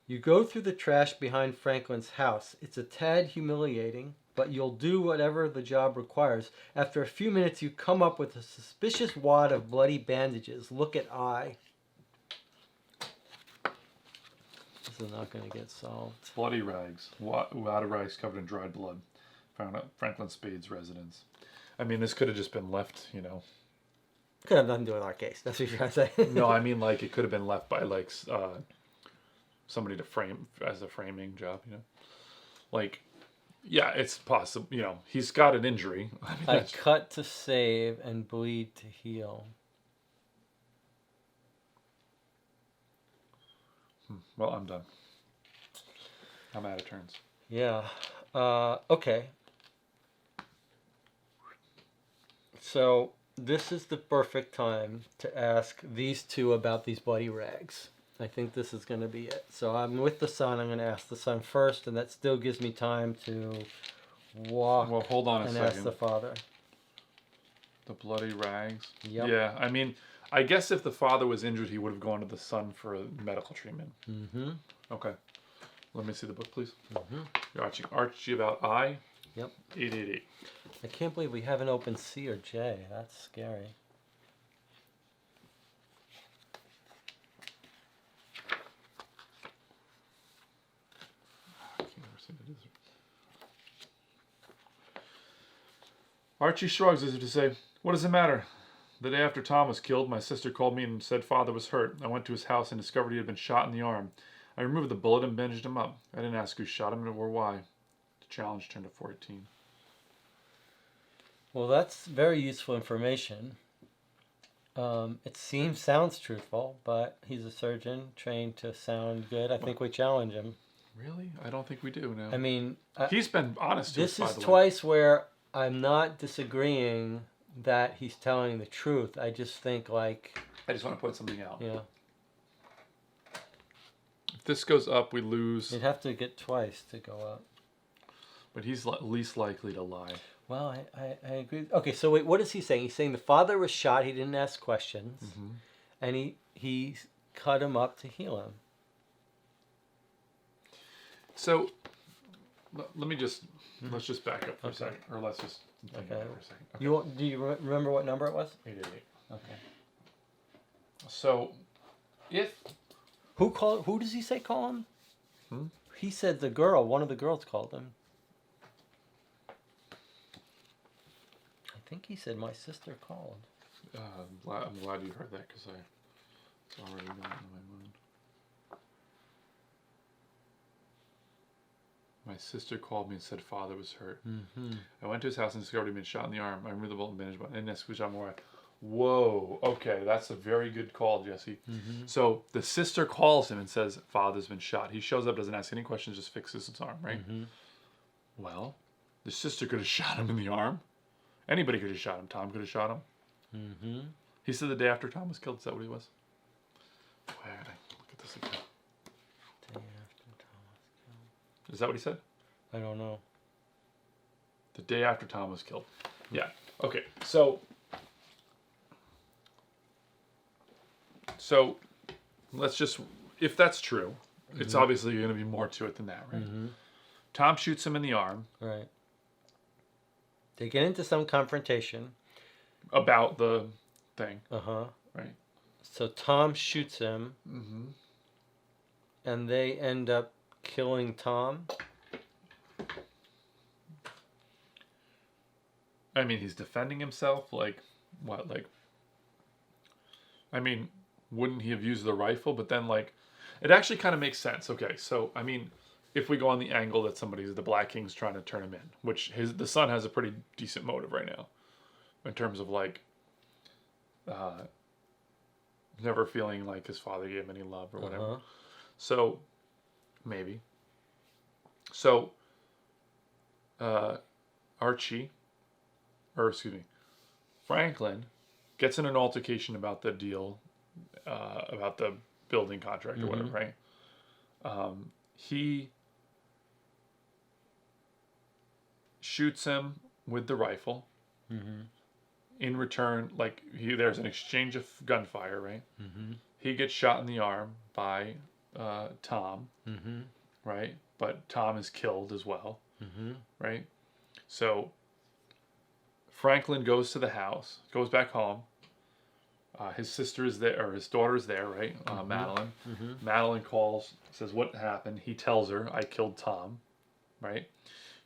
You go through the trash behind Franklin's house. It's a tad humiliating, but you'll do whatever the job requires. After a few minutes, you come up with a suspicious wad of bloody bandages. Look at I. This is not going to get solved. Bloody rags. Wad of rags covered in dried blood. Found at Franklin Spade's residence. I mean, this could have just been left, you know. Could have nothing to do with our case. That's what you're trying to say. No, I mean, like, it could have been left by, like, somebody to frame as a framing job, you know. Like, yeah, it's possible. You know, he's got an injury. I mean, I cut to save and bleed to heal. Well, I'm done. I'm out of turns. Yeah. Okay. So this is the perfect time to ask these two about these bloody rags. I think this is going to be it. So I'm with the son. I'm going to ask the son first, and that still gives me time to walk Well, hold on a and second. ask the father. The bloody rags. Yep. Yeah, I mean, I guess if the father was injured, he would have gone to the son for medical treatment. Mm-hmm. Okay. Let me see the book, please. Mm-hmm. You're watching Archie about I. Yep. 888. I can't believe we haven't opened C or J. That's scary. I can't ever see what it is. Archie shrugs as if to say, "What does it matter? The day after Tom was killed, my sister called me and said father was hurt. I went to his house and discovered he had been shot in the arm. I removed the bullet and bandaged him up. I didn't ask who shot him or why." The challenge turned to 14. Well, that's very useful information. It sounds truthful, but he's a surgeon trained to sound good. I think we challenge him. Really? I don't think we do now. I mean, He's been honest to us, this by is the way. twice where I'm not disagreeing that he's telling the truth. I just think like, I just want to point something out. you know, If this goes up, we lose. you'd have to get twice to go up. But he's least likely to lie. Well, I agree. Okay, so wait, what is he saying? He's saying the father was shot. He didn't ask questions, and he cut him up to heal him. So, let me just, let's just back up for a second. Or let's just think about it for a second. Okay. Do you remember what number it was? 888. Okay. So, if... Who does he say call him? He said the girl. One of the girls called him. I think he said my sister called. I'm glad you heard that because it's already gone in my mind. My sister called me and said father was hurt. Mm-hmm. I went to his house and discovered he'd been shot in the arm. I removed the bullet and bandaged him up. And that's which I'm aware. Whoa. Okay, that's a very good call, Jesse. Mm-hmm. So the sister calls him and says father's been shot. He shows up, doesn't ask any questions, just fixes his arm, right? Mm-hmm. Well, the sister could have shot him in the arm. Anybody could have shot him. Tom could have shot him. Mm-hmm. He said the day after Tom was killed. Is that what he was? Where did I look at this again? Day after Thomas killed. Is that what he said? I don't know. The day after Tom was killed. Yeah. Okay. So let's just, if that's true, it's obviously going to be more to it than that, right? Mm-hmm. Tom shoots him in the arm. Right. They get into some confrontation. About the thing. Uh-huh. Right. So Tom shoots him. Mm-hmm. And they end up killing Tom. I mean, he's defending himself. Like, what? Like, I mean, wouldn't he have used the rifle? But then, like, it actually kind of makes sense. Okay, so, I mean, if we go on the angle that the Black King's trying to turn him in, which the son has a pretty decent motive right now. In terms of, like, never feeling like his father gave him any love or whatever. Uh-huh. So, maybe. So, Franklin gets in an altercation about the deal, about the building contract or whatever, right? He shoots him with the rifle. Mm-hmm. In return, like, there's an exchange of gunfire, right? Mm-hmm. He gets shot in the arm by Tom, Mm-hmm. right? But Tom is killed as well, Mm-hmm. right? So Franklin goes to the house, goes back home. His sister is there, or his daughter is there, right? Madeline. Mm-hmm. Madeline calls, says what happened. He tells her, I killed Tom, right?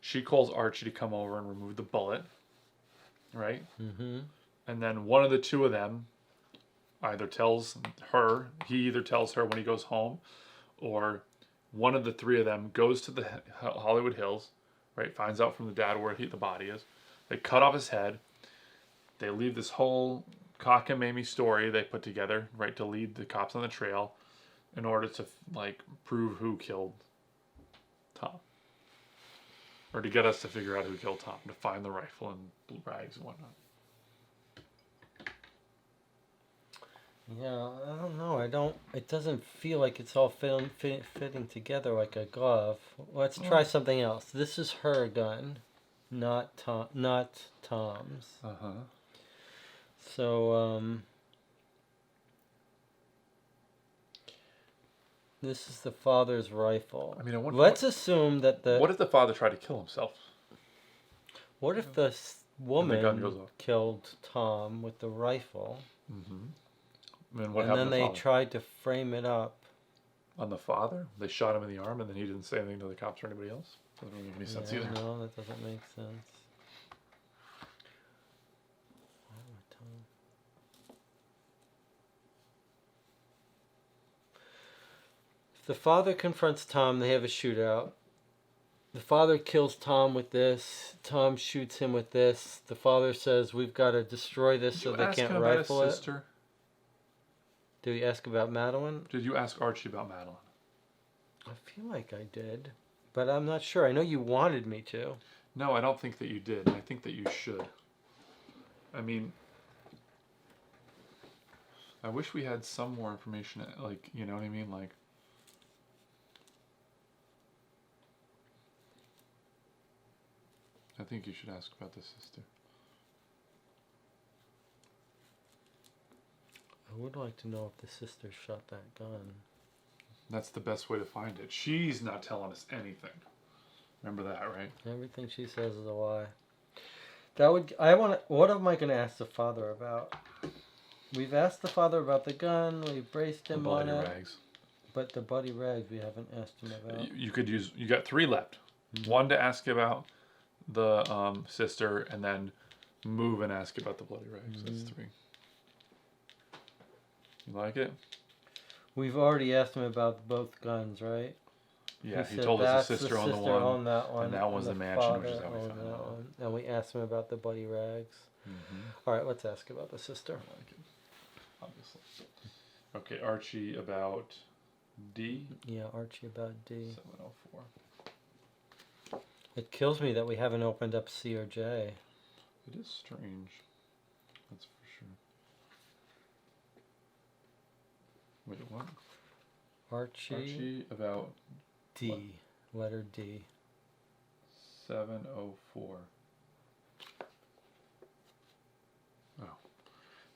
She calls Archie to come over and remove the bullet, right? Mm-hmm. And then one of the two of them either tells her, he either tells her when he goes home, or one of the three of them goes to the Hollywood Hills, right? Finds out from the dad where the body is. They cut off his head. They leave this whole cockamamie story they put together, right, to lead the cops on the trail in order to, like, prove who killed Tom. Or to get us to figure out who killed Tom, to find the rifle and rags and whatnot. Yeah, I don't know. It doesn't feel like it's all fitting together like a glove. Let's try something else. This is her gun, not Tom's. Uh-huh. So, this is the father's rifle. I mean, I wonder let's assume that what if the father tried to kill himself? What if the gun goes woman off. killed Tom with the rifle, Mm-hmm. And what and happened then to the they father? tried to frame it up? On the father? They shot him in the arm, and then he didn't say anything to the cops or anybody else? Doesn't really make any sense either. No, that doesn't make sense. If the father confronts Tom, they have a shootout. The father kills Tom with this. Tom shoots him with this. The father says, "We've got to destroy this so they can't rifle it." Sister? Did he ask about Madeline? Did you ask Archie about Madeline? I feel like I did, but I'm not sure. I know you wanted me to. No, I don't think that you did. I think that you should. I mean, I wish we had some more information, like, you know what I mean? Like, I think you should ask about the sister. I would like to know if the sister shot that gun. That's the best way to find it. She's not telling us anything. Remember that, right? Everything she says is a lie. What am I going to ask the father about? We've asked the father about the gun. We've braced him on it. Rags. But the bloody rags we haven't asked him about. You got 3 left. One to ask about the sister, and then move and ask about the bloody rags. That's 3. You like it? We've already asked him about both guns, right? Yeah, he said told us that's the sister on the sister one, on that one, and that one's the mansion, which is father how we on found that out. one. And we asked him about the bloody rags. All right, let's ask about the sister. I like it, obviously. Okay, Archie about D. Yeah, Archie about D. 704. It kills me that we haven't opened up C or J. It is strange. That's for sure. Wait, what? Archie about D. what? Letter D. 704. Oh.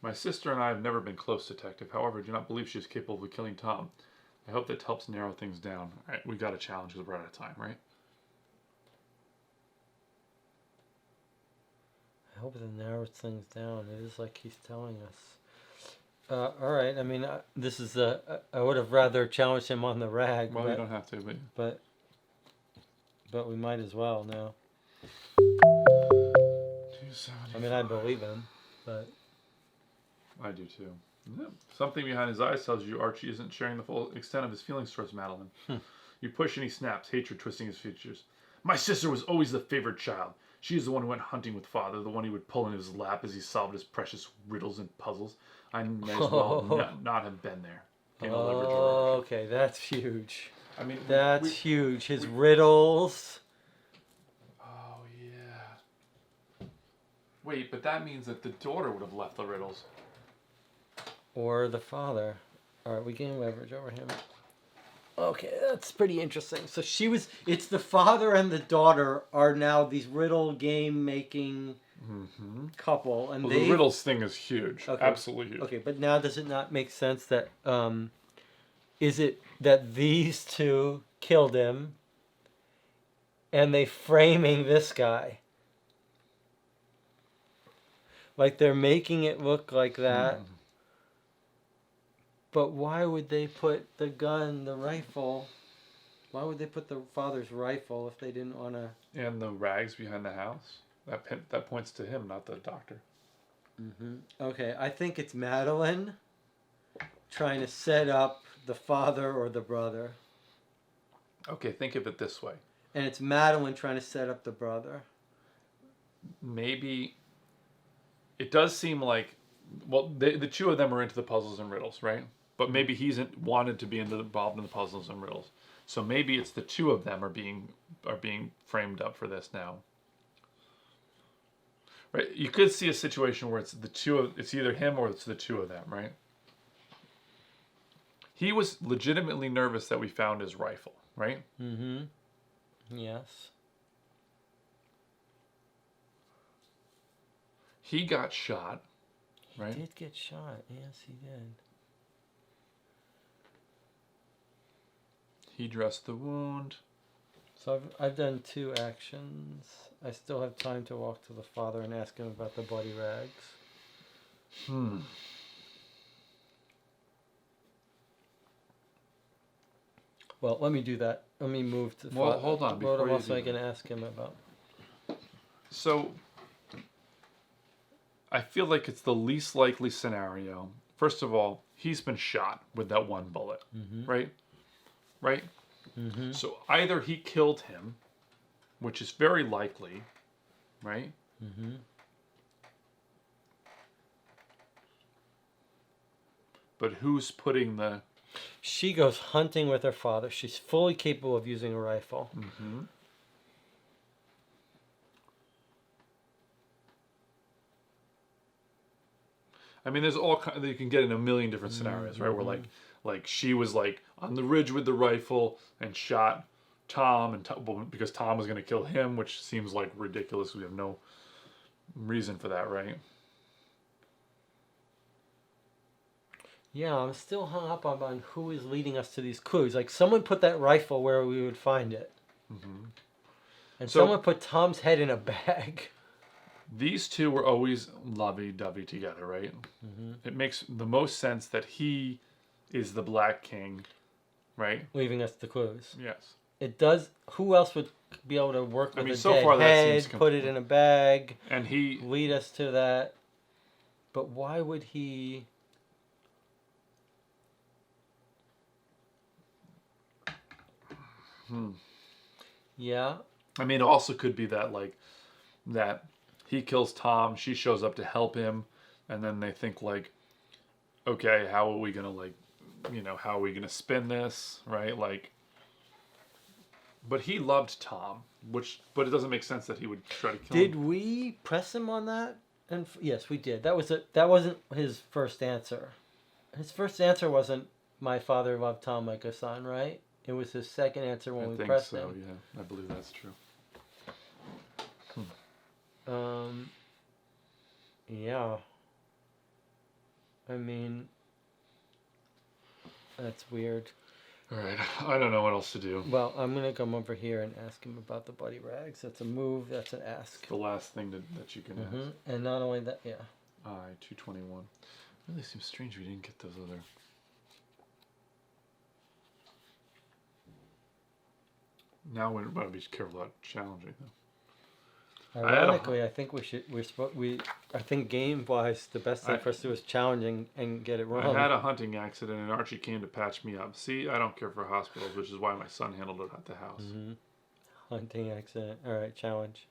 My sister and I have never been close, Detective. However, I do not believe she is capable of killing Tom. I hope that helps narrow things down. All right, we got a challenge because we're out of time, right? I hope it narrows things down. It is like he's telling us. All right. I mean, this is I would have rather challenged him on the rag. Well, you don't have to, but we might as well now. 275. I mean, I believe him, but I do too. Yep. Something behind his eyes tells you Archie isn't sharing the full extent of his feelings towards Madeline. You push and he snaps, hatred twisting his features. My sister was always the favored child. She is the one who went hunting with father, the one he would pull into his lap as he solved his precious riddles and puzzles. I may as well not have been there. Okay, that's huge. I mean, that's huge. His riddles. Oh yeah. Wait, but that means that the daughter would have left the riddles. Or the father. All right, we gain leverage over him. Okay, that's pretty interesting. So it's the father and the daughter are now these riddle game making couple. And the riddles thing is huge. Okay. Absolutely huge. Okay, but now does it not make sense that, is it that these two killed him and they framing this guy? Like they're making it look like that. But why would they put the gun, the rifle? Why would they put the father's rifle if they didn't want to? And the rags behind the house. That points to him, not the doctor. Okay, I think it's Madeline trying to set up the father or the brother. Okay, think of it this way. And it's Madeline trying to set up the brother. Maybe it does seem like, well, the two of them are into the puzzles and riddles, right? But maybe he's wanted to be involved in the puzzles and riddles. So maybe it's the two of them are being framed up for this now. Right? You could see a situation where it's either him or it's the two of them, right? he was legitimately nervous that we found his rifle, right? Mm-hmm. Yes. He got shot, right? He did get shot. Yes, he did. He dressed the wound. So I've done 2 actions. I still have time to walk to the father and ask him about the bloody rags. Well, let me do that. Let me move to. Well, hold on, before What you else do I can that. ask him about? So, I feel like it's the least likely scenario. First of all, he's been shot with that 1 bullet, right? Right? Mm-hmm. So either he killed him, which is very likely, right? Mm-hmm. But who's putting the... She goes hunting with her father. She's fully capable of using a rifle. Mm-hmm. I mean, there's all kind you can get in a million different scenarios, right? Where like she was like on the ridge with the rifle and shot Tom, and because Tom was going to kill him, which seems like ridiculous. We have no reason for that, right? Yeah, I'm still hung up on who is leading us to these clues. Like, someone put that rifle where we would find it. Mm-hmm. And So- someone put Tom's head in a bag. These two were always lovey-dovey together, right? Mm-hmm. It makes the most sense that he is the Black King, right? Leaving us the clues. Yes. It does. Who else would be able to work with mean, a so dead far that head, seems put it in a bag, And he... lead us to that? But why would he... Yeah. I mean, it also could be that, like, that he kills Tom, she shows up to help him, and then they think, like, okay, how are we going to, like, how are we going to spin this, right? Like, but he loved Tom, but it doesn't make sense that he would try to kill him. Did we press him on that? And yes, we did. That wasn't his first answer. His first answer wasn't "My father loved Tom like a son," right? It was his second answer when I we think pressed so, him. yeah. I believe that's true. Yeah. I mean, that's weird. All right, I don't know what else to do. Well, I'm gonna come over here and ask him about the bloody rags. That's a move. That's an ask. The last thing that you can ask. And not only that, yeah. I-221. Really seems strange we didn't get those other... Now we want to be careful about challenging them. Ironically, I think I think game-wise, the best thing for us to do is challenging and get it wrong. I had a hunting accident and Archie came to patch me up. See, I don't care for hospitals, which is why my son handled it at the house. Hunting accident. All right, challenge.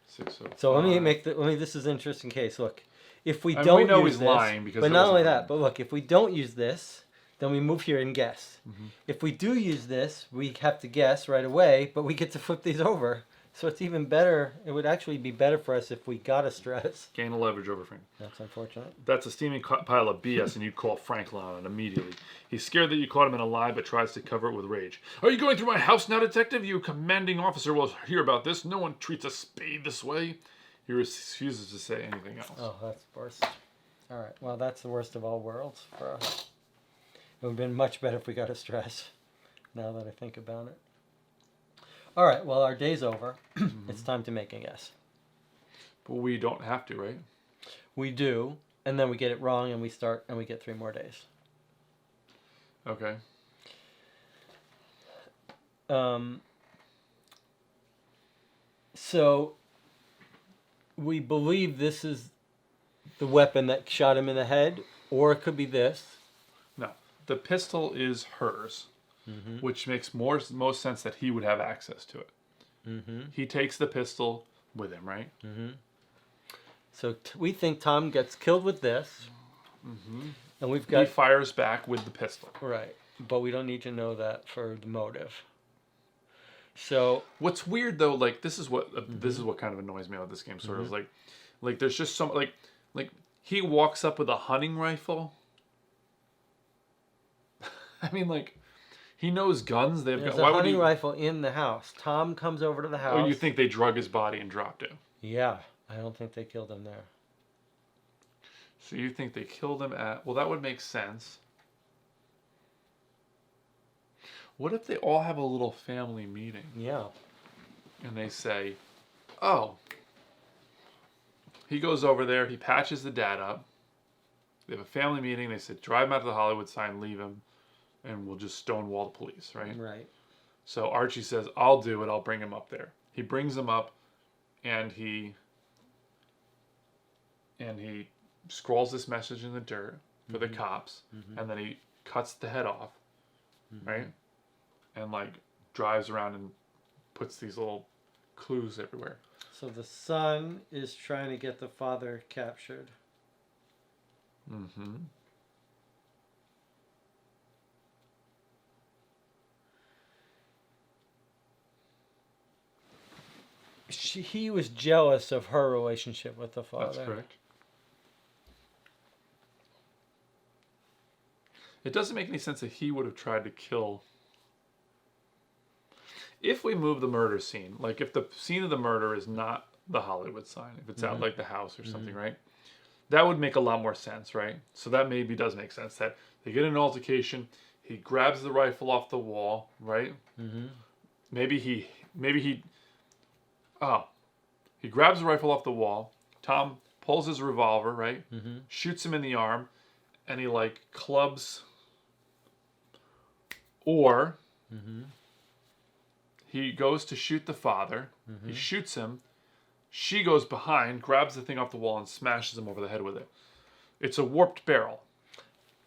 605. So let me. This is an interesting case. Look, if we I mean, don't we know use he's this, lying because but it not wasn't only him. that, but look, if we don't use this, then we move here and guess. If we do use this, we have to guess right away, but we get to flip these over. So it's even better. It would actually be better for us if we got a stress. Gain a leverage over Frank. That's unfortunate. That's a steaming pile of BS, and you call Franklin on it immediately. He's scared that you caught him in a lie, but tries to cover it with rage. Are you going through my house now, detective? You commanding officer will hear about this. No one treats a spade this way. He refuses to say anything else. Oh, that's worse. All right. Well, that's the worst of all worlds for us. It would have been much better if we got a stress. Now that I think about it. All right. Well, our day's over. It's time to make a guess. But we don't have to, right? We do, and then we get it wrong, and we get 3 more days. Okay. So we believe this is the weapon that shot him in the head, or it could be this. No. The pistol is hers, which makes most sense that he would have access to it. He takes the pistol with him, right? So we think Tom gets killed with this, and we've He got fires back with the pistol. right, but we don't need to know that for the motive. So What's weird though, like this is what kind of annoys me about this game. Sort of like there's just some like he walks up with a hunting rifle. I mean, like, he knows guns. They've There's got. a Why would hunting he? rifle in the house. Tom comes over to the house. Oh, you think they drug his body and dropped it? Yeah, I don't think they killed him there. So you think they killed him at? Well, that would make sense. What if they all have a little family meeting Yeah. and they say, "Oh, he goes over there. He patches the dad up. They have a family meeting. They said, drive him out to the Hollywood sign, leave him, and we'll just stonewall the police, right?" Right. So Archie says, "I'll do it. I'll bring him up there." He brings him up, and he scrawls this message in the dirt for the cops, and then he cuts the head off, right? And like drives around and puts these little clues everywhere. So the son is trying to get the father captured. Mm-hmm. He was jealous of her relationship with the father. That's correct. It doesn't make any sense that he would have tried to kill. If we move the murder scene, like if the scene of the murder is not the Hollywood sign, if it's out like the house or something, right? That would make a lot more sense, right? So that maybe does make sense that they get in an altercation. He grabs the rifle off the wall, right? Mm-hmm. Maybe he grabs the rifle off the wall. Tom pulls his revolver, right? Mm-hmm. Shoots him in the arm, and he like clubs. Or he goes to shoot the father. He shoots him. She goes behind, grabs the thing off the wall, and smashes him over the head with it. It's a warped barrel.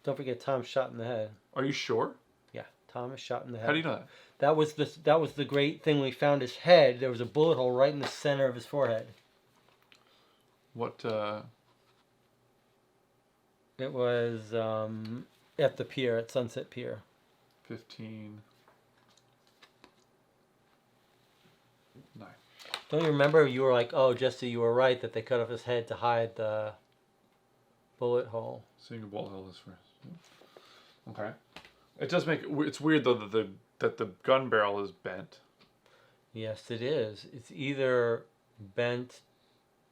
Don't forget Tom shot in the head. Are you sure? Yeah, Tom is shot in the head. How do you know that? That was the great thing. We found his head. There was a bullet hole right in the center of his forehead. What? It was at the pier, at Sunset Pier. 15. 9. Don't you remember? You were like, "Oh, Jesse, you were right that they cut off his head to hide the bullet hole." Seeing a bullet hole is first. Okay. It does make it's weird though that the gun barrel is bent. Yes, it is. It's either bent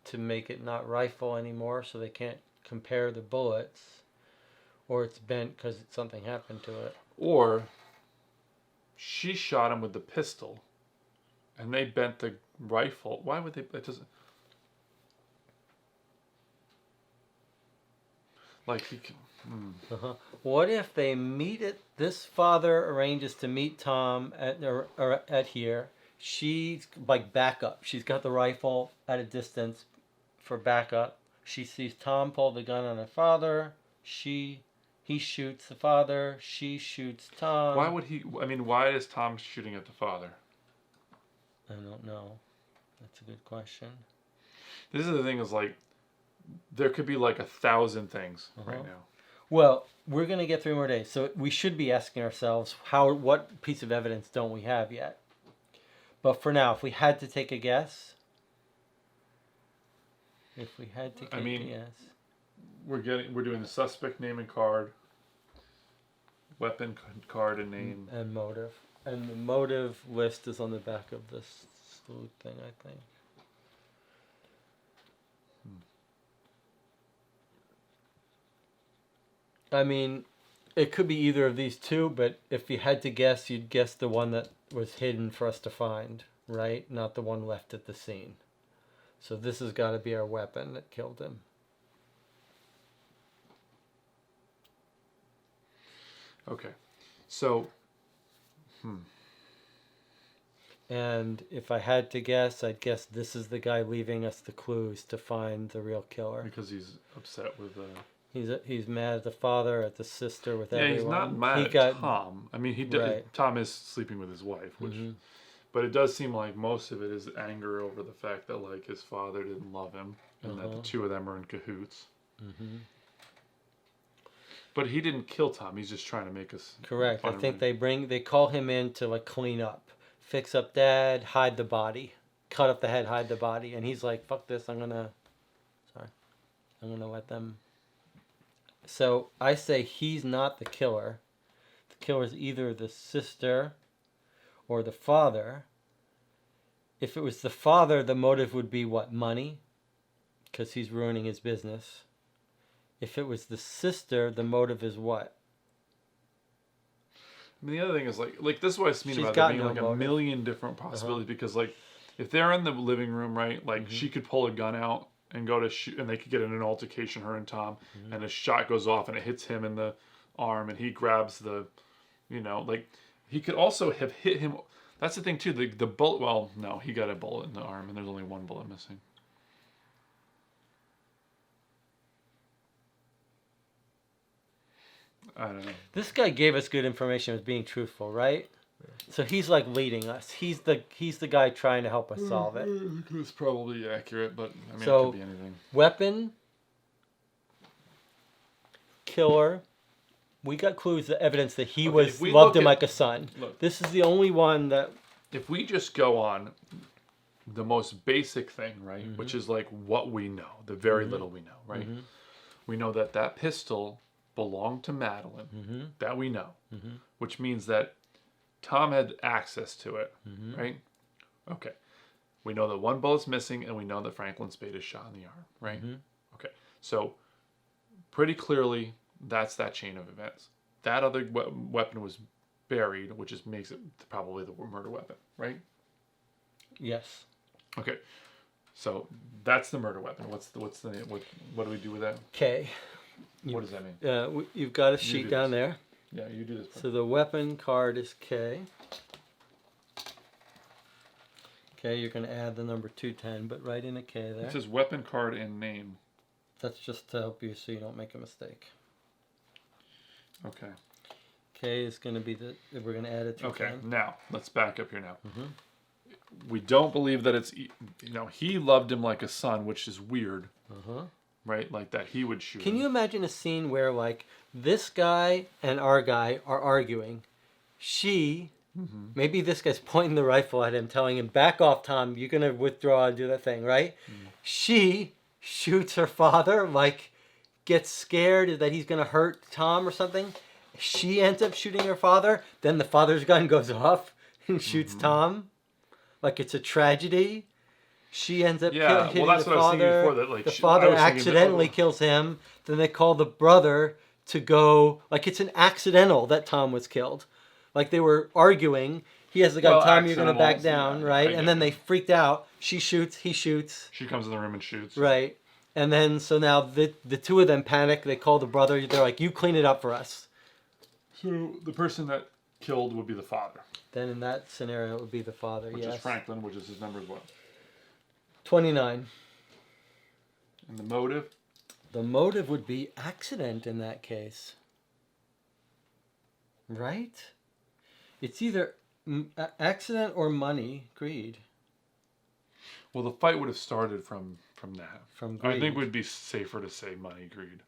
to make it not rifle anymore, so they can't compare the bullets, or it's bent because something happened to it. Or she shot him with the pistol, and they bent the rifle. Why would they? It doesn't. Like he can. What if they meet at this father arranges to meet Tom at here. She's like backup. She's got the rifle at a distance for backup. She sees Tom pull the gun on her father. He shoots the father. She shoots Tom. Why would he? I mean, why is Tom shooting at the father? I don't know. That's a good question. This is the thing. Is like, there could be like 1,000 things right now. Well, we're gonna get 3 more days, so we should be asking ourselves what piece of evidence don't we have yet? But for now, if we had to take a guess, a guess, We're doing the suspect name and card, weapon card and name, and motive, and the motive list is on the back of this sleuth thing, I think. I mean, it could be either of these two, but if you had to guess, you'd guess the one that was hidden for us to find, right? Not the one left at the scene. So this has got to be our weapon that killed him. Okay, so. And if I had to guess, I'd guess this is the guy leaving us the clues to find the real killer. Because he's upset with. He's mad at the father, at the sister, with everyone. Yeah, he's not mad at Tom. I mean, Right. Tom is sleeping with his wife, which, but it does seem like most of it is anger over the fact that like his father didn't love him, and that the two of them are in cahoots. But he didn't kill Tom. He's just trying to make us. Correct. I think they call him in to like clean up, fix up Dad, hide the body, cut up the head, hide the body, and he's like, "Fuck this! I'm gonna let them." So I say he's not the killer. The the killer is either the sister or the father. If it was the father, the motive would be what? Money? Because he's ruining his business. If it was the sister, the motive is what? I mean, the other thing is like this is what I mean She's about got there being no like motive. a million different possibilities because like if they're in the living room, right, like she could pull a gun out and go to shoot, and they could get in an altercation, her and Tom, and a shot goes off and it hits him in the arm, and he grabs the, like he could also have hit him. That's the thing too. The bullet. Well, no, he got a bullet in the arm, and there's only one bullet missing. I don't know. This guy gave us good information as being truthful, right? So he's like leading us. He's the guy trying to help us solve it. It's probably accurate, but I mean, So- it could be anything. Weapon, killer. We got clues, the evidence that he Okay, if we loved look him at- like a son. look. This is the only one that If we just go on the most basic thing, right, which is like what we know, the very little we know, right? We know that that pistol belonged to Madeline, that we know, which means that Tom had access to it, right? Okay. We know that one bullet's missing, and we know that Franklin Spade is shot in the arm, right? Okay. So pretty clearly, that's that chain of events. That other weapon was buried, which just makes it probably the murder weapon, right? yes. Okay, so that's the murder weapon. What do we do with that? Okay. What does that mean? You've got a do sheet down this. there. Yeah, you do this. So the weapon card is K. Okay, you're going to add the number 210, but write in a K there. It says weapon card and name. That's just to help you so you don't make a mistake. Okay. K is going to be we're going to add a 210. Okay. Now let's back up here. Now we don't believe that it's he loved him like a son, which is weird, right? Like that he would shoot. Can him. you imagine a scene where like this guy and our guy are arguing? Maybe this guy's pointing the rifle at him, telling him, "Back off, Tom. You're gonna withdraw and do that thing, right?" She shoots her father, like gets scared that he's gonna hurt Tom or something. She ends up shooting her father. Then the father's gun goes off and shoots Tom, like it's a tragedy. She ends up hitting well, that's the what I was thinking father. before. That like The I father was thinking that, accidentally kills him. Then they call the brother to go. Like it's an accidental that Tom was killed. Like they were arguing. He has the gun, Well, Tom, you're going to back accidental, down, yeah, right? I And get then it. they freaked out. She shoots, he shoots, She comes in the room and shoots. right? And then so now the two of them panic. They call the brother. They're like, "You clean it up for us." So the person that killed would be the father, Then in that scenario, it would be the father. which yes. is Franklin, which is his number as well. 29. And the motive. The motive would be accident in that case. Right? It's either accident or money, greed. Well, the fight would have started from that. From I think greed. it would be safer to say money, greed.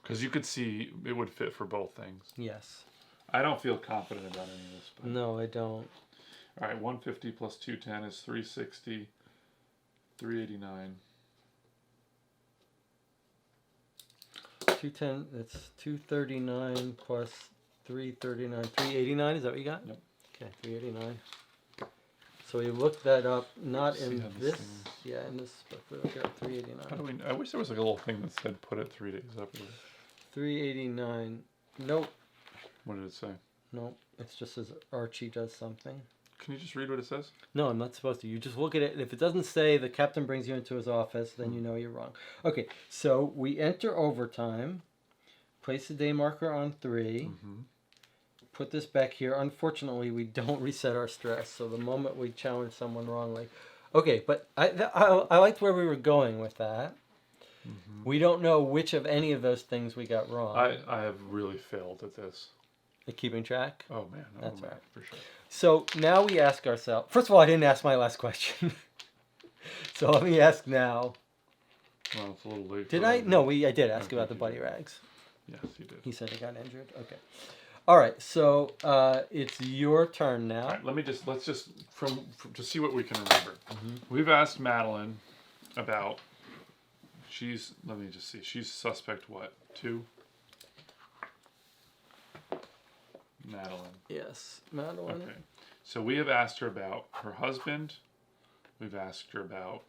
Because you could see it would fit for both things. Yes. I don't feel confident about any of this. But... No, I don't. All right, 150 plus 210 is 360, 389. 210, that's 239 plus 339. 389, is that what you got? Yep. Okay, 389. So we looked that up, not See in how this this, thing is. yeah, in this, but look at 389. How do we? I wish there was like a little thing that said put it 3 days up. 389. Nope. What did it say? Nope. It's just as Archie does something. Can you just read what it says? No, I'm not supposed to. You just look at it, and if it doesn't say the captain brings you into his office, then you know you're wrong. Okay, so we enter overtime, place the day marker on 3, put this back here. Unfortunately, we don't reset our stress, so the moment we challenge someone wrongly. Okay, but I liked where we were going with that. We don't know which of any of those things we got wrong. I have really failed at this. Keeping track? Oh man, That's man, right. for sure. So now we ask ourselves. First of all, I didn't ask my last question. So let me ask now. Well, it's a little late. Did for I? that. No, I did ask Okay, about the you buddy did. rags. Yes, you did. He said he got injured. Okay. All right. So it's your turn now. All right, let's just to see what we can remember. We've asked Madeline about. Let me just see. She's suspect what? 2? Madeline. Yes, Madeline. Okay. So we have asked her about her husband. We've asked her about...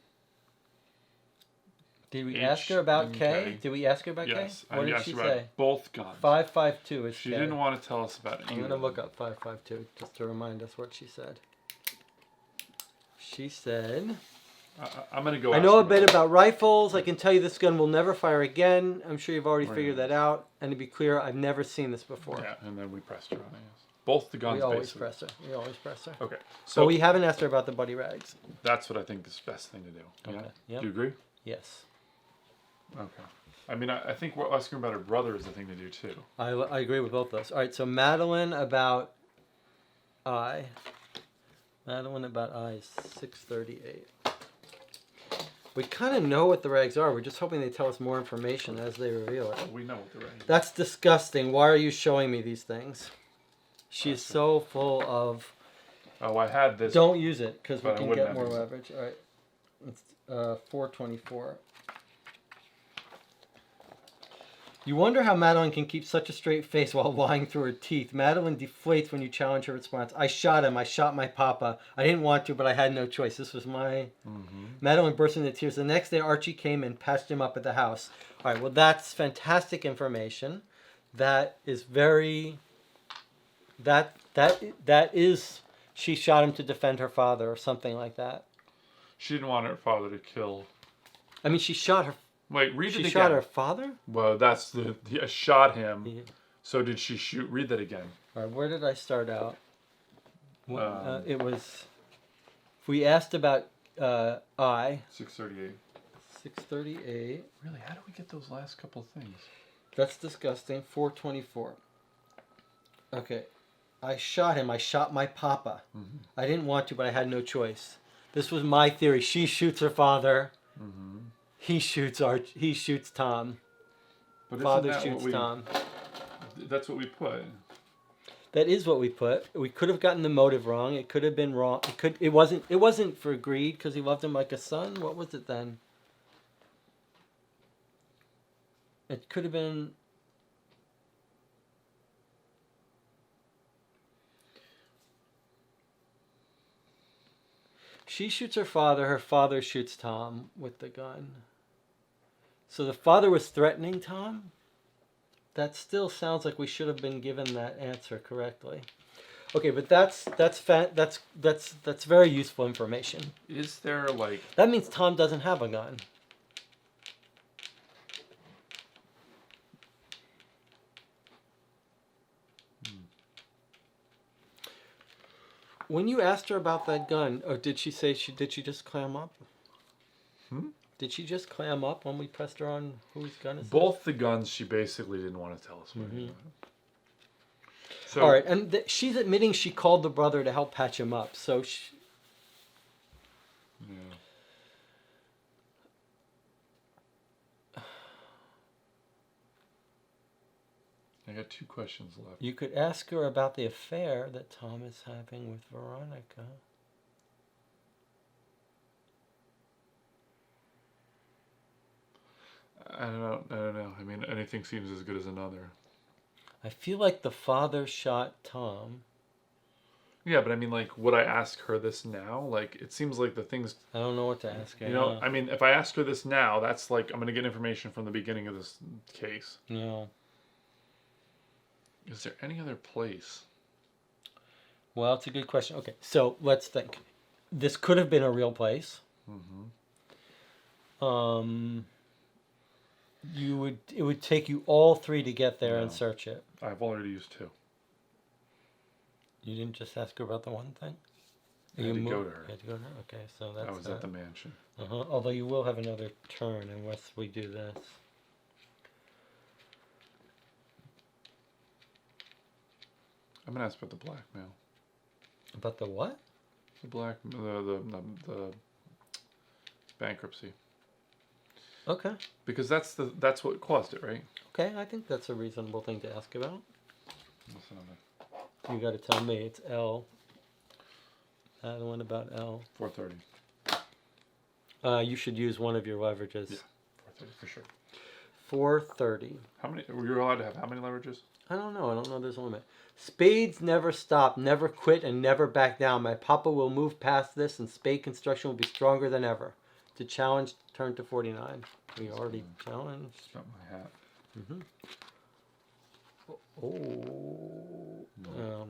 Did we H ask her about and K? K. Did we ask her about Yes. K? What I did asked she her about say? both guns. 552 is She K. didn't want to tell us about I'm either. going to look up 552 just to remind us what she said. She said... I'm going to go I ask know her a bit about rifles. I can tell you this gun will never fire again. I'm sure you've already Right. figured that out. And to be clear, I've never seen this before. Yeah, and then we pressed her on it. Yes. Both the guns, We always basically. press her. We always press her. Okay. So So but we haven't asked her about the buddy rags. that's what I think is the best thing to do. Yeah? Okay. Yep. Do you agree? Yes. Okay. I mean, I think we're asking about her brother is the thing to do too. I agree with both those. All right. So Madeline about I. Madeline about I is 638. We kind of know what the rags are. We're just hoping they tell us more information as they reveal it. We know what the right. That's disgusting. Why are you showing me these things? She's so full of... Oh, I had this. Don't use it because we But I can wouldn't get have more used it. leverage. All right. It's 424. You wonder how Madeline can keep such a straight face while lying through her teeth. Madeline deflates when you challenge her response. I shot him. I shot my papa. I didn't want to, but I had no choice. This was my... Madeline burst into tears. The next day, Archie came and patched him up at the house. All right, well, that's fantastic information. That is very... That is... She shot him to defend her father or something like that. She didn't want her father to kill. I mean, she shot her... Wait, read it She again. shot her father? Well, that's the shot him. Yeah. So did she shoot? Read that again. All right, where did I start out? It was... If we asked about I... 638. 638. Really? How do we get those last couple of things? That's disgusting. 424. Okay. I shot him. I shot my papa. Mm-hmm. I didn't want to, but I had no choice. This was my theory. She shoots her father. Mm-hmm. He shoots Tom. But Father isn't that shoots what Tom. That's what we put. That is what we put. We could have gotten the motive wrong. It could have been wrong. It wasn't for greed because he loved him like a son. What was it then? It could have been... She shoots her father shoots Tom with the gun. So the father was threatening Tom? That still sounds like we should have been given that answer correctly. Okay, but that's very useful information. Is there like... That means Tom doesn't have a gun. When you asked her about that gun, or did she say did she just clam up? Did she just clam up when we pressed her on whose gun is Both the guns she basically didn't want to tell us what. So, all right, and she's admitting she called the brother to help patch him up. So she... Yeah. I got 2 questions left. You could ask her about the affair that Tom is having with Veronica. I don't know. I mean, anything seems as good as another. I feel like the father shot Tom. Yeah, but I mean, like, would I ask her this now? Like, it seems like the things... I don't know what to ask her. You know, I mean, if I ask her this now, that's like, I'm going to get information from the beginning of this case. Yeah. Is there any other place? Well, it's a good question. Okay, so let's think. This could have been a real place. It would take you all 3 to get there and search it. I've already used 2. You didn't just ask her about the one thing? I had to go to her. You had to go to her? Okay, so that's... I was at the mansion. Although you will have another turn unless we do this. I'm going to ask about the blackmail. About the what? The bankruptcy. Okay. Because that's what caused it, right? Okay, I think that's a reasonable thing to ask about. What's another? You got to tell me. It's L. The one about L. 430. You should use one of your leverages. Yeah, 430 for sure. 430. How many? Were you allowed to have how many leverages? I don't know. I don't know there's a limit. Spades never stop, never quit, and never back down. My papa will move past this, and spade construction will be stronger than ever. To challenge, turn to 49. We already challenged. Drop my hat. Mm-hmm. Oh. No.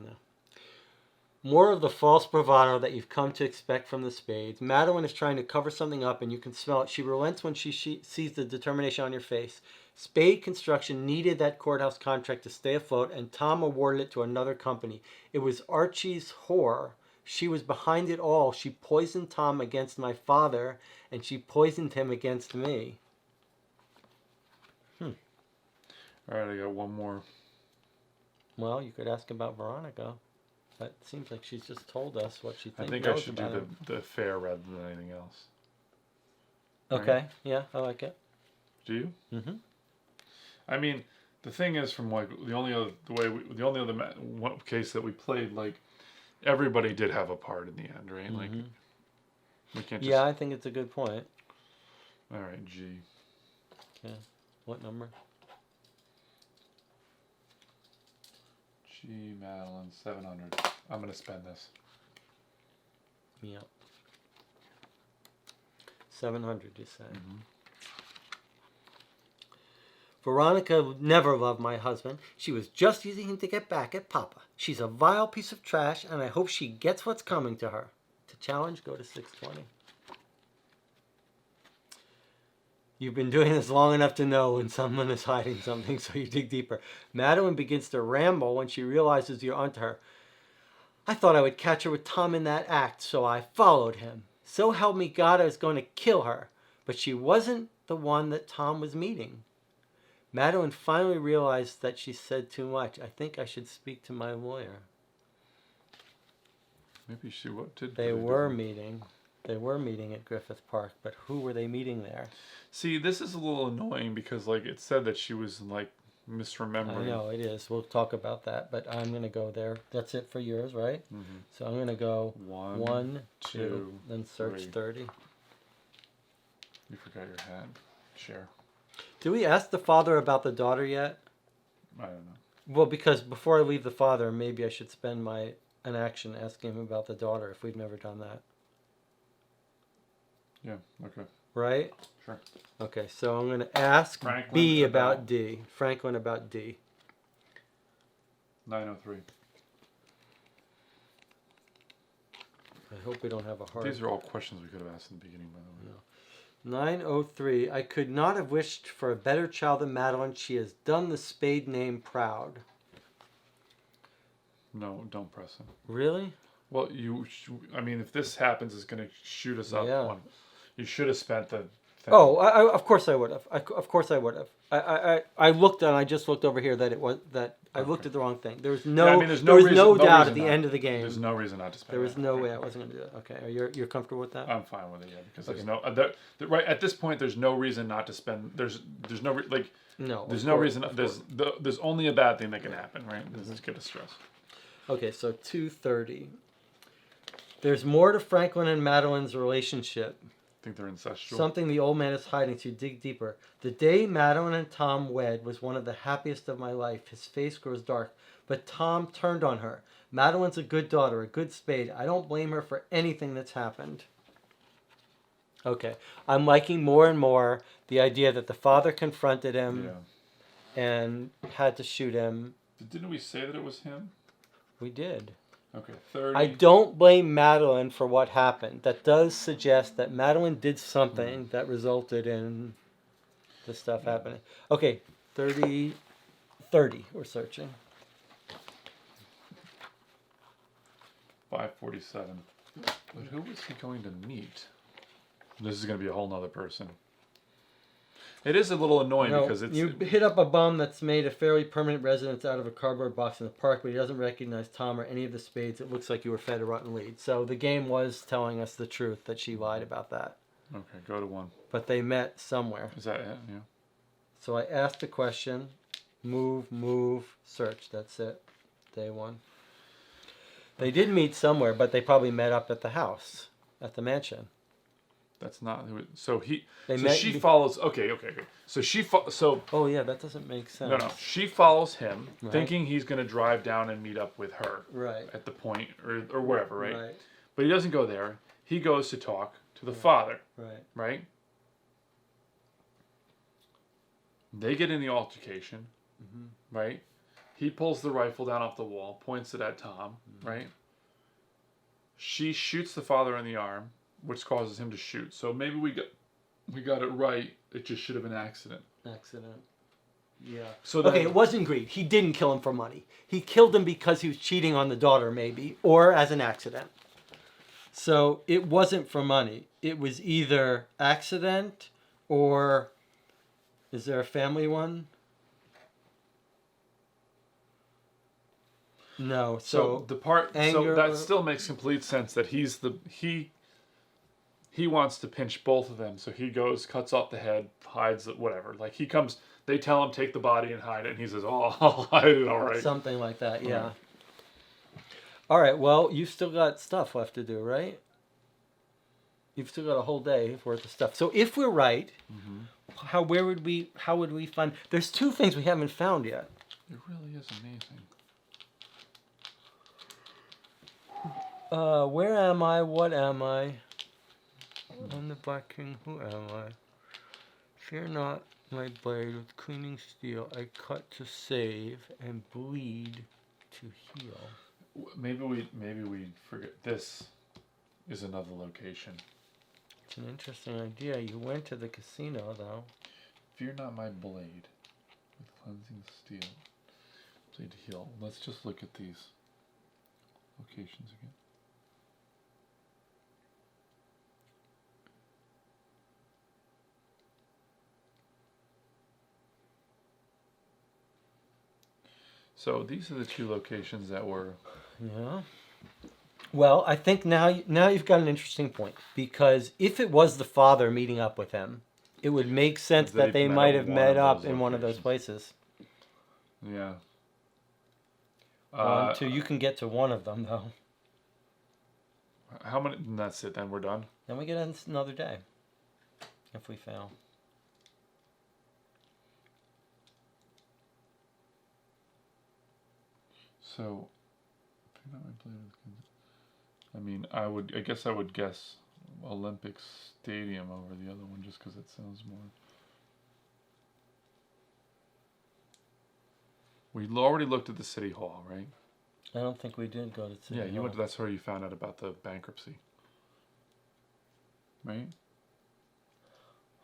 More of the false bravado that you've come to expect from the spades. Madeline is trying to cover something up, and you can smell it. She relents when she sees the determination on your face. Spade Construction needed that courthouse contract to stay afloat, and Tom awarded it to another company. It was Archie's whore. She was behind it all. She poisoned Tom against my father, and she poisoned him against me. All right, I got one more. Well, you could ask about Veronica. But it seems like she's just told us what she thinks. I think I should do the fair rather than anything else. Okay, right? Yeah, I like it. Do you? Mm-hmm. I mean, the thing is, from like the only other one case that we played, like everybody did have a part in the end, right? Mm-hmm. Like we can't. Yeah, I think it's a good point. All right, G. Okay, what number? G Madeline 700. I'm gonna spend this. Yeah. 700, you say. Mm-hmm. Veronica never loved my husband. She was just using him to get back at Papa. She's a vile piece of trash, and I hope she gets what's coming to her. To challenge, go to 620. You've been doing this long enough to know when someone is hiding something, so you dig deeper. Madeline begins to ramble when she realizes you're onto her. I thought I would catch her with Tom in that act, so I followed him. So help me God, I was going to kill her. But she wasn't the one that Tom was meeting. Madeline finally realized that she said too much. I think I should speak to my lawyer. Maybe she did. They were meeting. They were meeting at Griffith Park, but who were they meeting there? See, this is a little annoying because, like, it said that she was like misremembering. I know it is. We'll talk about that, but I'm gonna go there. That's it for yours, right? Mm-hmm. So I'm gonna go 1, 2, 2, then search 3. 30. You forgot your hat. Share. Did we ask the father about the daughter yet? I don't know. Well, because before I leave the father, maybe I should spend an action asking him about the daughter if we've never done that. Yeah. Okay. Right? Sure. Okay, so I'm going to ask Franklin B about D. Franklin about D. 903. I hope we don't have a hard... These are all questions we could have asked in the beginning, by the way. No. 903. I could not have wished for a better child than Madeline. She has done the spade name proud. No, don't press him. Really? Well, I mean, if this happens, it's going to shoot us up. Yeah. You should have spent the thing. Oh, of course I would have. Of course I would have. I looked and I just looked over here that it was that I looked at the wrong thing. There was no. Yeah, I mean, there was no doubt reason at the not. end of the game. There's no reason not to spend. There was no way I wasn't going to do that. Okay, you're comfortable with that? I'm fine with it, yeah, because Okay. there's no right at this point. There's no reason not to spend. There's no like. No. There's no reason. There's only a bad thing that can happen, right? This is get us stress. Okay, so 230. There's more to Franklin and Madeline's relationship. I think they're incestual. Something the old man is hiding, so you dig deeper. The day Madeline and Tom wed was one of the happiest of my life. His face grows dark, but Tom turned on her. Madeline's a good daughter, a good spade. I don't blame her for anything that's happened. Okay, I'm liking more and more the idea that the father confronted him and had to shoot him. Didn't we say that it was him? We did. Okay, 30. I don't blame Madeline for what happened. That does suggest that Madeline did something that resulted in the stuff happening. Okay, 30. We're searching. 547. But who was he going to meet? This is going to be a whole nother person. It is a little annoying because it's... You hit up a bum that's made a fairly permanent residence out of a cardboard box in the park, but he doesn't recognize Tom or any of the spades. It looks like you were fed a rotten lead. So the game was telling us the truth that she lied about that. Okay, go to 1. But they met somewhere. Is that it? Yeah. So I asked the question, move, search. That's it. Day 1. They did meet somewhere, but they probably met up at the house, at the mansion. That's not who. So They So met she be- follows. Okay. So so Oh yeah, that doesn't make sense. no. She follows him, Right. thinking he's going to drive down and meet up with her. Right. At the point or wherever, right? Right. But he doesn't go there. He goes to talk to the father, Right. right? They get in the altercation, right? He pulls the rifle down off the wall, points it at Tom, right? She shoots the father in the arm, which causes him to shoot. So maybe we got it right. It just should have been an accident. Accident. Yeah. So Okay, it wasn't greed. He didn't kill him for money. He killed him because he was cheating on the daughter, maybe, or as an accident. So it wasn't for money. It was either accident or is there a family one? No. So the part anger, so that still makes complete sense that he wants to pinch both of them. So he goes, cuts off the head, hides it, whatever. Like he comes, they tell him take the body and hide it, and he says, "Oh, I'll hide it, all right." something like that. Yeah. Right. All right. Well, you've still got stuff left to do, right? You've still got a whole day worth of stuff. So if we're right, how would we find? There's two things we haven't found yet. It really is amazing. Where am I? What am I? I'm the Black King. Who am I? Fear not my blade with cleaning steel. I cut to save and bleed to heal. Maybe we forget. This is another location. It's an interesting idea. You went to the casino though. Fear not my blade with cleansing steel. Blade to heal. Let's just look at these locations again. So these are the two locations that were. Yeah. Well, I think now you've got an interesting point, because if it was the father meeting up with him, it would make sense that they might have met up in one of those places. Yeah. One, two. You can get to one of them though. How many? That's it. Then we're done. Then we get another day. If we fail. So, I mean, I guess I would guess Olympic Stadium over the other one just because it sounds more. We already looked at the city hall, right? I don't think we did go to City Yeah, you Hall. went. That's where you found out about the bankruptcy, right?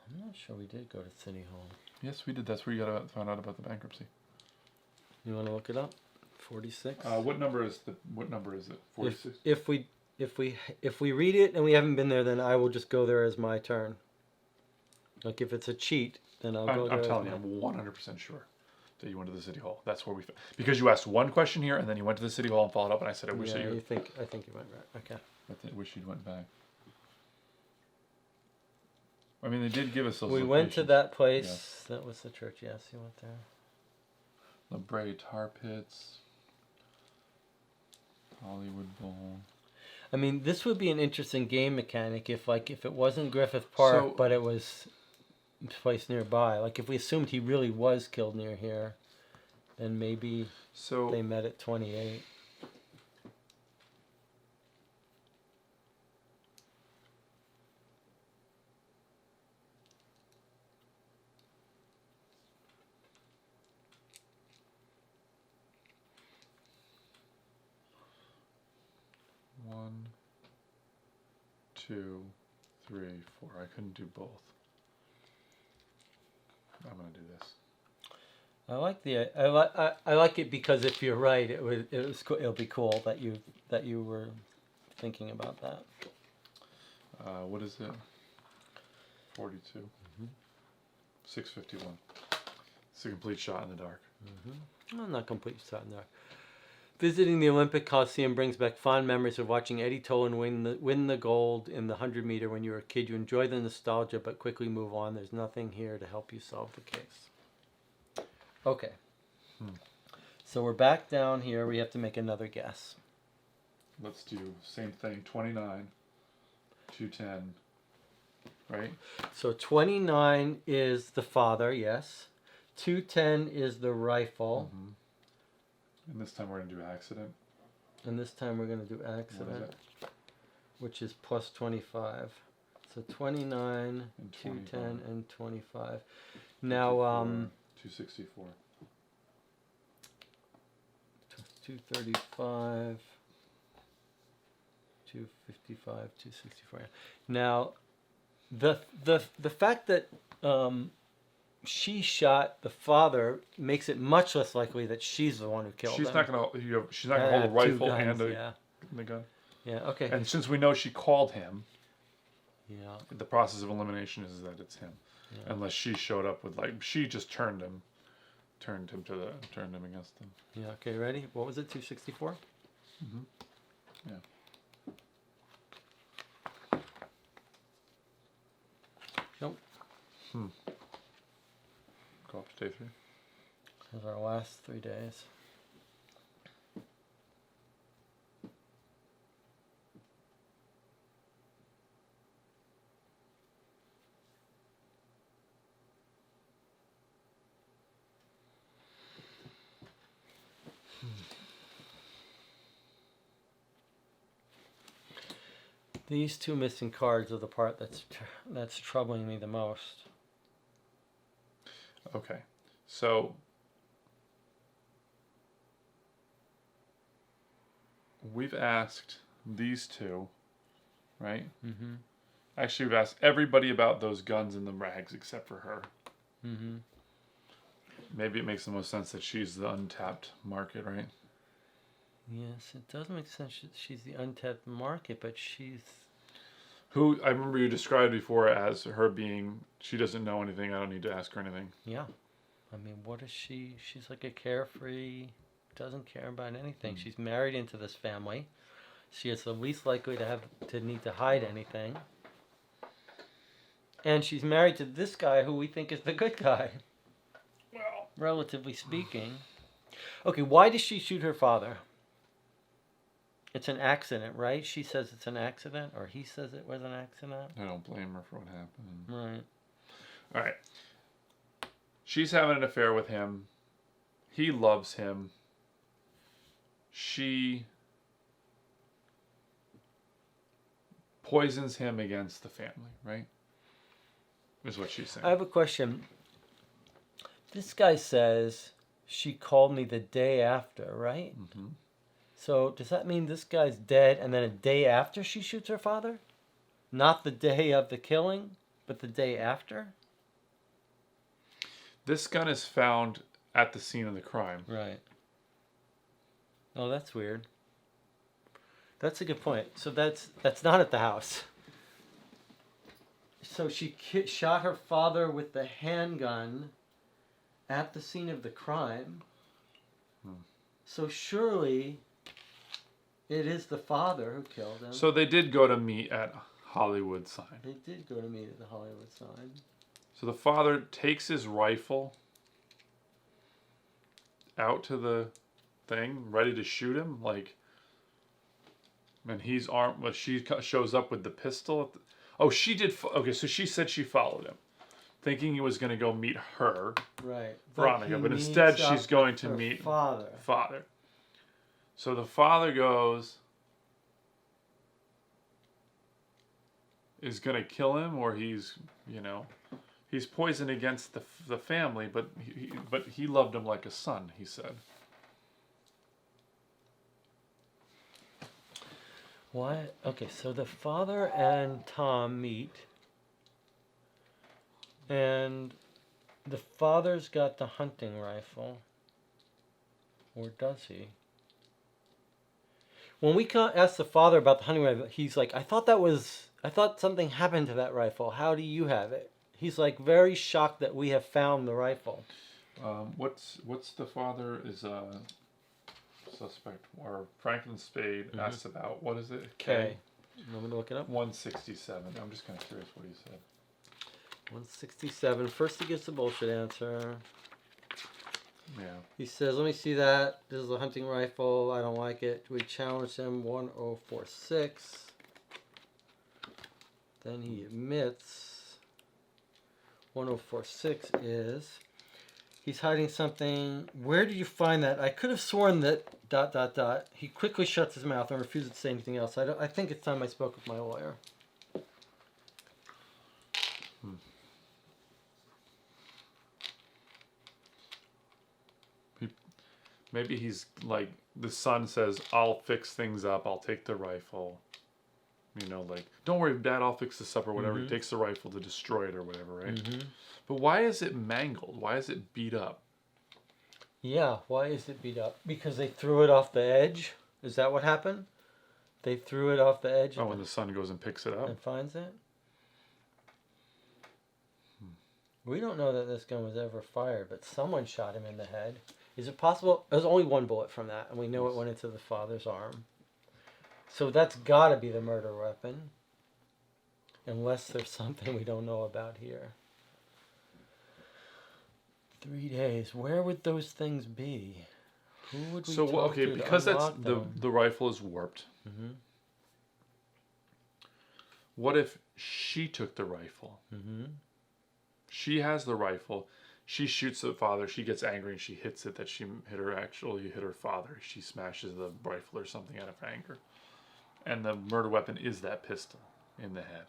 I'm not sure we did go to City Hall. Yes, we did. That's where you found out about the bankruptcy. You want to look it up? 46. What number is it? 46. If we read it and we haven't been there, then I will just go there as my turn. Like if it's a cheat, then I'll go there. I'm telling you, I'm 100% sure that you went to the city hall. That's where because you asked one question here and then you went to the city hall and followed up, and I said I wish that you. I think you went right. Okay. I wish you'd went back. I mean, they did give us those. We went to that place. Yes. That was the church. Yes, you went there. La Brea Tar Pits. Hollywood Bowl. I mean, this would be an interesting game mechanic if it wasn't Griffith Park, but it was a place nearby. Like if we assumed he really was killed near here, then maybe they met at 28. One, 2, 3, 4. I couldn't do both. I'm gonna do this. I like it because if you're right, it'll be cool that you were thinking about that. What is it? 42. 651. It's a complete shot in the dark. Well, not complete shot in the dark. Visiting the Olympic Coliseum brings back fond memories of watching Eddie Tolan win the gold in the 100-meter when you were a kid. You enjoy the nostalgia, but quickly move on. There's nothing here to help you solve the case. Okay. So we're back down here. We have to make another guess. Let's do same thing. 29, 210, right? So 29 is the father, yes. 210 is the rifle. And this time we're going to do accident. And this time we're going to do What is accident, it? which is plus 25. So 29, And 210, 25. and 25. Now, 264. 235, 255, 264. Now, the fact that she shot the father makes it much less likely that she's the one who killed him. She's not going to hold a rifle and the gun. Yeah, okay. And since we know she called him, Yeah. the process of elimination is that it's him. Yeah. Unless she showed up with she just turned him against him. Yeah, okay, ready? What was it, 264? Yeah. Nope. Go up to day 3. Those are our last 3 days. These 2 missing cards are the part that's troubling me the most. Okay. So we've asked these 2, right? Mm-hmm. Actually, we've asked everybody about those guns and the rags except for her. Mm-hmm. Maybe it makes the most sense that she's the untapped market, right? Yes, it does make sense. She's the untapped market, but she's... Who I remember you described before as her being, she doesn't know anything, I don't need to ask her anything. Yeah. I mean, what is she? She's like a carefree, doesn't care about anything. She's married into this family. She is the least likely to need to hide anything. And she's married to this guy who we think is the good guy. Well, Relatively speaking. Okay, why does she shoot her father? It's an accident, right? She says it's an accident, or he says it was an accident. I don't blame her for what happened. Right. All right. She's having an affair with him. He loves him. She poisons him against the family, right? Is what she's saying. I have a question. This guy says she called me the day after, right? Mm-hmm. So does that mean this guy's dead and then a day after she shoots her father? Not the day of the killing, but the day after? This gun is found at the scene of the crime. Right. Oh, that's weird. That's a good point. So that's not at the house. So she shot her father with the handgun at the scene of the crime. So surely it is the father who killed him. So they did go to meet at Hollywood sign. They did go to meet at the Hollywood sign. So the father takes his rifle out to the thing, ready to shoot him, and he's armed. Well, she shows up with the pistol. She did. Okay, so she said she followed him, thinking he was going to go meet her, Right. Veronica, but instead she's going to meet father. So the father is going to kill him, or he's poisoned against the family, but he loved him like a son, he said. What? Okay, so the father and Tom meet, and the father's got the hunting rifle, or does he? When we asked the father about the hunting rifle, he's like, I thought something happened to that rifle. How do you have it? He's like very shocked that we have found the rifle. What's the father is a suspect, or Franklin Spade asks about, what is it? Okay. I'm going to look it up. 167. I'm just kind of curious what he said. 167. First he gives the bullshit answer. Yeah. He says, let me see that. This is a hunting rifle. I don't like it. We challenge him. 1046. Then he admits. 1046 is he's hiding something. Where did you find that? I could have sworn that ... He quickly shuts his mouth and refuses to say anything else. I think it's time I spoke with my lawyer. Maybe he's like, the son says, I'll fix things up. I'll take the rifle. You know, like, don't worry, Dad, I'll fix this up or whatever. He takes the rifle to destroy it or whatever, right? But why is it mangled? Why is it beat up? Yeah, why is it beat up? Because they threw it off the edge? Is that what happened? They threw it off the edge? Oh, when the son goes and picks it up? And finds it? We don't know that this gun was ever fired, but someone shot him in the head. Is it possible? There's only one bullet from that, and we know it went into the father's arm. So that's got to be the murder weapon. Unless there's something we don't know about here. 3 days. Where would those things be? Who would we talk to because that's unlock them? the rifle is warped. What if she took the rifle? She has the rifle. She shoots the father. She gets angry and she hits it that she hit her father. She smashes the rifle or something out of anger. And the murder weapon is that pistol in the head.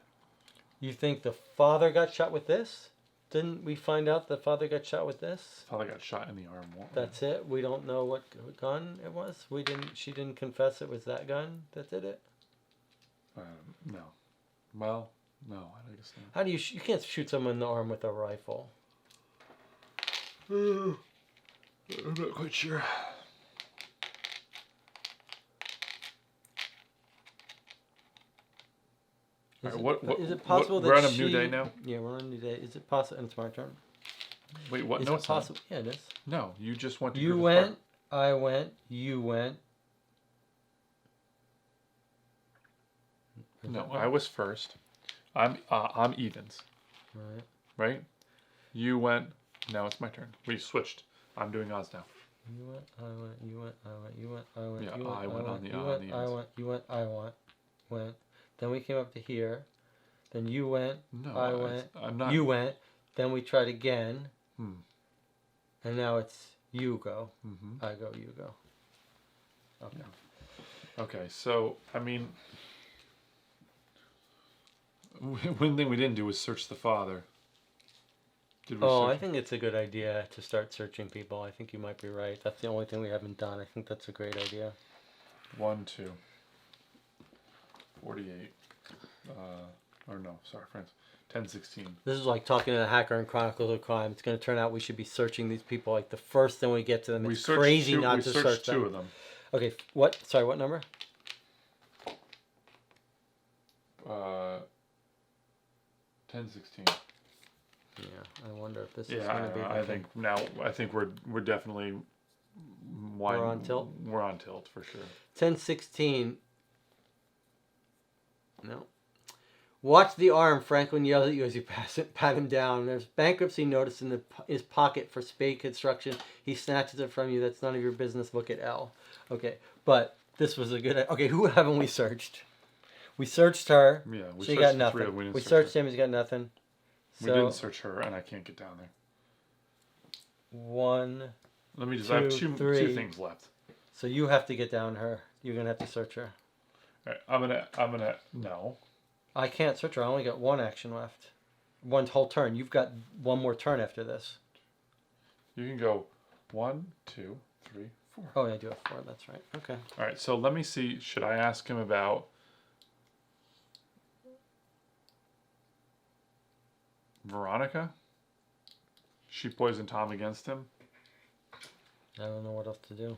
You think the father got shot with this? Didn't we find out the father got shot with this? Father got shot in the arm. That's it? We don't know what gun it was? She didn't confess it was that gun that did it? No. Well, no, I guess not. How do you can't shoot someone in the arm with a rifle. I'm not quite sure. Is it possible that we're on a new day now? Yeah, we're on a new day. Is it possible? And it's my turn. Wait, what? Is No, it it's possible? not. Yeah, it is. No, you just went to You Griffith went, Park. I went, you went. No, I was first. I'm evens. Right. Right? You went. Now it's my turn. We switched. I'm doing odds now. You went, I went, you went, I went, you went, I went, Yeah, you went, I went on the you on went, the I ends. went, you went, I went. Then we came up to here. Then you went, No, I went, I'm not. you went. Then we tried again. Hmm. And now it's you go, Mm-hmm. I go, you go. Okay. Yeah. Okay, so I mean, one thing we didn't do was search the father. Did we? Oh, I search think it's a good idea to start searching people. I think you might be right. That's the only thing we haven't done. I think that's a great idea. 1, 2, 48. Or no, sorry, friends. 10, 16. This is like talking to the hacker in Chronicles of Crime. It's going to turn out we should be searching these people like the first thing we get to them. It's crazy not to search them. two of them. Okay, what? Sorry, what number? 10, 16. Yeah, I wonder if this is going to be. I think we're definitely. We're on tilt? We're on tilt for sure. 1016. No. Watch the arm. Franklin yells at you as you pat him down. There's bankruptcy notice in his pocket for spade construction. He snatches it from you. That's none of your business. Look at L. Okay, but this was a good. Okay, who haven't we searched? We searched her. Yeah, She got nothing. We searched him. He's got nothing. We didn't search her, and I can't get down there. One. Let me just. Two, I have two three. things left. So you have to get down her. You're gonna have to search her. All right, I'm gonna. No. I can't search her. I only got one action left. One whole turn. You've got one more turn after this. You can go 1, 2, 3, 4. Oh, yeah, I do have 4. That's right. Okay. All right, so let me see. Should I ask him about Veronica? She poisoned Tom against him. I don't know what else to do.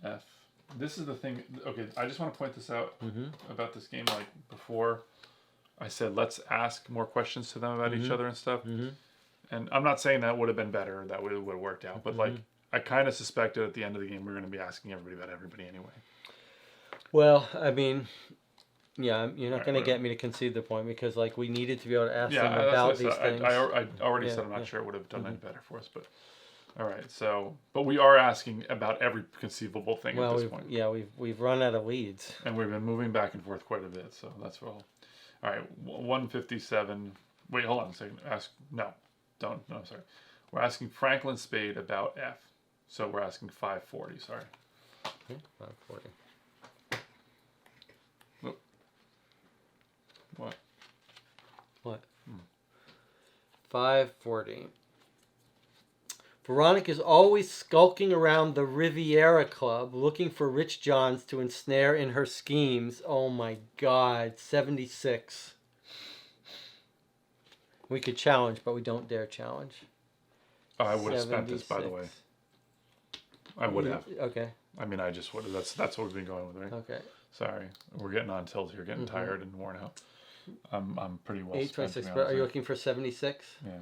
F. This is the thing. Okay, I just want to point this out about this game. Like before, I said let's ask more questions to them about each other and stuff. And I'm not saying that would have been better. That would have worked out. But like, I kind of suspected at the end of the game we were going to be asking everybody about everybody anyway. Well, I mean, yeah, you're not going to whatever. get me to concede the point because like we needed to be able to ask them Yeah, about that's what these I things. said. I already said I'm not sure it would have done any better for us, but all right. So, but we are asking about every conceivable thing at this point. Yeah, we've run out of leads. And we've been moving back and forth quite a bit, so that's all. All right, 157. Wait, hold on a second. Sorry. We're asking Franklin Spade about F. So we're asking 540, sorry. Okay, 540. Oop. What? What? 540. Veronica is always skulking around the Riviera Club looking for Rich Johns to ensnare in her schemes. Oh my God. 76. We could challenge, but we don't dare challenge. Oh, I would have spent this, by the way. I would have. Okay. I mean, I just would have. That's what we've been going with, right? Okay. Sorry. We're getting on tilt here, getting tired and worn out. I'm pretty well spent. 826, but are you looking for 76? Yeah.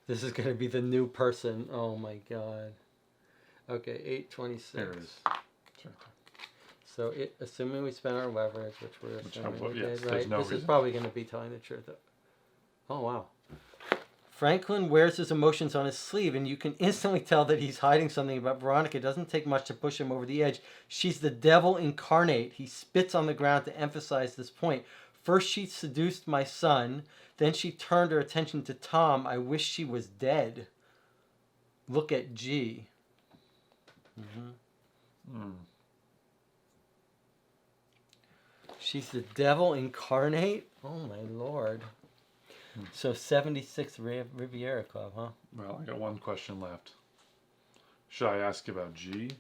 This is going to be the new person. Oh my God. Okay, 826. There it is. Sure. So, assuming we spent our leverage, which we're assuming we did, right? No this reason. is probably going to be telling the truth. Oh, wow. Franklin wears his emotions on his sleeve, and you can instantly tell that he's hiding something about Veronica. It doesn't take much to push him over the edge. She's the devil incarnate. He spits on the ground to emphasize this point. First, she seduced my son. Then she turned her attention to Tom. I wish she was dead. Look at G. She's the devil incarnate? Oh, my Lord. So 76 Riviera Club, huh? Well, I got one question left. Should I ask about G?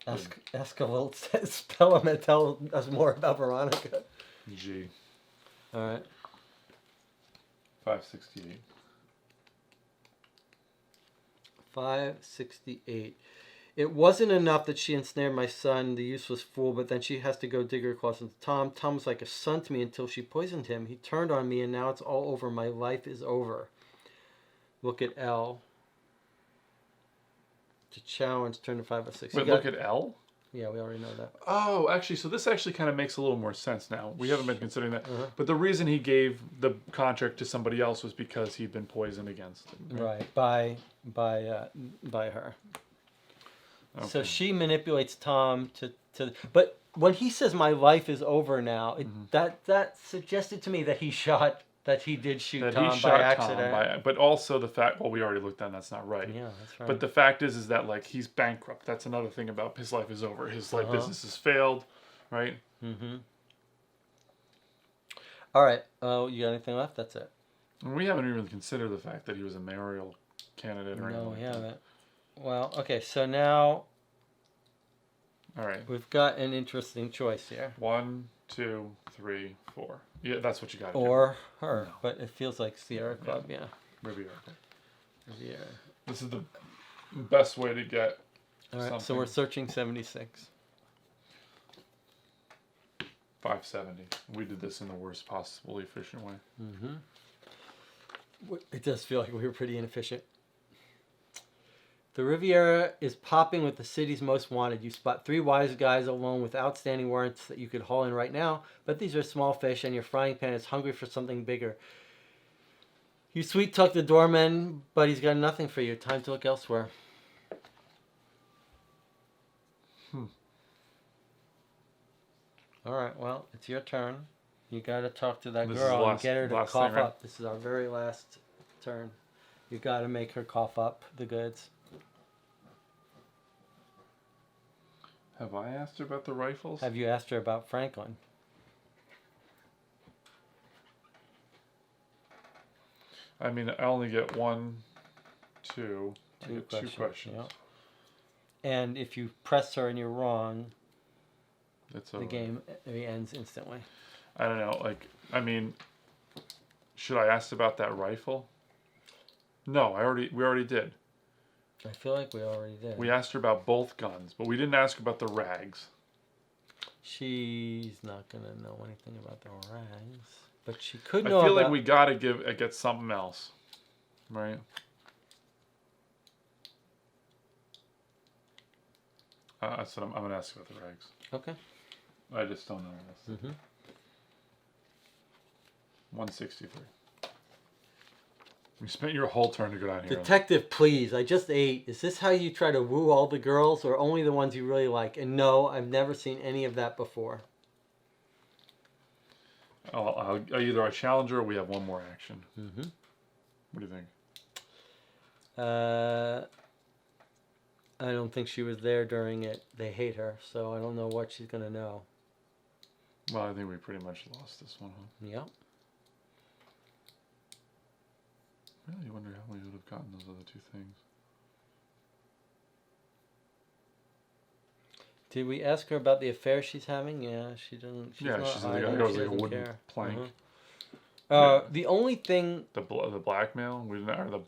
Ask a little, spell him and tell us more about Veronica. G. All right. 568. 568. It wasn't enough that she ensnared my son, the useless fool, but then she has to go dig her claws into Tom. Tom was like a son to me until she poisoned him. He turned on me, and now it's all over. My life is over. Look at L. To challenge, turn to 506. Wait, look at L? Yeah, we already know that. Oh, actually, so this actually kind of makes a little more sense now. We haven't been considering that. But the reason he gave the contract to somebody else was because he'd been poisoned against him. Right, by her. Okay. So she manipulates Tom to but when he says my life is over now, that suggested to me that he did shoot that Tom he shot by accident. Tom but also the fact, well, we already looked at that's not right. Yeah, that's right. But the fact is that like he's bankrupt. That's another thing about his life is over. His life business has failed, right? All right. Oh, you got anything left? That's it. And we haven't even considered the fact that he was a mayoral candidate or anything. No, like we that. haven't. Well, okay. So now All right. we've got an interesting choice here. 1, 2, 3, 4. Yeah, that's what you got. Or her, but it feels like Sierra Club. Yeah. Riviera. Riviera. This is the best way to get. All right. So something. we're searching 76. 570. We did this in the worst possibly efficient way. It does feel like we were pretty inefficient. The Riviera is popping with the city's most wanted. You spot 3 wise guys alone with outstanding warrants that you could haul in right now, but these are small fish and your frying pan is hungry for something bigger. You sweet talk the doorman, but he's got nothing for you. Time to look elsewhere. All right, well, it's your turn. You got to talk to that This girl is and last- get her to last cough thing, right? up. This is our very last turn. You got to make her cough up the goods. Have I asked her about the rifles? Have you asked her about Franklin? I mean, I only get 1, 2. I get 2 questions. Yeah. And if you press her and you're wrong, It's the over. game ends instantly. I don't know. Like, I mean, should I ask about that rifle? No, we already did. I feel like we already did. We asked her about both guns, but we didn't ask her about the rags. She's not going to know anything about the rags. But she could I know feel about... like we gotta get something else, right? That's what I'm gonna ask about the rags. Okay. I just don't know this. 163. You spent your whole turn to go down here. Detective, please. I just ate. Is this how you try to woo all the girls or only the ones you really like? And no, I've never seen any of that before. Either I challenge her or we have one more action. Mm-hmm. What do you think? I don't think she was there during it. They hate her, so I don't know what she's gonna know. Well, I think we pretty much lost this one, huh? Yep. Really wonder how we would have gotten those other two things. Did we ask her about the affair she's having? Yeah, she doesn't. She's not she's hiding, like, it was she like a doesn't wooden care. plank. The only thing. The blackmail? We didn't, or I don't know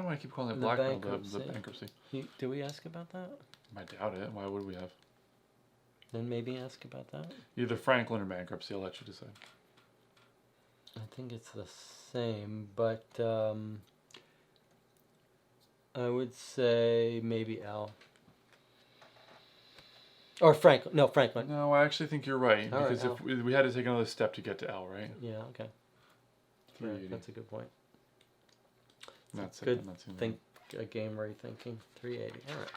why I keep calling it blackmail. The bankruptcy. Did we ask about that? I doubt it. Why would we have? Then maybe ask about that. Either Franklin or bankruptcy. I'll let you decide. I think it's the same, but I would say maybe Al. Or Franklin. No, Franklin. No, I actually think you're right. All because right, if we had to take another step to get to L, right? Yeah, okay. Yeah, 380. that's a good point. That's Good it. That's think a game rethinking. 380. All right.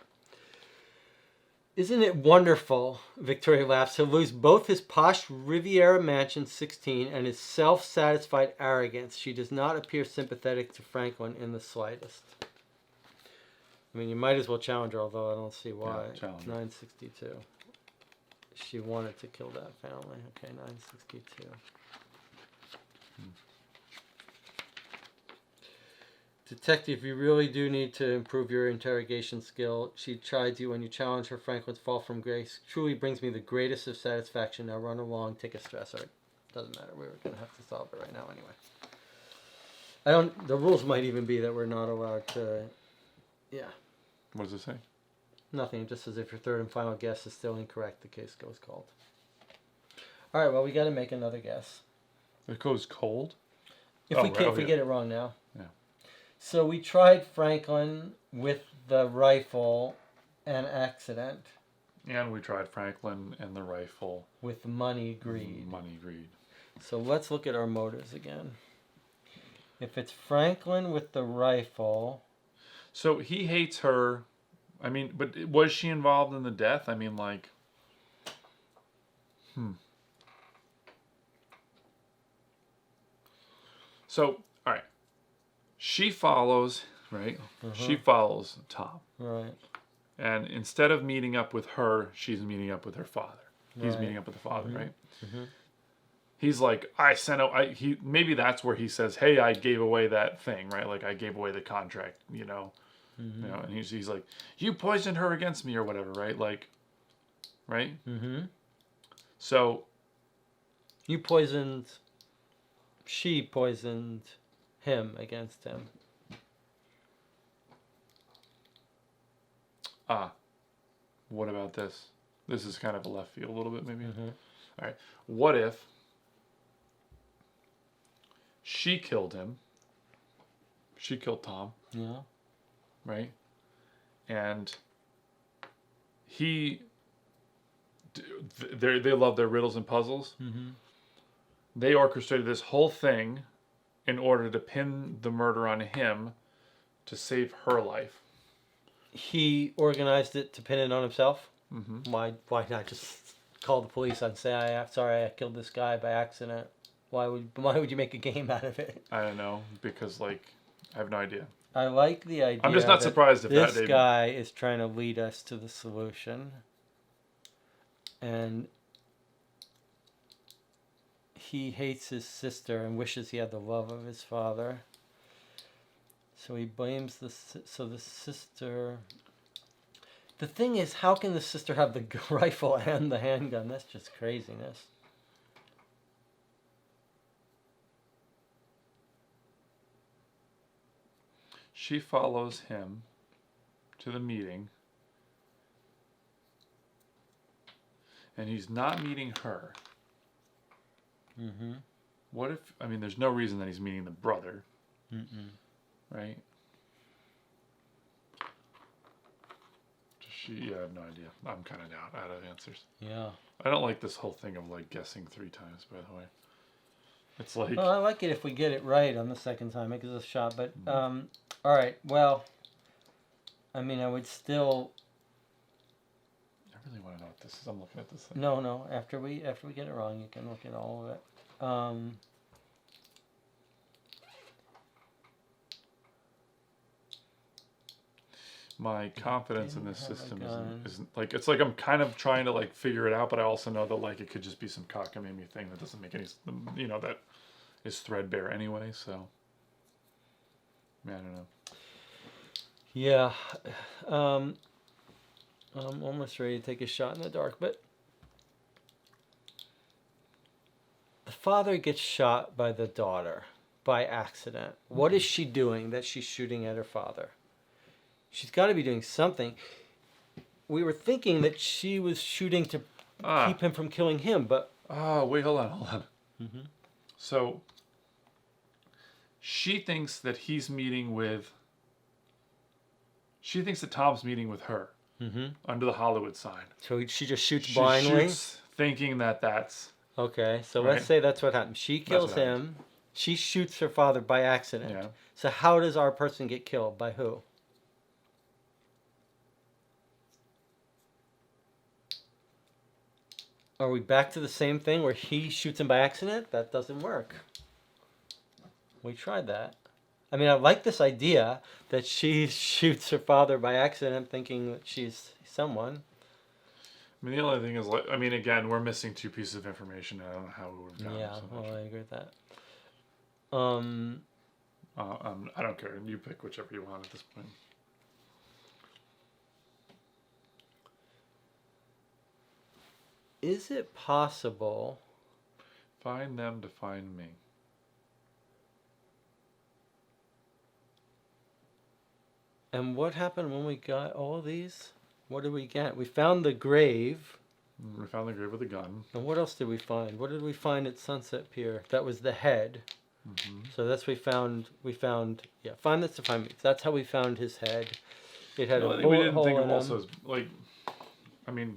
Isn't it wonderful, Victoria laughs, to lose both his posh Riviera Mansion 16 and his self-satisfied arrogance. She does not appear sympathetic to Franklin in the slightest. I mean, you might as well challenge her, although I don't see why. Yeah, challenge her. 962. She wanted to kill that family. Okay, 962. Detective, you really do need to improve your interrogation skill. She chides you when you challenge her. Franklin's fall from grace truly brings me the greatest of satisfaction. Now run along, take a stressor. Doesn't matter. We were going to have to solve it right now anyway. The rules might even be that we're not allowed to. Yeah. What does it say? Nothing. It just says if your third and final guess is still incorrect, the case goes cold. All right. Well, we got to make another guess. It goes cold? If we get it wrong now. Yeah. So we tried Franklin with the rifle and accident. And we tried Franklin and the rifle. With money greed. Money greed. So let's look at our motives again. If it's Franklin with the rifle. So he hates her. I mean, but was she involved in the death? I mean, like. So, all right. She follows, right? She follows Tom. Right. And instead of meeting up with her, she's meeting up with her father. He's Right. meeting up with the father, right? Mm-hmm. He's like, maybe that's where he says, hey, I gave away that thing, right? Like I gave away the contract, you know, and he's like, you poisoned her against me or whatever, right? Like, right? Mm-hmm. So she poisoned him against him. What about this? This is kind of a left field a little bit, maybe. Mm-hmm. All right. What if she killed him? She killed Tom. Yeah. Right? And they love their riddles and puzzles. Mm-hmm. They orchestrated this whole thing in order to pin the murder on him to save her life. He organized it to pin it on himself. Mm-hmm. Why not just call the police and say, sorry, I killed this guy by accident? Why would you make a game out of it? I don't know, because I have no idea. I like the idea. I'm just not surprised if this guy is trying to lead us to the solution, and he hates his sister and wishes he had the love of his father. So he blames the sister. The thing is, how can the sister have the rifle and the handgun? That's just craziness. She follows him to the meeting, and he's not meeting her. Mm-hmm. What if, there's no reason that he's meeting the brother. Mm-mm. Right? I have no idea. I'm kind of out of answers. Yeah. I don't like this whole thing of guessing 3 times, by the way. It's like... Well, I like it if we get it right on the second time. It gives us a shot. But, all right. Well, I would still... I really want to know what this is. I'm looking at this thing. No. After we get it wrong, you can look at all of it. My confidence in this Didn't have a system gun. isn't like, it's like I'm kind of trying to like figure it out, but I also know that like it could just be some cockamamie thing that doesn't make any, that is threadbare anyway. So I don't know. Yeah. I'm almost ready to take a shot in the dark, but the father gets shot by the daughter by accident. What is she doing that she's shooting at her father? She's got to be doing something. We were thinking that she was shooting to keep him from killing him, but... Wait, hold on. So, she thinks that she thinks that Tom's meeting with her under the Hollywood sign. So she just shoots She blindly? shoots thinking that that's... Okay, so Right. let's say that's what happened. She kills what happened. him. She shoots her father by accident. Yeah. So how does our person get killed? By who? Are we back to the same thing where he shoots him by accident? That doesn't work. We tried that. I mean, I like this idea that she shoots her father by accident thinking that she's someone. I mean, the only thing is, like, I mean, again, we're missing two pieces of information. I don't know how we would have gotten Yeah, so well, much. I agree with that. I don't care. You pick whichever you want at this point. Is it possible... Find them to find me. And what happened when we got all these? What did we get? We found the grave. We found the grave with a gun. And what else did we find? What did we find at Sunset Pier? That was the head. So that's we found. Yeah, find this to find me. That's how we found his head. It had The a only thing we bullet didn't hole think in of him. also is, like, I mean,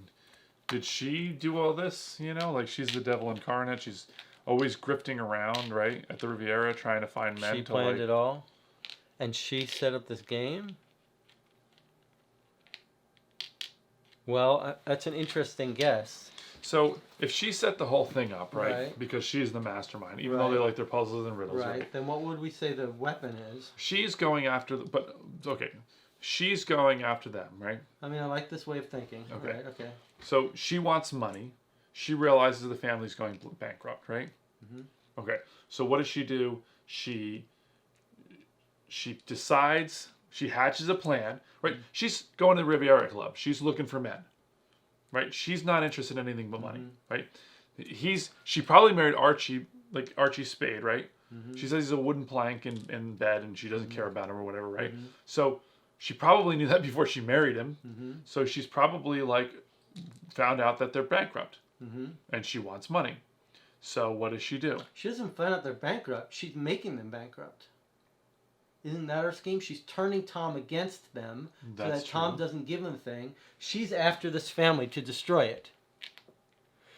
did she do all this? You know, like, she's the devil incarnate. She's always grifting around, right, at the Riviera trying to find men. She to, planned like, it all, and she set up this game. Well, that's an interesting guess. So if she set the whole thing up, right, Right. because she's the mastermind, even though they like their puzzles and riddles, right? Then what would we say the weapon is? She's going after, she's going after them, right? I mean, I like this way of thinking. Okay. Right, okay. So she wants money. She realizes the family's going bankrupt, right? Okay. So what does she do? She decides, she hatches a plan, right? She's going to the Riviera Club. She's looking for men, right? She's not interested in anything but money, right? She probably married Archie, like Archie Spade, right? She says he's a wooden plank in bed and she doesn't care about him or whatever, right? So she probably knew that before she married him. So she's probably like found out that they're bankrupt and she wants money. So what does she do? She doesn't find out they're bankrupt. She's making them bankrupt. Isn't that her scheme? She's turning Tom against them so That's that Tom true. doesn't give them the thing. She's after this family to destroy it.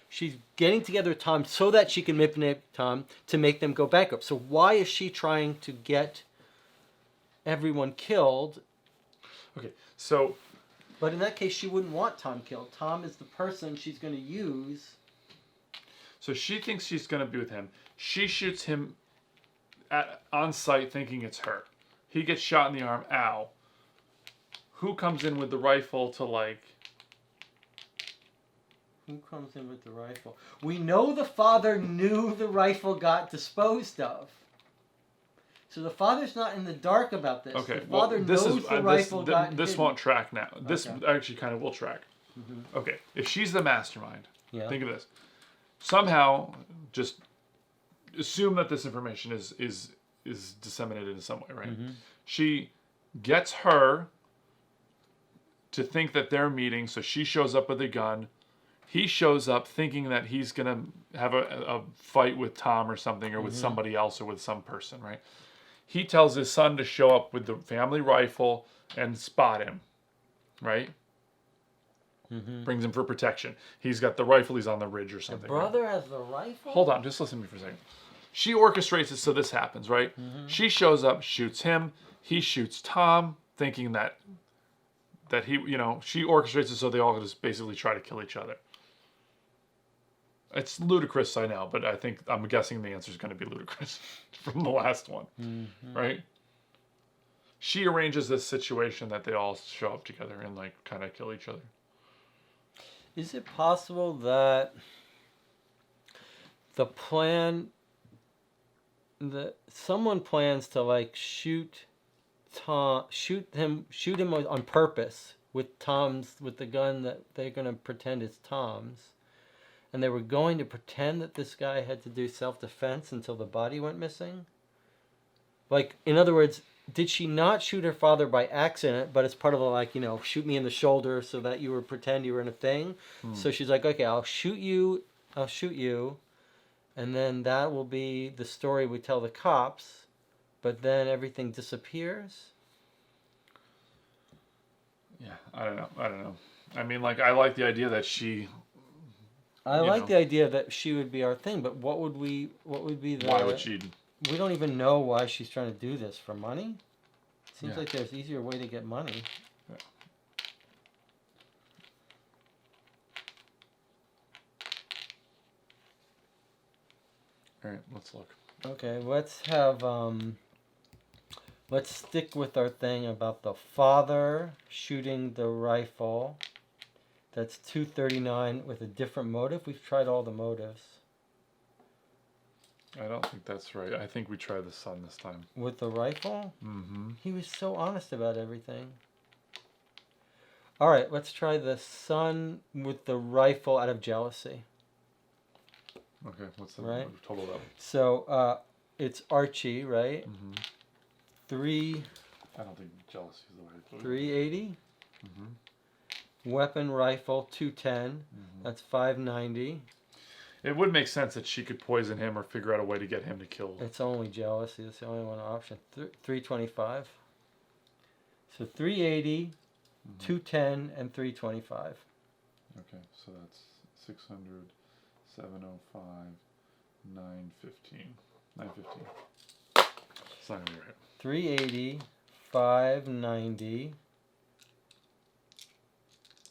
She's getting together with Tom so that she can manipulate Tom to make them go bankrupt. So why is she trying to get everyone killed? Okay, so But in that case, she wouldn't want Tom killed. Tom is the person she's going to use. So she thinks she's going to be with him. She shoots him on sight thinking it's her. He gets shot in the arm. Ow. Who comes in with the rifle to, like... Who comes in with the rifle? We know the father knew the rifle got disposed of. So the father's not in the dark about this. Okay, The father knows the rifle got this hidden. won't track now. This Okay. actually kind of will track. Okay, if she's the mastermind, Yeah. think of this. Somehow, just assume that this information is disseminated in some way, right? She gets her to think that they're meeting, so she shows up with a gun. He shows up thinking that he's gonna have a fight with Tom or something, or with somebody else, or with some person, right? He tells his son to show up with the family rifle and spot him, right? Brings him for protection. He's got the rifle. He's on the ridge or The something. right? brother has the rifle? Hold on, just listen to me for a second. She orchestrates it so this happens, right? She shows up, shoots him. He shoots Tom, thinking that he, she orchestrates it so they all just basically try to kill each other. It's ludicrous, I know, but I'm guessing the answer is going to be ludicrous from the last one, right? She arranges this situation that they all show up together and like kind of kill each other. Is it possible that the plan, that someone plans to like shoot him on purpose with the gun that they're going to pretend is Tom's, and they were going to pretend that this guy had to do self-defense until the body went missing? Like, in other words, did she not shoot her father by accident, but it's part of a, like, shoot me in the shoulder so that you would pretend you were in a thing? So she's like, okay, I'll shoot you, and then that will be the story we tell the cops, but then everything disappears? Yeah, I don't know. I mean, like, I like the idea that she... I like the idea that she would be our thing, but what would be the... Why would she... We don't even know why she's trying to do this. For money? Seems Yeah. like there's easier way to get money. Yeah. All right, let's look. Okay, let's stick with our thing about the father shooting the rifle. That's 239 with a different motive. We've tried all the motives. I don't think that's right. I think we tried the son this time. With the rifle? Mm-hmm. He was so honest about everything. All right, let's try the son with the rifle out of jealousy. Okay, what's the Right. total level? So it's Archie, right? Mm-hmm. I don't think jealousy is the way to put it. 380. Mm-hmm. Weapon rifle 210. Mm-hmm. That's 590. It would make sense that she could poison him or figure out a way to get him to kill. It's only jealousy. That's the only one option. 325. So 380, 210, and 325. Okay, so that's 600, 705, 915. 915. It's not going to be right. 380, 590,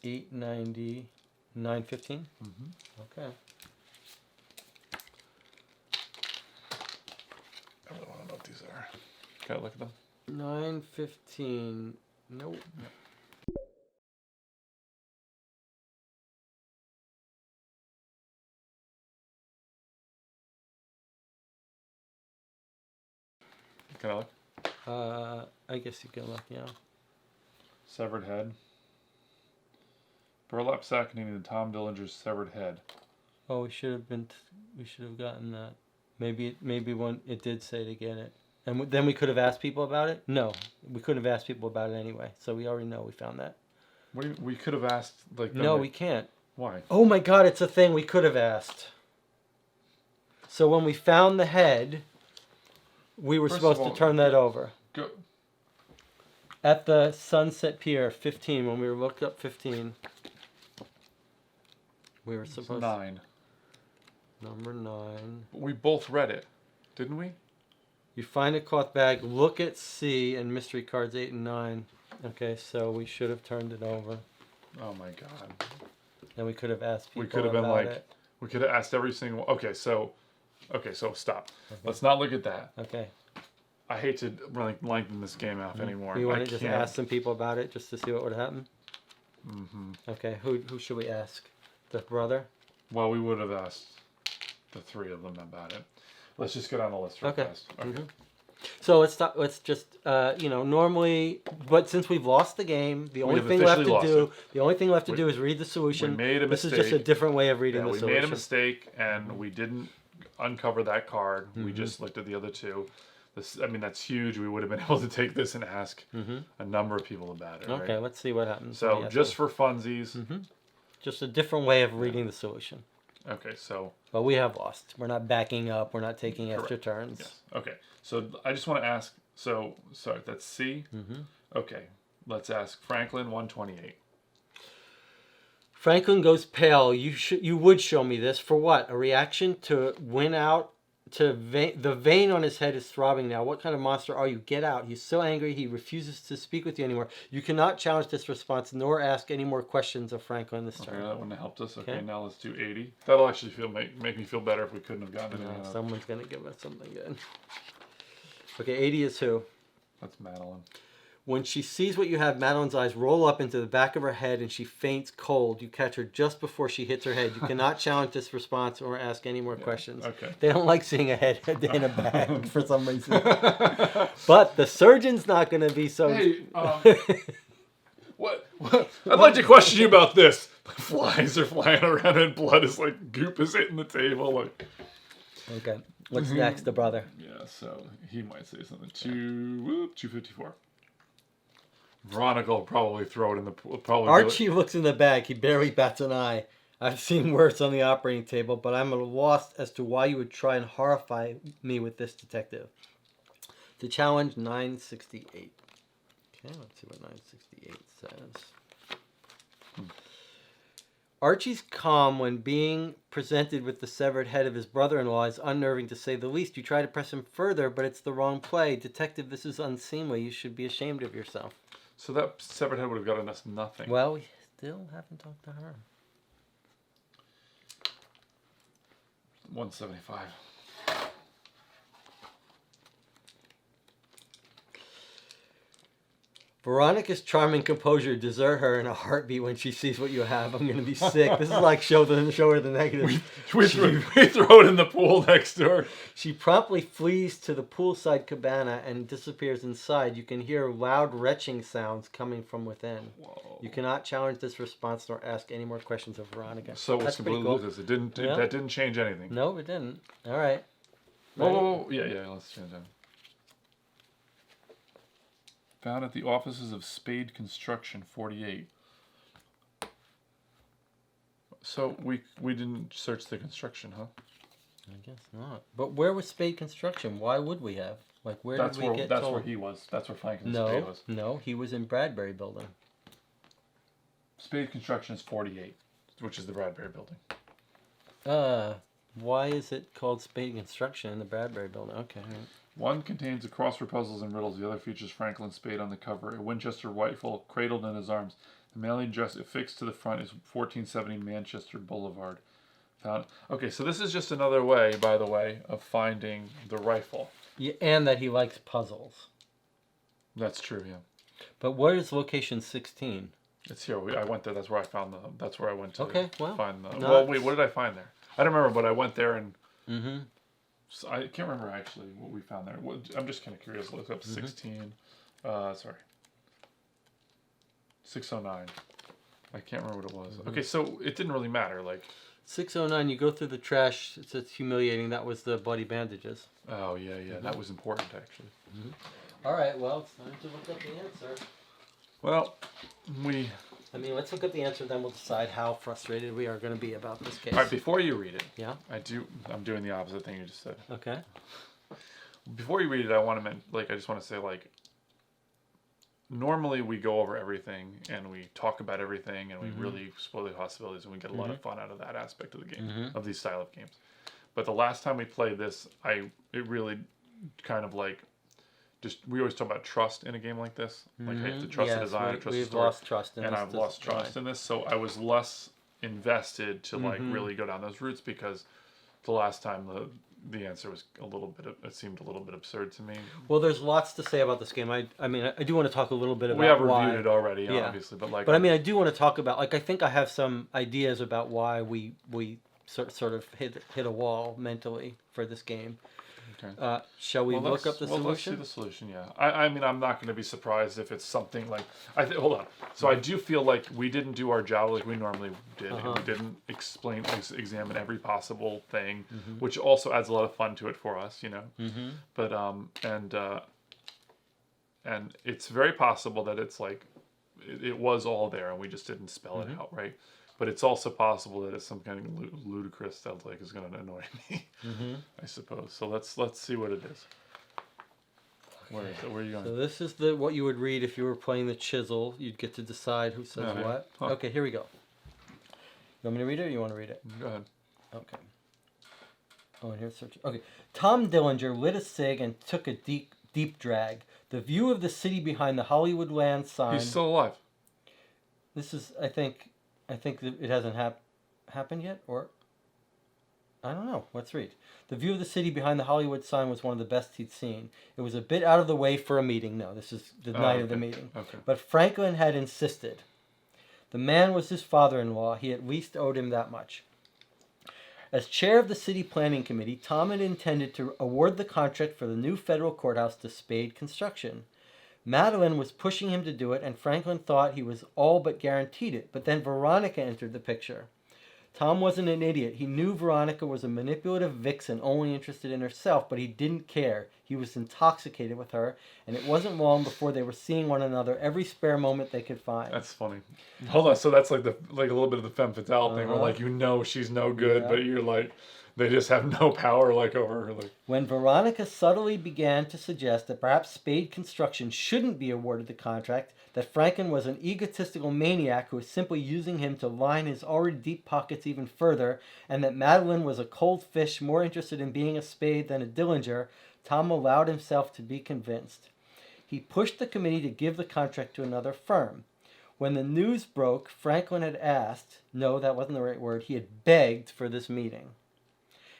890, 915. Mm-hmm. Okay. I really want to know what these are. Can I look at them? 915. Nope. Can I look? I guess you can look, yeah. Severed head. Burlap sack containing Tom Dillinger's severed head. Oh, we should have gotten that. Maybe when it did say to get it. And then we could have asked people about it? No, we couldn't have asked people about it anyway. So we already know we found that. What do you, we could have asked like. No, we can't. Why? Oh my God, it's a thing we could have asked. So when we found the head, we were First supposed of all, to turn that over. Go. At the Sunset Pier, 15, when we looked up 15. We were supposed 9. Number 9. We both read it, didn't we? You find a cloth bag, look at C and mystery cards 8 and 9. Okay, so we should have turned it over. Oh my God. And we could have asked people We could have been about like, it. we could have asked every single. Okay, so stop. Okay. Let's not look at that. Okay. I hate to really lengthen this game out anymore. You want I to just can't. ask some people about it just to see what would happen? Mm-hmm. Okay, who should we ask? The brother? Well, we would have asked the 3 of them about it. Let's just go down the list real fast. Okay. Mm-hmm. So let's stop. Let's just normally, but since we've lost the game, the only thing left to do is read the solution. We made a mistake. This is just a different way of reading the we solution. made a mistake, and we didn't uncover that card. We just looked at the other 2. That's huge. We would have been able to take this and ask a number of people about it. Okay, right? let's see what happens. So just for funsies. Just a different way of reading the solution. Okay, so. But we have lost. We're not backing up. We're not taking extra turns. Yes. Okay, so I just want to ask. So sorry, that's C. Okay, let's ask Franklin 128. Franklin goes pale. You would show me this for what? A reaction to win out the vein on his head is throbbing now. What kind of monster are you? Get out. He's so angry he refuses to speak with you anymore. You cannot challenge this response nor ask any more questions of Franklin this turn. Okay, that wouldn't have helped us. Okay, now let's do 80. That'll actually make me feel better if we couldn't have gotten it. Someone's going to give us something good. Okay, 80 is who? That's Madeline. When she sees what you have, Madeline's eyes roll up into the back of her head and she faints cold. You catch her just before she hits her head. You cannot challenge this response or ask any more questions. Okay. They don't like seeing a head in a bag for some reason. But the surgeon's not going to be so... Hey, what? I'd like to question you about this. Flies are flying around and blood is like goop is hitting the table. Like. Okay. What's next, the brother? Yeah, so he might say something. 254. Veronica will probably throw it in the pool. Archie looks in the bag. He barely bats an eye. I've seen worse on the operating table, but I'm at a loss as to why you would try and horrify me with this, detective. The challenge, 968. Okay, let's see what 968 says. Archie's calm when being presented with the severed head of his brother-in-law is unnerving to say the least. You try to press him further, but it's the wrong play. Detective, this is unseemly. You should be ashamed of yourself. So that severed head would have gotten us nothing. Well, we still haven't talked to her. 175. Veronica's charming composure desert her in a heartbeat when she sees what you have. I'm going to be sick. This is like show her the negative. We throw it in the pool next door. She promptly flees to the poolside cabana and disappears inside. You can hear loud retching sounds coming from within. Whoa. You cannot challenge this response nor ask any more questions of Veronica. So it's completely cool. It didn't. Yeah. That didn't change anything. No, it didn't. All right. Oh, yeah. Let's change that. Found at the offices of Spade Construction, 48. So we didn't search the construction, huh? I guess not. But where was Spade Construction? Why would we have? Like, where did we get told? That's where he was. That's where Franklin Spade was. No, he was in Bradbury Building. Spade Construction is 48, which is the Bradbury Building. Why is it called Spade Construction in the Bradbury Building? Okay. One contains a crossword puzzles and riddles. The other features Franklin Spade on the cover, a Winchester rifle cradled in his arms. The mailing address affixed to the front is 1470 Manchester Boulevard. Found. Okay, so this is just another way, by the way, of finding the rifle. Yeah, and that he likes puzzles. That's true, yeah. But where is location 16? It's here. I went there. That's where I found the. That's where I went to. Find the. No, well, wait. What did I find there? I don't remember, but I went there and. Mm-hmm. So I can't remember actually what we found there. I'm just kind of curious. Look up 16. Sorry. 609. I can't remember what it was. Okay, so it didn't really matter. Like 609. You go through the trash. It's humiliating. That was the bloody bandages. Oh yeah. That was important actually. All right. Well, it's time to look up the answer. Well, let's look up the answer, then we'll decide how frustrated we are going to be about this case. All right, before you read it, yeah, I'm doing the opposite thing you just said. Okay. Before you read it, I just want to say, normally we go over everything and we talk about everything and we really explore the possibilities and we get a lot of fun out of that aspect of the game, of these style of games. But the last time we played this, it really kind of we always talk about trust in a game like this. Like, I have to trust the design, trust the story. Lost trust in and I've lost trust in this, so I was less invested to really go down those routes because the last time the answer was it seemed a little bit absurd to me. Well, there's lots to say about this game. I do want to talk a little bit about we have why. reviewed it already, obviously, but I do want to talk about I think I have some ideas about why we sort of hit a wall mentally for this game. Okay. Shall we look up the solution? Let's see the solution, yeah. I'm not going to be surprised if it's something like... hold on. So I do feel like we didn't do our job like we normally did. And we didn't examine every possible thing, which also adds a lot of fun to it for us, But, and it's very possible that it's it was all there and we just didn't spell it out, right? But it's also possible that it's some kind of ludicrous that is going to annoy me, I suppose. So let's see what it is. Where is it? Where are you going? So this is what you would read if you were playing the chisel. You'd get to decide who says what. Huh. Okay, here we go. You want me to read it or you want to read it? Go ahead. Okay. Oh, and here's search. Okay. Tom Dillinger lit a cig and took a deep drag. The view of the city behind the Hollywoodland sign. He's still alive. This is, I think that it hasn't happened yet, or I don't know. Let's read. The view of the city behind the Hollywood sign was one of the best he'd seen. It was a bit out of the way for a meeting. No, this is the night of the meeting. Okay. But Franklin had insisted. The man was his father-in-law. He at least owed him that much. As chair of the city planning committee, Tom had intended to award the contract for the new federal courthouse to Spade Construction. Madeline was pushing him to do it, and Franklin thought he was all but guaranteed it. But then Veronica entered the picture. Tom wasn't an idiot. He knew Veronica was a manipulative vixen only interested in herself, but he didn't care. He was intoxicated with her, and it wasn't long before they were seeing one another every spare moment they could find. That's funny. Hold on, so that's like a little bit of the femme fatale thing, where she's no good, but you're like, they just have no power over her. When Veronica subtly began to suggest that perhaps Spade Construction shouldn't be awarded the contract, that Franklin was an egotistical maniac who was simply using him to line his already deep pockets even further, and that Madeline was a cold fish more interested in being a Spade than a Dillinger, Tom allowed himself to be convinced. He pushed the committee to give the contract to another firm. When the news broke, Franklin had asked, no, that wasn't the right word, he had begged for this meeting.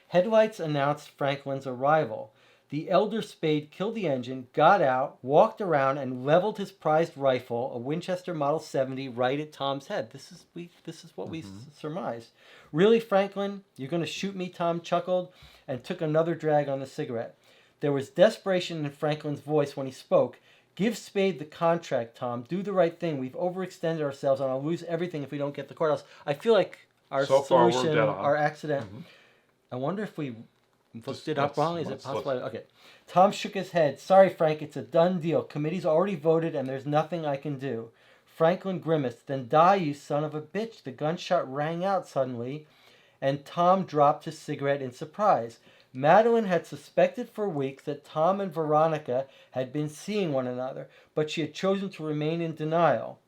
Headlights announced Franklin's arrival. The elder Spade killed the engine, got out, walked around, and leveled his prized rifle, a Winchester Model 70, right at Tom's head. This is what we surmised. Really, Franklin? You're going to shoot me? Tom chuckled and took another drag on the cigarette. There was desperation in Franklin's voice when he spoke. Give Spade the contract, Tom. Do the right thing. We've overextended ourselves, and I'll lose everything if we don't get the courthouse. I feel like our solution, our accident. I wonder if we looked it up wrong. Is it possible? Okay. Tom shook his head. Sorry, Frank. It's a done deal. Committee's already voted, and there's nothing I can do. Franklin grimaced. Then die, you son of a bitch. The gunshot rang out suddenly, and Tom dropped his cigarette in surprise. Madeline had suspected for weeks that Tom and Veronica had been seeing one another, but she had chosen to remain in denial.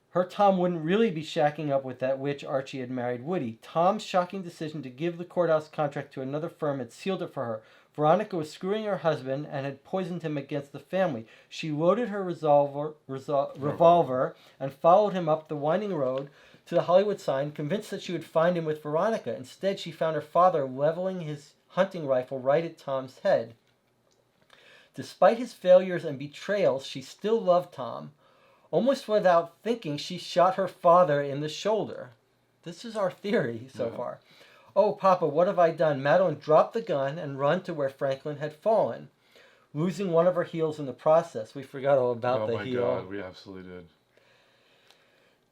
Her Tom wouldn't really be shacking up with that witch Archie had married Woody. Tom's shocking decision to give the courthouse contract to another firm had sealed it for her. Veronica was screwing her husband and had poisoned him against the family. She loaded her revolver and followed him up the winding road to the Hollywood sign, convinced that she would find him with Veronica. Instead, she found her father leveling his hunting rifle right at Tom's head. Despite his failures and betrayals, she still loved Tom. Almost without thinking, she shot her father in the shoulder. This is our theory so far. Oh, Papa, what have I done? Madeline dropped the gun and ran to where Franklin had fallen, losing one of her heels in the process. We forgot all about the heel. Oh, my God, we absolutely did.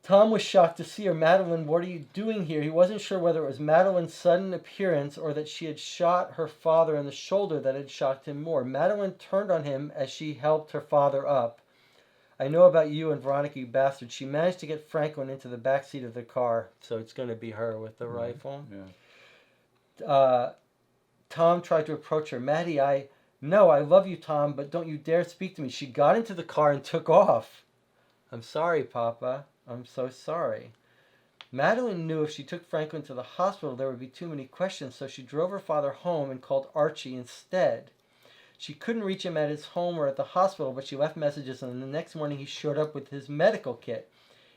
Tom was shocked to see her. Madeline, what are you doing here? He wasn't sure whether it was Madeline's sudden appearance or that she had shot her father in the shoulder that had shocked him more. Madeline turned on him as she helped her father up. I know about you and Veronica, you bastard. She managed to get Franklin into the back seat of the car. So it's going to be her with the rifle. Yeah. Tom tried to approach her. Maddie, I love you, Tom, but don't you dare speak to me. She got into the car and took off. I'm sorry, Papa. I'm so sorry. Madeline knew if she took Franklin to the hospital, there would be too many questions, so she drove her father home and called Archie instead. She couldn't reach him at his home or at the hospital, but she left messages, and the next morning he showed up with his medical kit.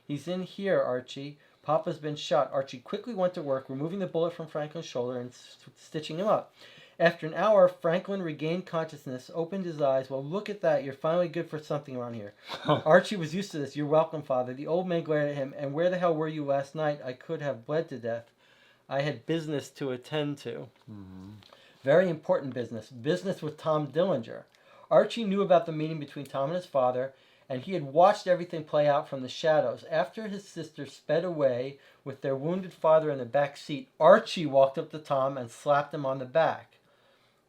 He's in here, Archie. Papa's been shot. Archie quickly went to work, removing the bullet from Franklin's shoulder and stitching him up. After an hour, Franklin regained consciousness, opened his eyes. Well, look at that. You're finally good for something around here. Archie was used to this. You're welcome, Father. The old man glared at him. And where the hell were you last night? I could have bled to death. I had business to attend to. Mm-hmm. Very important business. Business with Tom Dillinger. Archie knew about the meeting between Tom and his father, and he had watched everything play out from the shadows. After his sister sped away with their wounded father in the back seat, Archie walked up to Tom and slapped him on the back.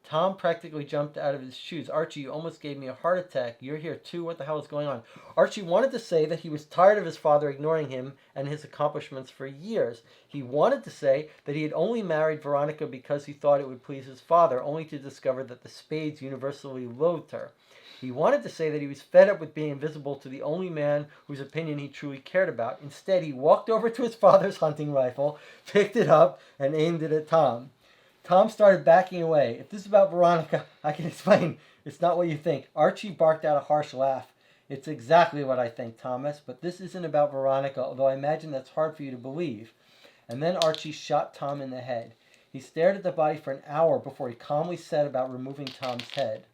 Tom practically jumped out of his shoes. Archie, you almost gave me a heart attack. You're here too? What the hell is going on? Archie wanted to say that he was tired of his father ignoring him and his accomplishments for years. He wanted to say that he had only married Veronica because he thought it would please his father, only to discover that the Spades universally loathed her. He wanted to say that he was fed up with being invisible to the only man whose opinion he truly cared about. Instead, he walked over to his father's hunting rifle, picked it up, and aimed it at Tom. Tom started backing away. If this is about Veronica, I can explain. It's not what you think. Archie barked out a harsh laugh. It's exactly what I think, Thomas, but this isn't about Veronica, although I imagine that's hard for you to believe. And then Archie shot Tom in the head. He stared at the body for an hour before he calmly set about removing Tom's head.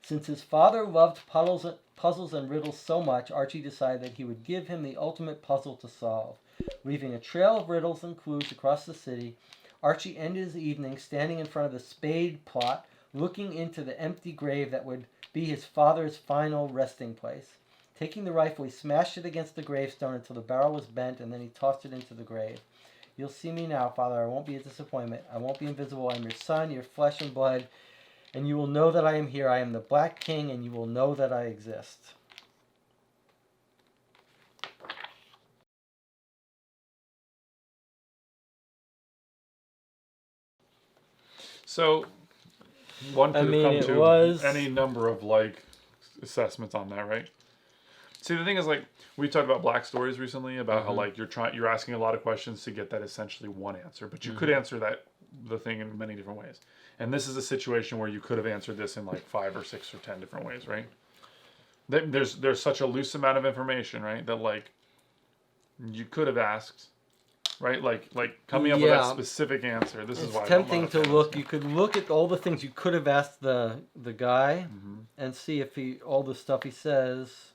Since his father loved puzzles and riddles so much, Archie decided that he would give him the ultimate puzzle to solve. Leaving a trail of riddles and clues across the city, Archie ended his evening standing in front of the spade plot, looking into the empty grave that would be his father's final resting place. Taking the rifle, he smashed it against the gravestone until the barrel was bent, and then he tossed it into the grave. You'll see me now, Father. I won't be a disappointment. I won't be invisible. I'm your son, your flesh and blood, and you will know that I am here. I am the Black King, and you will know that I exist. So, one could have come it to was... any number of, like, assessments on that, right? See, the thing is, like, we talked about Black Stories recently, about how, like, you're asking a lot of questions to get that essentially one answer, but you could answer the thing in many different ways. And this is a situation where you could have answered this in, like, 5 or 6 or 10 different ways, right? There's such a loose amount of information, right, that, like, you could have asked... Right, like coming up with that specific answer. This is why it's tempting to look. You could look at all the things you could have asked the guy, and see if all the stuff he says.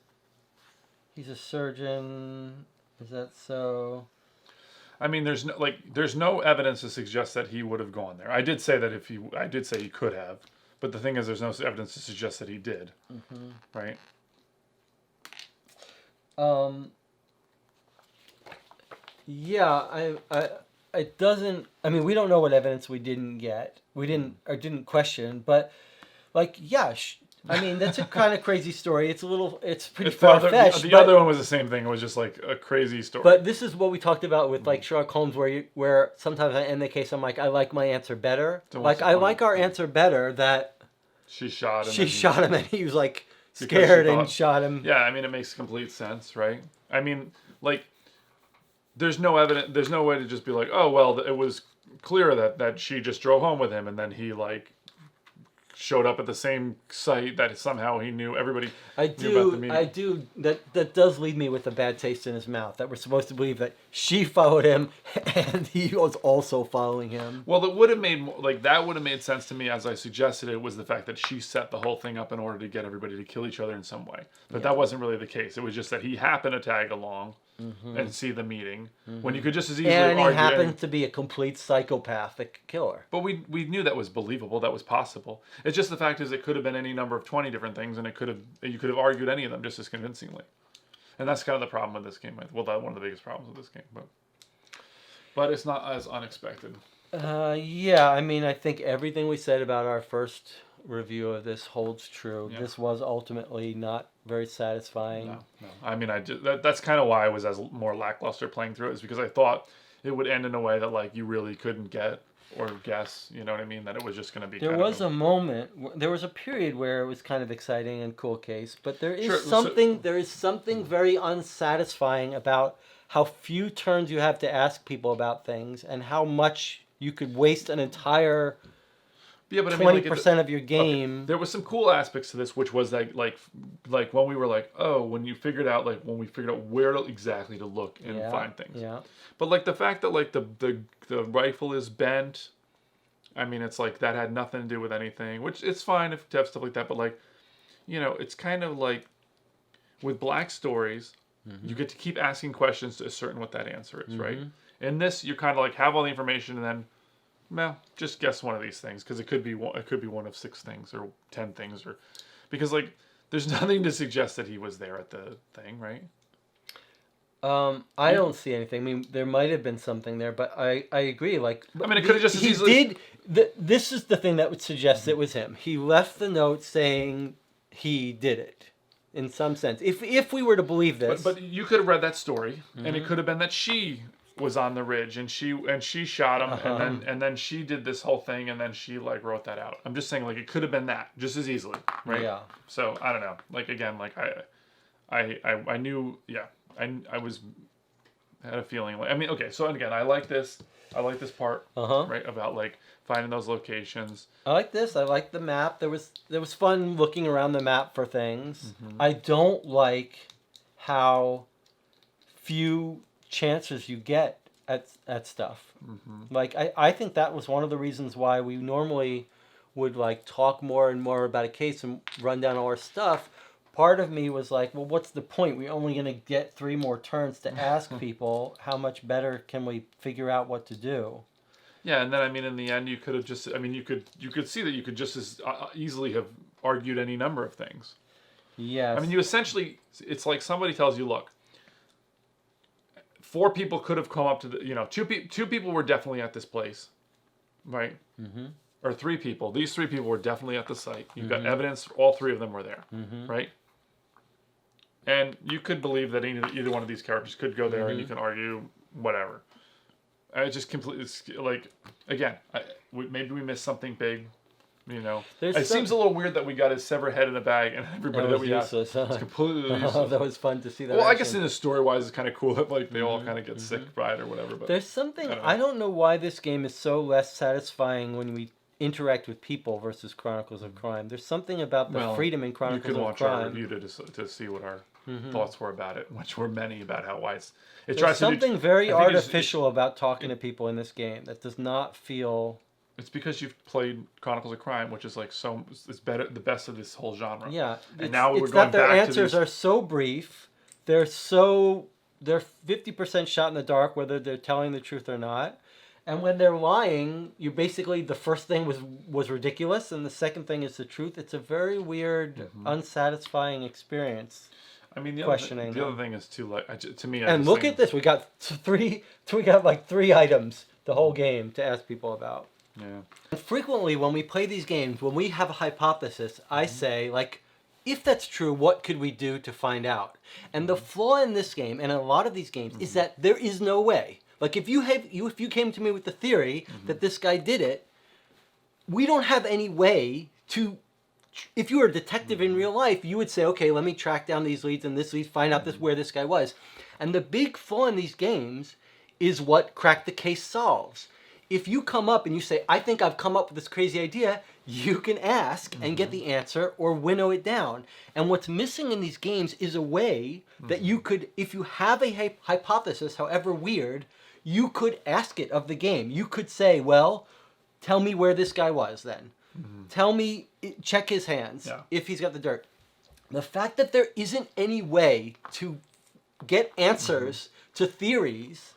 He's a surgeon. Is that so? I mean, there's no evidence to suggest that he would have gone there. I did say he could have, but the thing is, there's no evidence to suggest that he did. Right. Yeah, it doesn't. I mean, we don't know what evidence we didn't get. We didn't question, but like, yeah. I mean, that's a kind of crazy story. It's pretty far-fetched. The other one was the same thing. It was just like a crazy story. But this is what we talked about with like Sherlock Holmes, where sometimes I end the case, I'm like, I like my answer better. Like, I like our answer better that she shot him. She shot him, and he was like scared and shot him. Yeah, I mean, it makes complete sense, right? I mean, like, there's no evidence. There's no way to just be like, oh well, it was clear that she just drove home with him, and then he like showed up at the same site that somehow he knew everybody knew about the meeting. That does leave me with a bad taste in his mouth, that we're supposed to believe that she followed him and he was also following him. Well, that would have made sense to me, as I suggested. It was the fact that she set the whole thing up in order to get everybody to kill each other in some way. But that wasn't really the case. It was just that he happened to tag along and see the meeting when you could just as easily argue. And he happened to be a complete psychopathic killer. But we knew that was believable. That was possible. It's just the fact is it could have been any number of 20 different things, and you could have argued any of them just as convincingly. And that's kind of the problem with this game. Well, that's one of the biggest problems with this game. But it's not as unexpected. Yeah, I mean, I think everything we said about our first review of this holds true. Yeah. This was ultimately not very satisfying. No. I mean, that's kind of why I was as more lackluster playing through it, is because I thought it would end in a way that like you really couldn't get or guess. You know what I mean? That it was just going to be. There was a period where it was kind of exciting and cool case, but there is something very unsatisfying about how few turns you have to ask people about things and how much you could waste an entire 20% of your game. Okay. There was some cool aspects to this, which was like when we were like, when we figured out where exactly to look and find things. Yeah. But like the fact that like the rifle is bent, I mean, it's like that had nothing to do with anything, which it's fine if to have stuff like that. But like, you know, it's kind of like with Black Stories, you get to keep asking questions to ascertain what that answer is, right? In this, you kind of like have all the information and then. Well, just guess one of these things, because it could be one of 6 things or 10 things, because like there's nothing to suggest that he was there at the thing, right? I don't see anything. I mean, there might have been something there, but I agree. Like, I mean, it could have just as easily. This is the thing that would suggest it was him. He left the note saying he did it, in some sense. If we were to believe this, but you could have read that story, and it could have been that she was on the ridge and she shot him and then she did this whole thing and then she like wrote that out. I'm just saying like it could have been that just as easily, right? Yeah. So I don't know. Like again, like I knew, I had a feeling like, I mean, okay, so again, I like this. I like this part, right, about like finding those locations. I like this. I like the map. There was fun looking around the map for things. I don't like how few chances you get at stuff. Like I think that was one of the reasons why we normally would like talk more and more about a case and run down all our stuff. Part of me was like, well, what's the point? We're only going to get 3 more turns to ask people. How much better can we figure out what to do? Yeah, and then I mean, in the end, you could have just. I mean, you could see that you could just as easily have argued any number of things. Yes. I mean, you essentially. It's like somebody tells you, look. 4 people could have come up to the. 2 people were definitely at this place, right? Or 3 people. These 3 people were definitely at the site. You've got evidence. All 3 of them were there, right? And you could believe that either one of these characters could go there, and you can argue whatever. I just completely like again. Maybe we missed something big. It seems a little weird that we got his severed head in a bag, and everybody that we useless, have is completely useless. That was fun to see that. Well, I guess in the story wise, it's kind of cool that like they all kind of get sick by it or whatever. But there's something I don't know why this game is so less satisfying when we interact with people versus Chronicles of Crime. There's something about the freedom in Chronicles of Crime. You can watch our review to see what our thoughts were about it, which were many about how There's something very artificial about talking to people in this game that does not feel. It's because you've played Chronicles of Crime, which is like it's better, the best of this whole genre. Yeah, and now we're it's going that their back answers to these... are so brief. They're 50% shot in the dark, whether they're telling the truth or not. And when they're lying, you basically the first thing was ridiculous, and the second thing is the truth. It's a very weird, unsatisfying experience. I mean, the questioning other thing is too like to me. And look at this. We got 3. We got like 3 items the whole game to ask people about. Yeah. And frequently, when we play these games, when we have a hypothesis, I say like, if that's true, what could we do to find out? And the flaw in this game, and in a lot of these games, is that there is no way. Like if you came to me with the theory that this guy did it, we don't have any way to. If you were a detective in real life, you would say, okay, let me track down these leads and this lead, find out where this guy was. And the big flaw in these games is what Crack the Case solves. If you come up and you say, I think I've come up with this crazy idea, you can ask and get the answer or winnow it down. And what's missing in these games is a way that you could, if you have a hypothesis, however weird, you could ask it of the game. You could say, well, tell me where this guy was then. Tell me, check his hands if he's got the dirt. The fact that there isn't any way to get answers to theories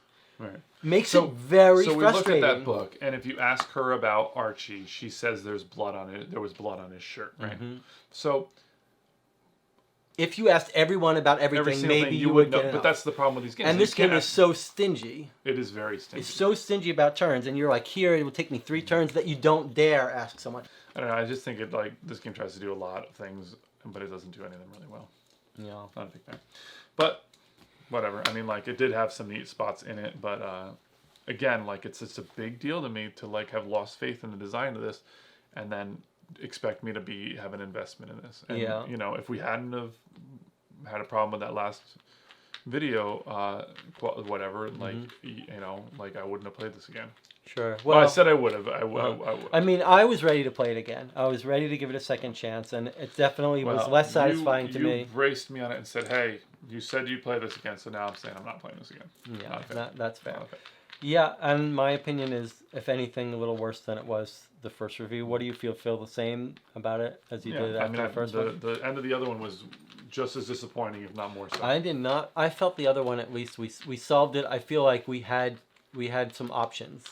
makes it very frustrating. So we look at that book, and if you ask her about Archie, she says there was blood on his shirt, right? So if you asked everyone about everything, maybe you would know. But that's the problem with these games. And this game is so stingy. It is very stingy. It's so stingy about turns, and you're like, here, it will take me 3 turns that you don't dare ask someone. I don't know. I just think this game tries to do a lot of things, but it doesn't do any of them really well. Yeah. Not a big fan. But whatever. I mean, like, it did have some neat spots in it, but again, like, it's a big deal to me to like have lost faith in the design of this, and then expect me to have an investment in this. And, if we hadn't have had a problem with that last video, whatever, like, like I wouldn't have played this again. Sure. Well, I said I would have. I would. I mean, I was ready to play it again. I was ready to give it a second chance, and it definitely was less satisfying to me. You braced me on it and said, hey, you said you'd play this again, so now I'm saying I'm not playing this again. Yeah, that's fair. Yeah, and my opinion is, if anything, a little worse than it was the first review. What do you feel the same about it as you did after the first one? The end of the other one was just as disappointing, if not more so. I did not. I felt the other one, at least we solved it. I feel like we had some options,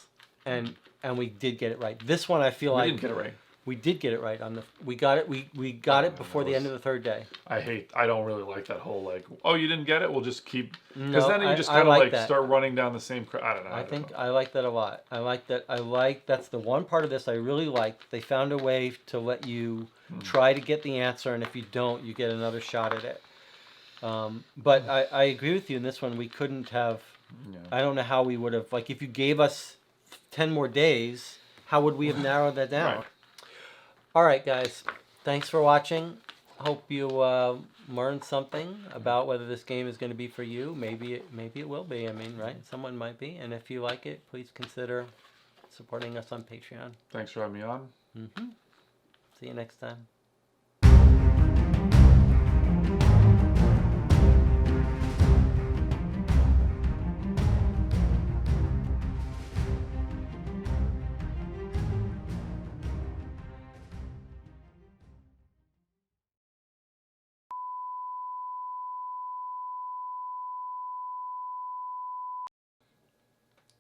and we did get it right. This one, I feel like we didn't get it right. We did get it right on the. We got it. We got it before the end of the 3rd day. I don't really like that whole like. Oh, you didn't get it? We'll just keep. Because then you just kind of like start running down the same. I don't know. I like that a lot. I like that. That's the one part of this I really liked. They found a way to let you try to get the answer, and if you don't, you get another shot at it. But I agree with you in this one. We couldn't have. Yeah. I don't know how we would have. Like, if you gave us 10 more days, how would we have narrowed that down? Right. All right, guys. Thanks for watching. Hope you learned something about whether this game is going to be for you. Maybe it will be. I mean, right? Someone might be. And if you like it, please consider supporting us on Patreon. Thanks for having me on. See you next time.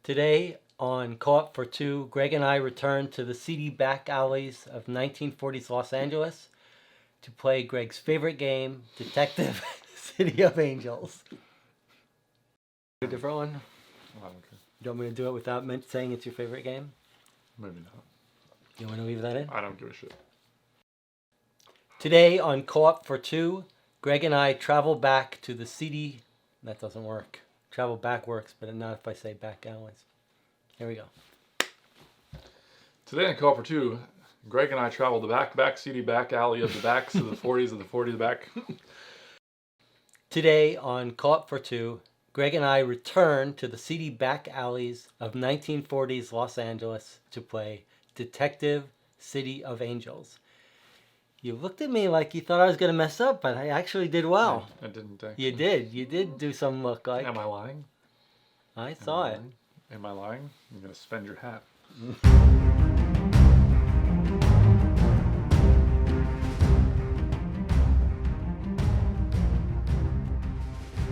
Today on Co-op for Two, Greg and I return to the seedy back alleys of 1940s Los Angeles to play Greg's favorite game, Detective City of Angels. A different one? Oh, okay. You want me to do it without saying it's your favorite game? Maybe not. You want to leave that in? I don't give a shit. Today on Co-op for Two, Greg and I travel back to the seedy... That doesn't work. Travel back works, but not if I say back alleys. Here we go. Today on Call for Two, Greg and I travel the back seedy back alley of the backs of the 40s of the 40s back. Today on Co-op for Two, Greg and I return to the seedy back alleys of 1940s Los Angeles to play Detective City of Angels. You looked at me like you thought I was going to mess up, but I actually did well. I didn't actually. You did. You did do some look like. Am I lying? I saw it. Am I lying? I'm going to spend your hat.